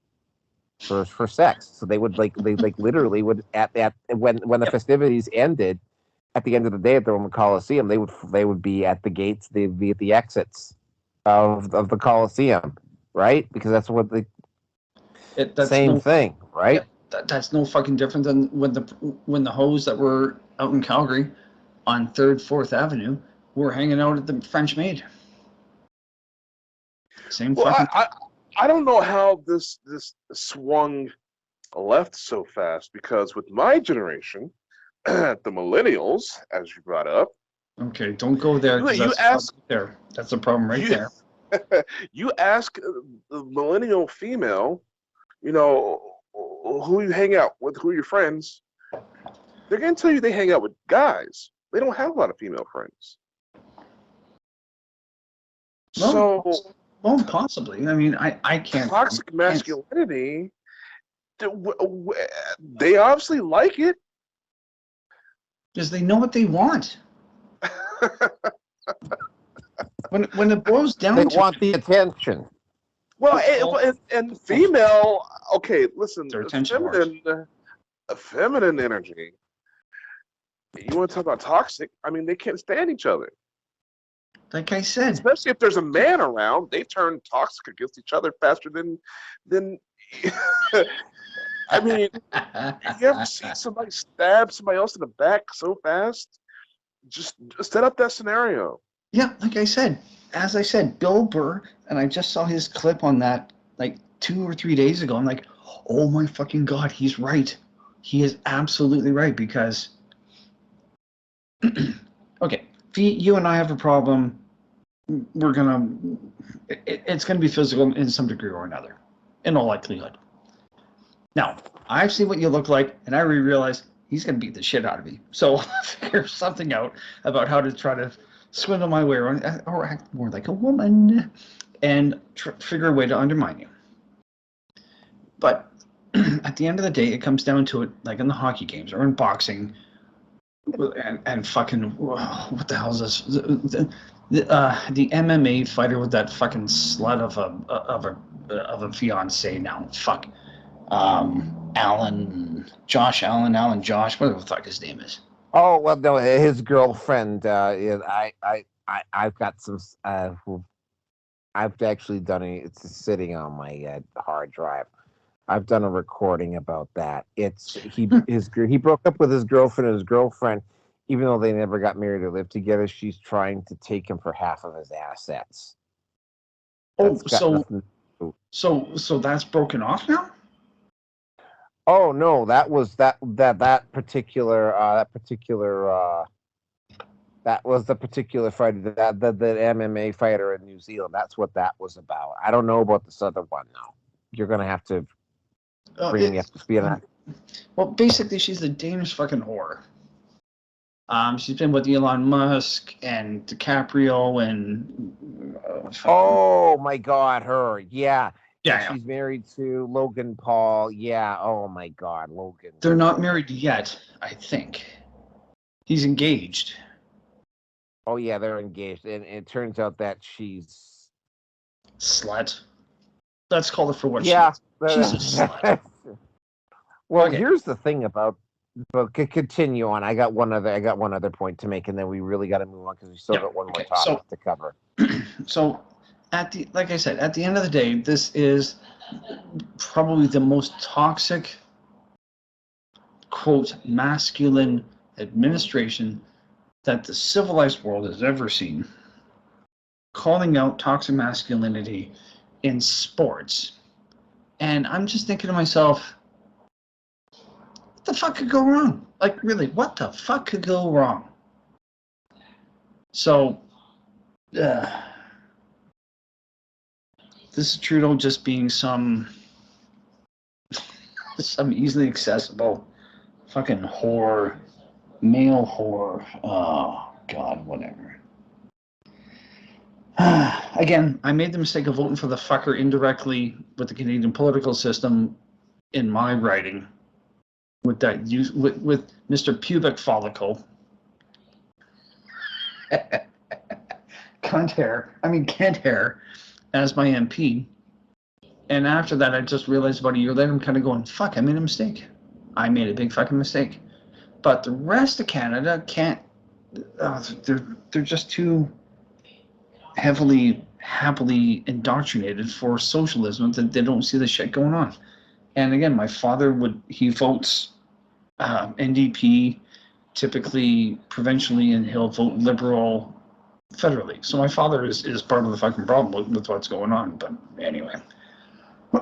for sex. So they would literally would when the festivities ended at the end of the day at the Roman Colosseum, they would be at the gates, they'd be at the exits of the Colosseum, right? Because that's what same thing, right? That's no fucking different than when the hoes that were out in Calgary on 3rd, 4th Avenue were hanging out at the French Maid. Same fucking. I don't know how this swung left so fast because with my generation, the millennials, as you brought up. Okay, don't go there. That's the problem right there. You ask the millennial female, who you hang out with, who are your friends. They're going to tell you they hang out with guys. They don't have a lot of female friends. Well, possibly. I mean, I can't. Toxic masculinity, they obviously like it. Because they know what they want. when it boils down they to want the attention. Well, and female, okay, listen, feminine energy. You want to talk about toxic? I mean, they can't stand each other. Like I said, especially if there's a man around, they turn toxic against each other faster than. I mean, you ever see somebody stab somebody else in the back so fast? Just set up that scenario. Yeah, like I said, Bill Burr, and I just saw his clip on that like 2 or 3 days ago. I'm like, oh my fucking God, he's right. He is absolutely right because, okay, if you and I have a problem, it's gonna be physical in some degree or another, in all likelihood. Now, I've seen what you look like, and I realize he's going to beat the shit out of me. So I'll figure something out about how to try to swindle my way around, or act more like a woman, and figure a way to undermine you. But at the end of the day, it comes down to it, like in the hockey games or in boxing, and fucking what the hell is this? The MMA fighter with that fucking slut of a fiance now. Fuck. Josh Allen, whatever the fuck his name is. Oh well, no, his girlfriend. I've got some. I've actually done it. It's sitting on my hard drive. I've done a recording about that. He broke up with his girlfriend. And his girlfriend, even though they never got married or lived together, she's trying to take him for half of his assets. Oh, so that's broken off now? Oh no, that was that particular that was the particular fighter, that the MMA fighter in New Zealand. That's what that was about. I don't know about this other one now. You're gonna have to bring me up to speed on that. Well, basically, she's a Danish fucking whore. She's been with Elon Musk and DiCaprio and. Oh my God, her, yeah. Yeah, she's married to Logan Paul. Yeah. Oh my God, Logan. They're not married yet, I think. He's engaged. Oh yeah, they're engaged, and it turns out that she's slut. Let's call her for what she is. She's a slut. Well, okay. Here's the thing about. But continue on. I got one other point to make, and then we really got to move on because we still got one more topic to cover. So, like I said, at the end of the day, this is probably the most toxic, quote, masculine administration that the civilized world has ever seen. Calling out toxic masculinity in sports, and I'm just thinking to myself, what the fuck could go wrong? Like, really, what the fuck could go wrong? So, this is Trudeau just being some easily accessible fucking whore, male whore. Oh, God, whatever. Again, I made the mistake of voting for the fucker indirectly with the Canadian political system in my writing. With that with Mr. Pubic Follicle, Kent Hair, as my MP, and after that, I just realized about a year later, I'm kind of going, fuck, I made a mistake. I made a big fucking mistake. But the rest of Canada can't. They're just too happily indoctrinated for socialism that they don't see the shit going on. And again, my father he votes NDP typically provincially, and he'll vote Liberal federally. So my father is part of the fucking problem with what's going on. But anyway,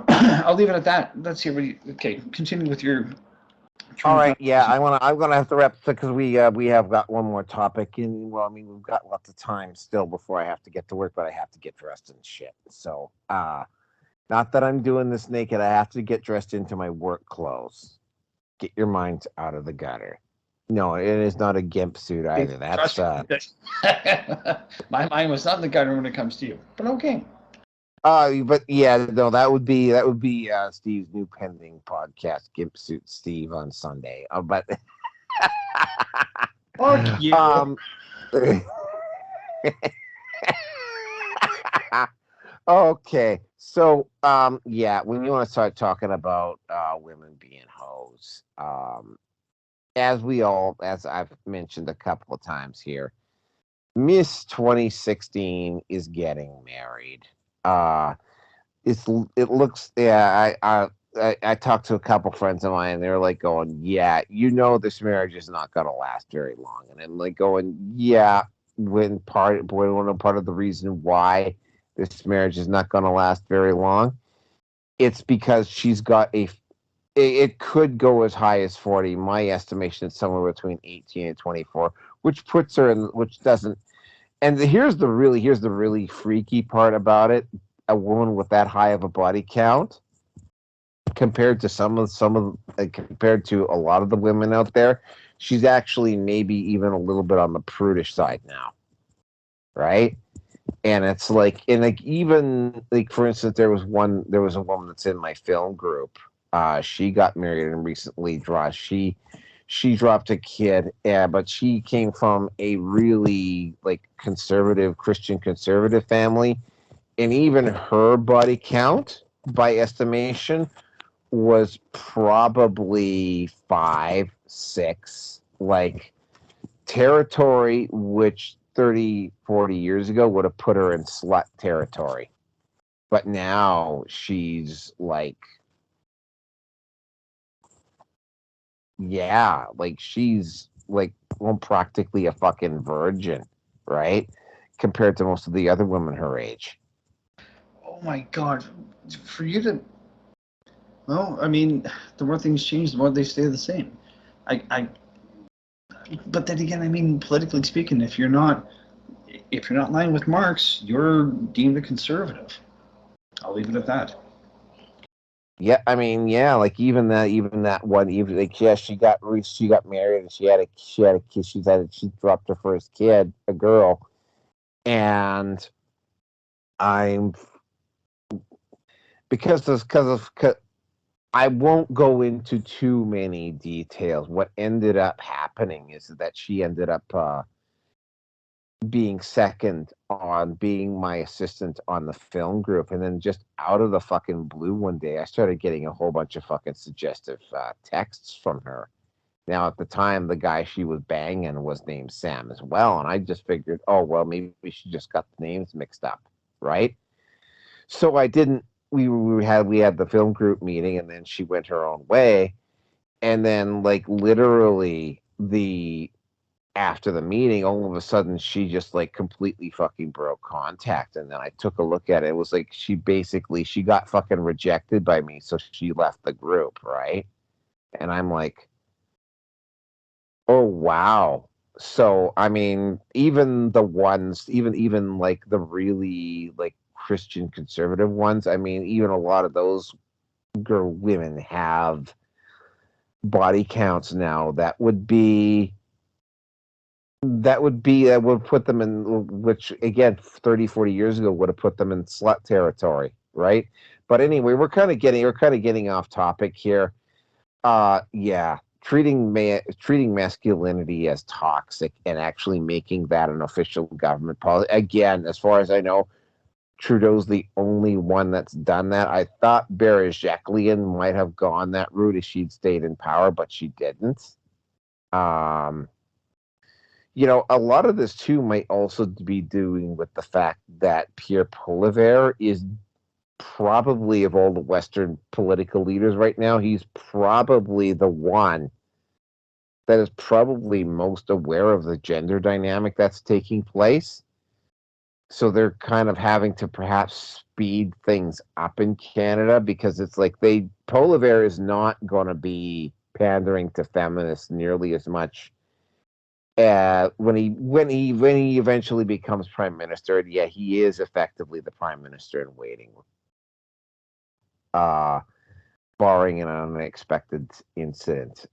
I'll leave it at that. Let's hear what okay, continue with your. All right, yeah, I'm gonna have to wrap because we have got one more topic, and well, I mean, we've got lots of time still before I have to get to work, but I have to get dressed and shit. So, not that I'm doing this naked. I have to get dressed into my work clothes. Get your mind out of the gutter. No, it is not a gimp suit either. That's my mind was not in the gutter when it comes to you, but okay. But yeah, no, that would be Steve's new pending podcast, Gimp Suit Steve, on Sunday. But fuck you. Okay, so yeah, when you want to start talking about women being hoes, as I've mentioned a couple of times here, Miss 2016 is getting married. It looks, yeah, I talked to a couple friends of mine, and they're like going, yeah, this marriage is not going to last very long. And I'm like going, yeah, when part of the reason why this marriage is not going to last very long, it's because she's got it could go as high as 40. My estimation is somewhere between 18 and 24, which puts her in, which doesn't. And here's the really freaky part about it. A woman with that high of a body count, compared to compared to a lot of the women out there, she's actually maybe even a little bit on the prudish side now, right? And it's like, even like, for instance, there was a woman that's in my film group, She got married and recently she dropped a kid, but she came from a really like conservative Christian conservative family, and even her body count by estimation was probably 5, 6, like territory, which 30, 40 years ago would have put her in slut territory. But now she's like, yeah, like she's like, well, practically a fucking virgin, right? Compared to most of the other women her age. Oh my God. For you to, well, I mean, the more things change, the more they stay the same. I but then again, I mean, politically speaking, if you're not in line with Marx, you're deemed a conservative. I'll leave it at that. Yeah, I mean, yeah, like even that one, even like yeah, she got married and she had a kid. She dropped her first kid, a girl, and I'm because I won't go into too many details. What ended up happening is that she ended up being second on being my assistant on the film group, and then just out of the fucking blue one day, I started getting a whole bunch of fucking suggestive texts from her. Now, at the time, the guy she was banging was named Sam as well, and I just figured, oh well, maybe she just got the names mixed up, right? So I didn't. We had the film group meeting, and then she went her own way, and then like literally the after the meeting, all of a sudden she just like completely fucking broke contact. And then I took a look at it. It was like she got fucking rejected by me, so she left the group, right? And I'm like, oh wow. So I mean, even the ones, even like the really like Christian conservative ones, I mean, even a lot of those women have body counts now that would put them in, which again 30, 40 years ago would have put them in slut territory, right? But anyway, we're kind of getting off topic here. Yeah, treating masculinity as toxic and actually making that an official government policy, again, as far as I know, Trudeau's the only one that's done that. I thought Berejiklian might have gone that route if she'd stayed in power, but she didn't. um a lot of this too might also be doing with the fact that Pierre Poilievre is probably, of all the Western political leaders right now, he's probably the one that is probably most aware of the gender dynamic that's taking place. So they're kind of having to perhaps speed things up in Canada, because it's like Poilievre is not going to be pandering to feminists nearly as much when he eventually becomes prime minister. Yeah, he is effectively the prime minister in waiting, uh, barring an unexpected incident.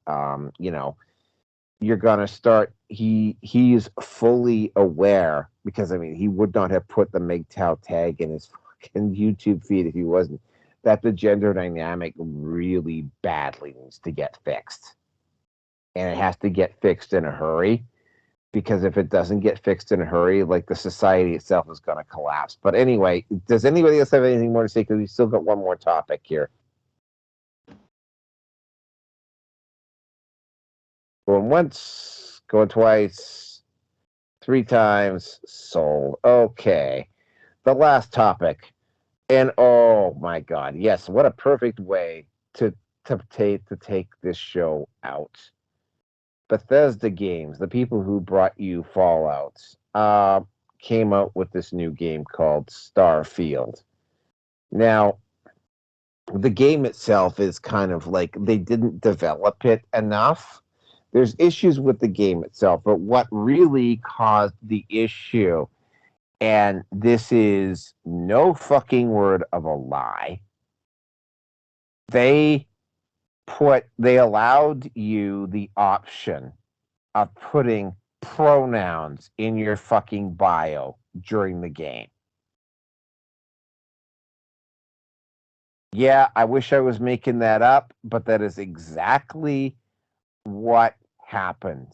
You're gonna start. He's fully aware, because I mean he would not have put the MGTOW tag in his fucking YouTube feed if he wasn't, that the gender dynamic really badly needs to get fixed, and it has to get fixed in a hurry, because if it doesn't get fixed in a hurry, like the society itself is going to collapse. But anyway, does anybody else have anything more to say? Because we still got one more topic here. Going once, going twice, 3 times, sold. Okay. The last topic. And oh my God, yes, what a perfect way to take this show out. Bethesda Games, the people who brought you Fallout, came out with this new game called Starfield. Now, the game itself is kind of like they didn't develop it enough. There's issues with the game itself, but what really caused the issue, and this is no fucking word of a lie, they allowed you the option of putting pronouns in your fucking bio during the game. Yeah, I wish I was making that up, but that is exactly what happened,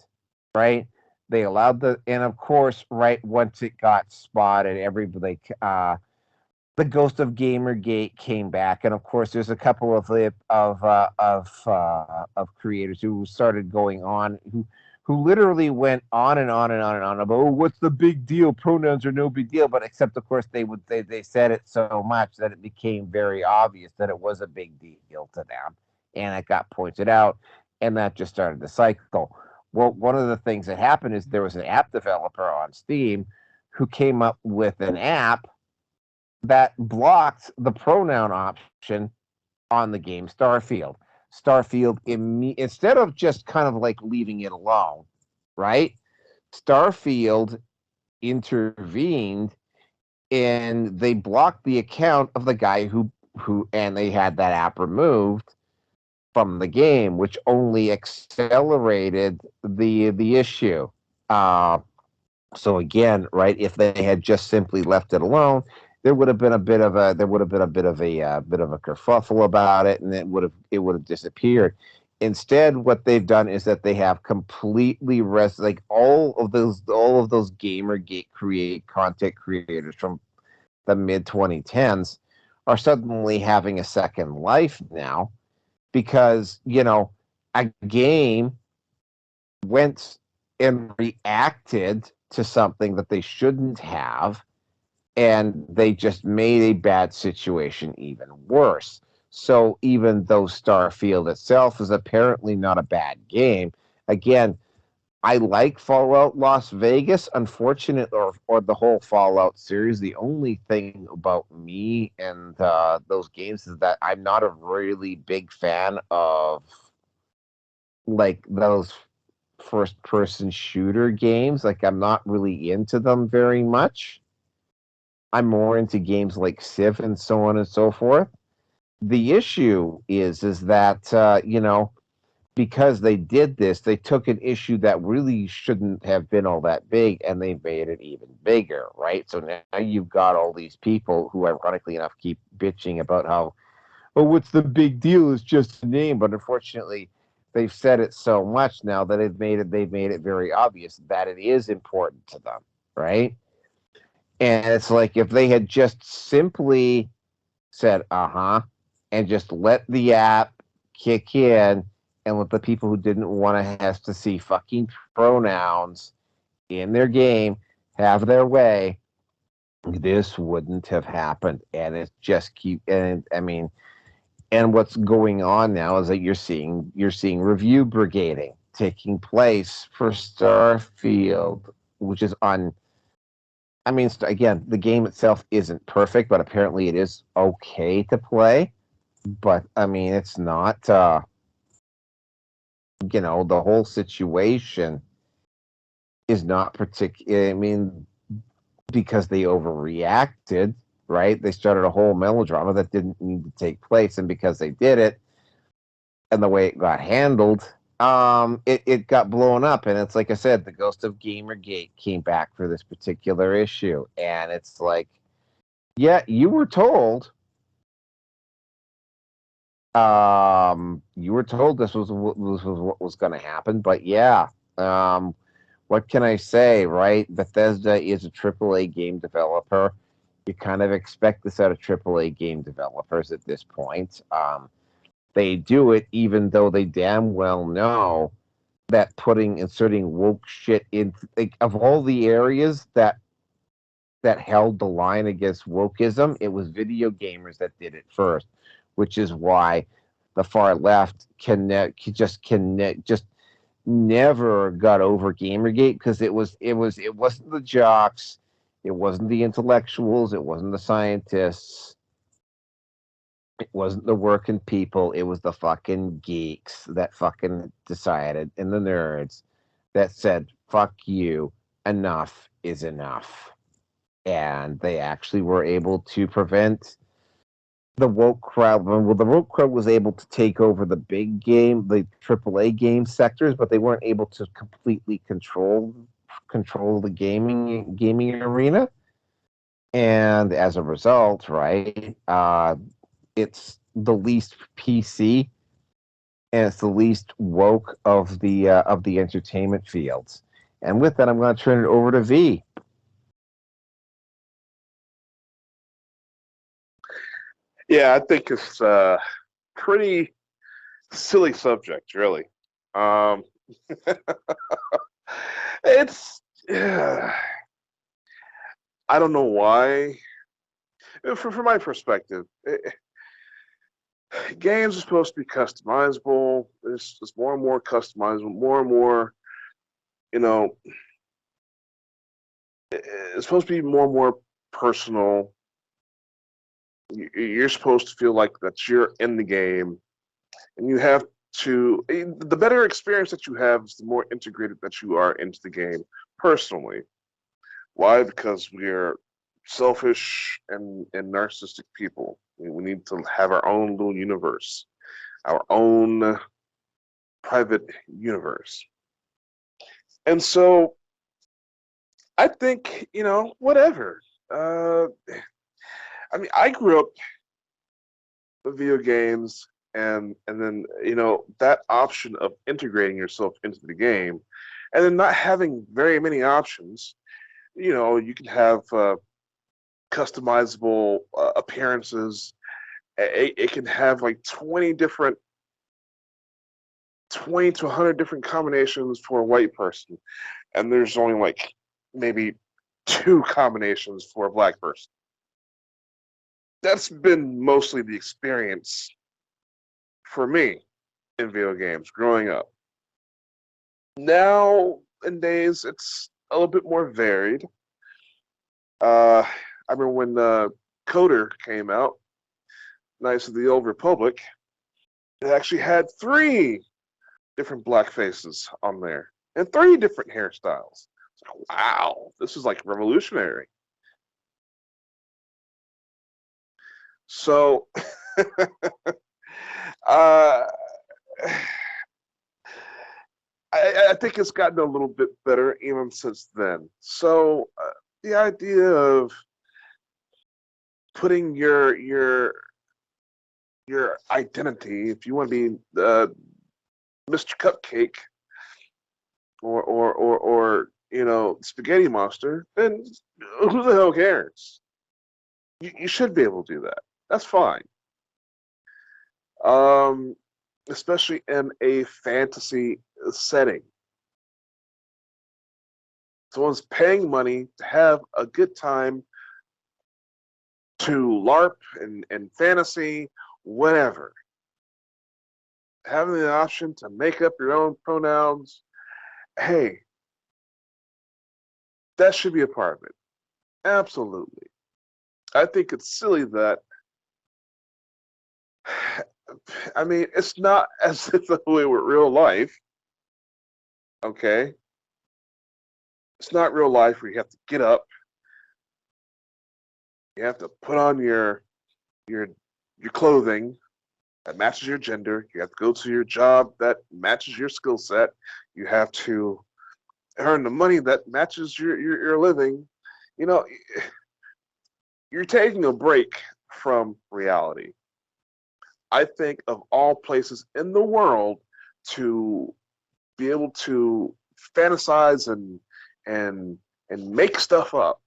right? They allowed and of course, right once it got spotted, everybody, the ghost of Gamergate came back, and of course, there's a couple of creators who started going on who literally went on and on and on and on about, oh, what's the big deal? Pronouns are no big deal, but except of course they said it so much that it became very obvious that it was a big deal to them, and it got pointed out, and that just started the cycle. Well, one of the things that happened is there was an app developer on Steam who came up with an app that blocked the pronoun option on the game Starfield. Starfield, instead of just kind of like leaving it alone, right? Starfield intervened and they blocked the account of the guy and they had that app removed from the game, which only accelerated the issue. Uh, so again, right, if they had just simply left it alone, there would have been a bit of a bit of a kerfuffle about it, and it would have disappeared. Instead, what they've done is that they have completely like all of those Gamergate content creators from the mid 2010s are suddenly having a second life now because a game went and reacted to something that they shouldn't have, and they just made a bad situation even worse. So even though Starfield itself is apparently not a bad game, again, I like Fallout Las Vegas. Unfortunately, or the whole Fallout series. The only thing about me and those games is that I'm not a really big fan of like those first person shooter games. Like I'm not really into them very much. I'm more into games like Civ and so on and so forth. The issue is that because they did this, they took an issue that really shouldn't have been all that big and they made it even bigger, right? So now you've got all these people who, ironically enough, keep bitching about how, oh, what's the big deal? It's just a name, but unfortunately, they've said it so much now that they've made it very obvious that it is important to them, right? And it's like if they had just simply said, and just let the app kick in and let the people who didn't want to have to see fucking pronouns in their game have their way, this wouldn't have happened. And it's just and I mean, and what's going on now is that you're seeing review brigading taking place for Starfield, which is on. I mean, again, the game itself isn't perfect, but apparently it is okay to play. But I mean, it's not. The whole situation is not particular. I mean, because they overreacted, right? They started a whole melodrama that didn't need to take place, and because they did it, and the way it got handled, it got blown up. And it's like I said, the ghost of Gamergate came back for this particular issue, and it's like, yeah, you were told. You were told this was what was going to happen, but yeah. What can I say, right? Bethesda is a AAA game developer. You kind of expect this out of AAA game developers at this point. They do it even though they damn well know that inserting woke shit in, like, of all the areas that held the line against wokeism, it was video gamers that did it first, which is why the far left just never got over Gamergate, because it wasn't the jocks, it wasn't the intellectuals, it wasn't the scientists, it wasn't the working people, it was the fucking geeks that fucking decided, and the nerds that said, fuck you, enough is enough. And they actually were able to prevent the woke crowd. Well, the woke crowd was able to take over the big game, the AAA game sectors, but they weren't able to completely control the gaming arena. And as a result, right, it's the least PC and it's the least woke of the entertainment fields. And with that, I'm going to turn it over to V. Yeah, I think it's pretty silly subject, really. Um, it's I don't know why. From my perspective, games are supposed to be customizable. It's more and more customizable, more and more. You know, it's supposed to be more and more personal. You're supposed to feel like that you're in the game, and you have to. The better experience that you have is the more integrated that you are into the game personally. Why? Because we're selfish and narcissistic people. We need to have our own little universe, our own private universe. And so I think, whatever. Uh, I mean, I grew up with video games and then, that option of integrating yourself into the game and then not having very many options. You can have customizable appearances. It can have like 20 to 100 different combinations for a white person, and there's only like maybe 2 combinations for a black person. That's been mostly the experience for me in video games growing up. Nowadays, it's a little bit more varied. I remember when Coder came out, Knights of the Old Republic, it actually had 3 different black faces on there and 3 different hairstyles. It's like, wow, this is like revolutionary. So, uh, I think it's gotten a little bit better even since then. So, the idea of putting your identity, if you want to be Mr. Cupcake or Spaghetti Monster, then who the hell cares? You should be able to do that. That's fine. Um, Especially in a fantasy setting. Someone's paying money to have a good time, to LARP and fantasy, whatever. Having the option to make up your own pronouns, hey, that should be a part of it. Absolutely. I think it's silly that, I mean, it's not as if the way with real life, okay? It's not real life where you have to get up, you have to put on your clothing that matches your gender, you have to go to your job that matches your skill set, you have to earn the money that matches your living. You know, you're taking a break from reality. I think of all places in the world to be able to fantasize and and make stuff up,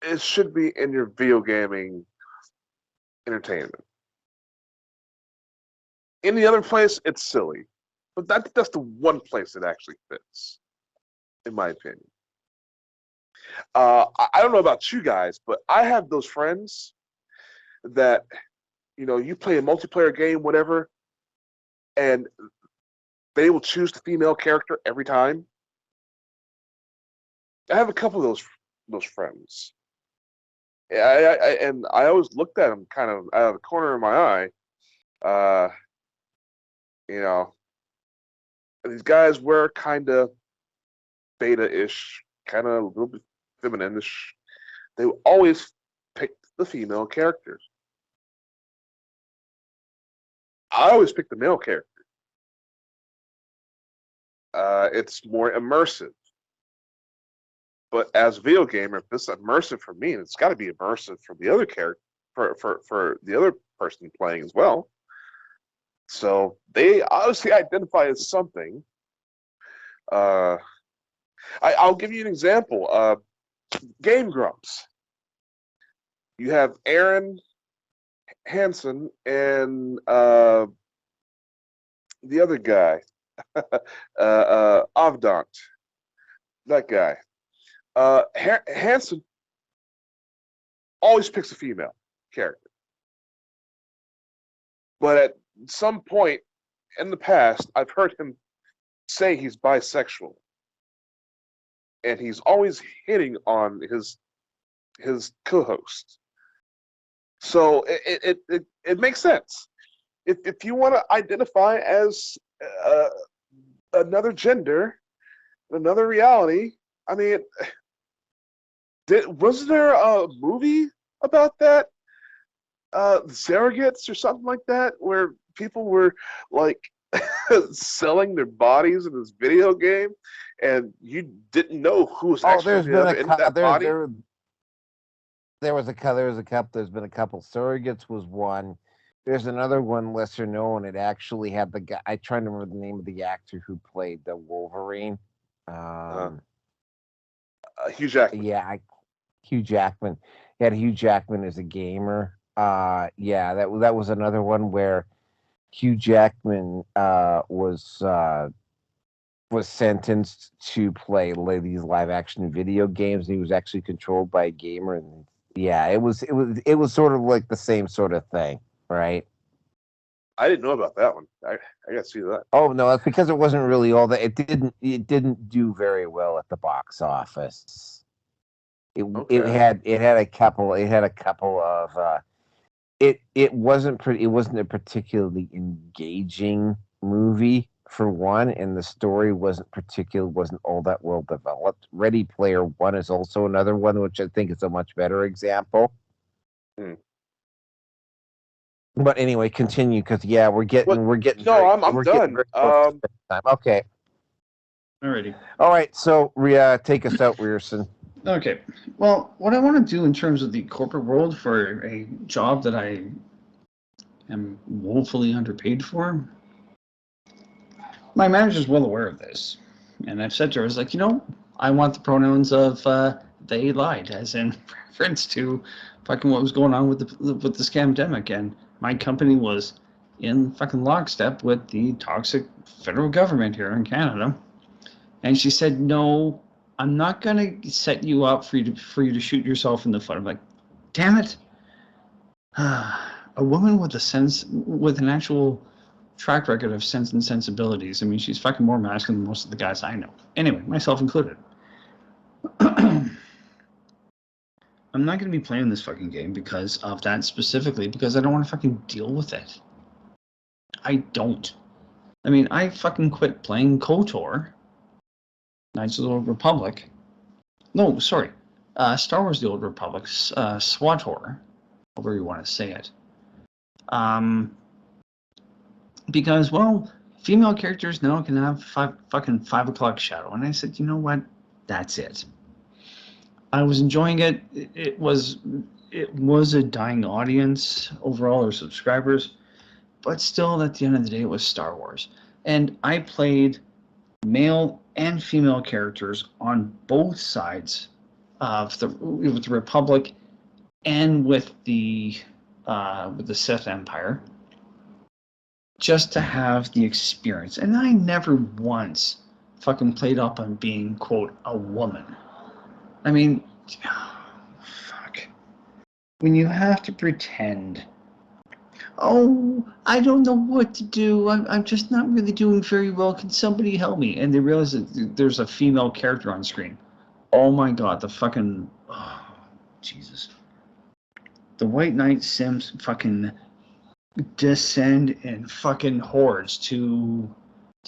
it should be in your video gaming entertainment. Any other place, it's silly. But that's the one place it actually fits, in my opinion. I don't know about you guys, but I have those friends that, you play a multiplayer game, whatever, and they will choose the female character every time. I have a couple of those friends. And I always looked at them kind of out of the corner of my eye. Uh, you know, these guys were kind of beta-ish, kind of a little bit feminine-ish. They always picked the female characters. I always pick the male character. It's more immersive. But as a video gamer, if it's immersive for me, it's got to be immersive for the other character. for the other person playing as well. So they obviously identify as something. I'll give you an example. Game Grumps. You have Aaron Hansen and the other guy, Avdant. That guy. Hansen always picks a female character. But at some point in the past, I've heard him say he's bisexual. And he's always hitting on his co-host. So it makes sense. If you want to identify as another gender, another reality, I mean, wasn't there a movie about that? Surrogates or something like that, where people were like selling their bodies in this video game, and you didn't know who was actually in that body. There's been a couple. Surrogates was one. There's another one, lesser known. It actually had the guy. I try to remember the name of the actor who played the Wolverine. Hugh Jackman. Yeah, Hugh Jackman. He had Hugh Jackman as a gamer. Yeah, that was another one where Hugh Jackman was sentenced to play these live action video games. He was actually controlled by a gamer, and yeah, it was sort of like the same sort of thing, right? I didn't know about that one. I got to see that. Oh no, that's because it wasn't really all that. It didn't do very well at the box office. It had a couple of it wasn't a particularly engaging movie for one, and the story wasn't all that well developed. Ready Player One is also another one, which I think is a much better example. But anyway, continue, because yeah, we're getting. No, I'm done. Okay. Alrighty. All right, so take us out, Rearson. Okay. Well, what I want to do in terms of the corporate world for a job that I am woefully underpaid for, my manager's well aware of this. And I've said to her, I was like, I want the pronouns of they lied, as in reference to fucking what was going on with the scamdemic. And my company was in fucking lockstep with the toxic federal government here in Canada. And she said, no, I'm not going to set you up for you to shoot yourself in the foot. I'm like, damn it. A woman with an actual track record of sense and sensibilities. I mean, she's fucking more masculine than most of the guys I know. Anyway, myself included. I'm not going to be playing this fucking game because of that specifically, because I don't want to fucking deal with it. I don't. I mean, I fucking quit playing KOTOR, Knights of the Old Republic. No, sorry. Star Wars The Old Republic, SWTOR, however you want to say it. Because, well, female characters now can have 5 o'clock shadow. And I said, you know what? That's it. I was enjoying it. It was a dying audience overall, or subscribers. But still, at the end of the day, it was Star Wars. And I played male and female characters on both sides of with the Republic and with the Sith Empire, just to have the experience. And I never once fucking played up on being, quote, a woman. I mean, fuck. When you have to pretend, oh, I don't know what to do. I'm just not really doing very well. Can somebody help me? And they realize that there's a female character on screen. Oh my god, Jesus. The White Knight Sims fucking descend in fucking hordes to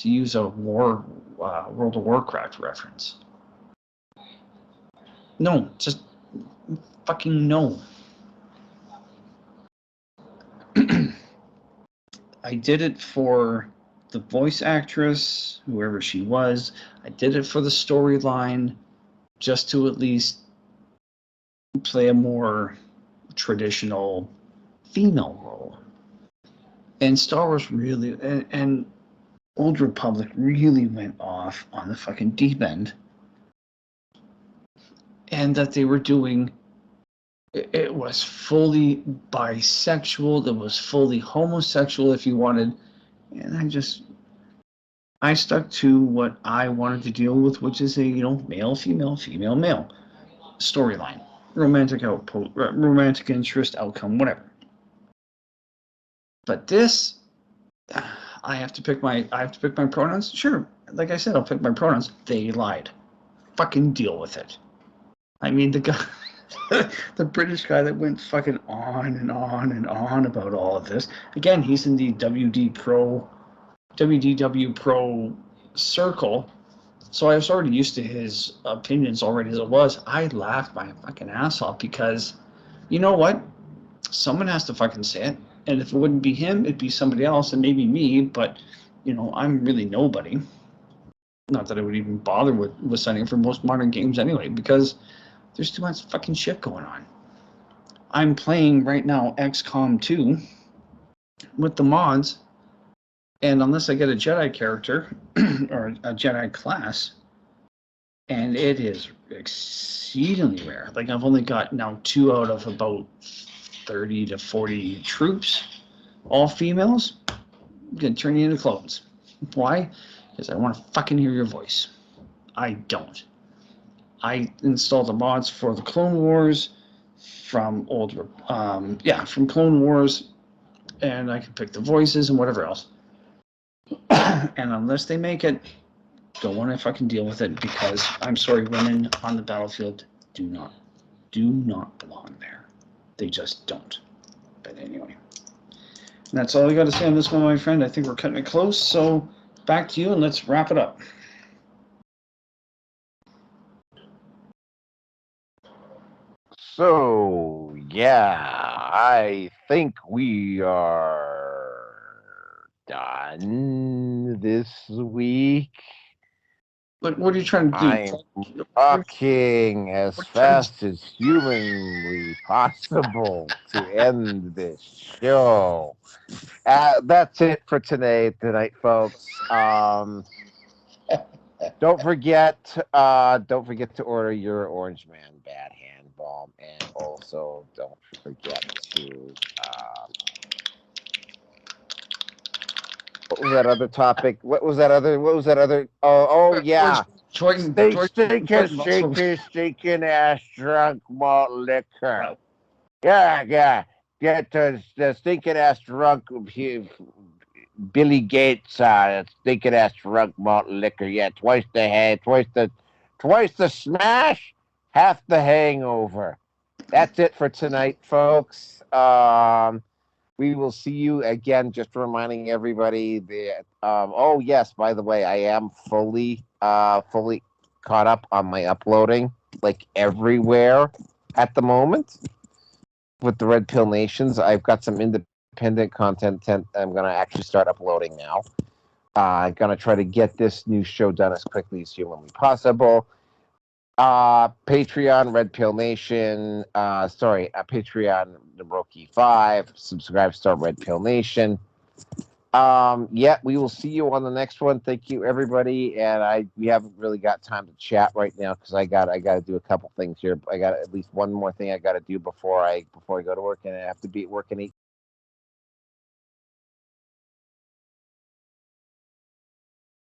use a World of Warcraft reference. No, just fucking no. I did it for the voice actress, whoever she was. I did it for the storyline, just to at least play a more traditional female role. And Star Wars really, and Old Republic really went off on the fucking deep end. And that they were doing, it was fully bisexual, it was fully homosexual if you wanted. And I stuck to what I wanted to deal with, which is a, male, female, female, male storyline, romantic interest, outcome, whatever. But this, I have to pick my pronouns. Sure, like I said, I'll pick my pronouns. They lied. Fucking deal with it. I mean, the guy, the British guy that went fucking on and on and on about all of this. Again, he's in the WDW Pro circle, so I was already used to his opinions already as it was. I laughed my fucking ass off because, you know what? Someone has to fucking say it. And if it wouldn't be him, it'd be somebody else, and maybe me, but, I'm really nobody. Not that I would even bother with signing for most modern games anyway, because there's too much fucking shit going on. I'm playing right now XCOM 2 with the mods, and unless I get a Jedi character, or a Jedi class, and it is exceedingly rare. Like, I've only got now 2 out of about 30 to 40 troops, all females. I'm gonna turn you into clones. Why? Because I want to fucking hear your voice. I don't. I installed the mods for the Clone Wars from from Clone Wars, and I can pick the voices and whatever else. And unless they make it, don't want to fucking deal with it, because I'm sorry, women on the battlefield do not belong there. They just don't. But anyway, and that's all I got to say on this one, my friend. I think we're cutting it close, so back to you, and let's wrap it up. So, yeah, I think we are done this week. But what are you trying to do? I'm talking as fast as humanly possible to end this show. That's it for tonight, folks. Don't forget to order your Orange Man Bad Hand Balm, and also don't forget to. What was that other topic? What was that other? Oh yeah. Stinking ass drunk malt liquor. Yeah. Get the stinking ass drunk Billy Gates stinking ass drunk malt liquor. Yeah, twice the smash, half the hangover. That's it for tonight, folks. We will see you again. Just reminding everybody that. Oh yes, by the way, I am fully caught up on my uploading, like everywhere at the moment. With the Red Pill Nations, I've got some independent content I'm going to actually start uploading now. I'm going to try to get this new show done as quickly as humanly possible. Patreon, Red Pill Nation. Patreon, Naroki 5. Subscribe, start Red Pill Nation. We will see you on the next one. Thank you, everybody. And we haven't really got time to chat right now because I got to do a couple things here. I got at least one more thing I got to do before I go to work, and I have to be at work in 8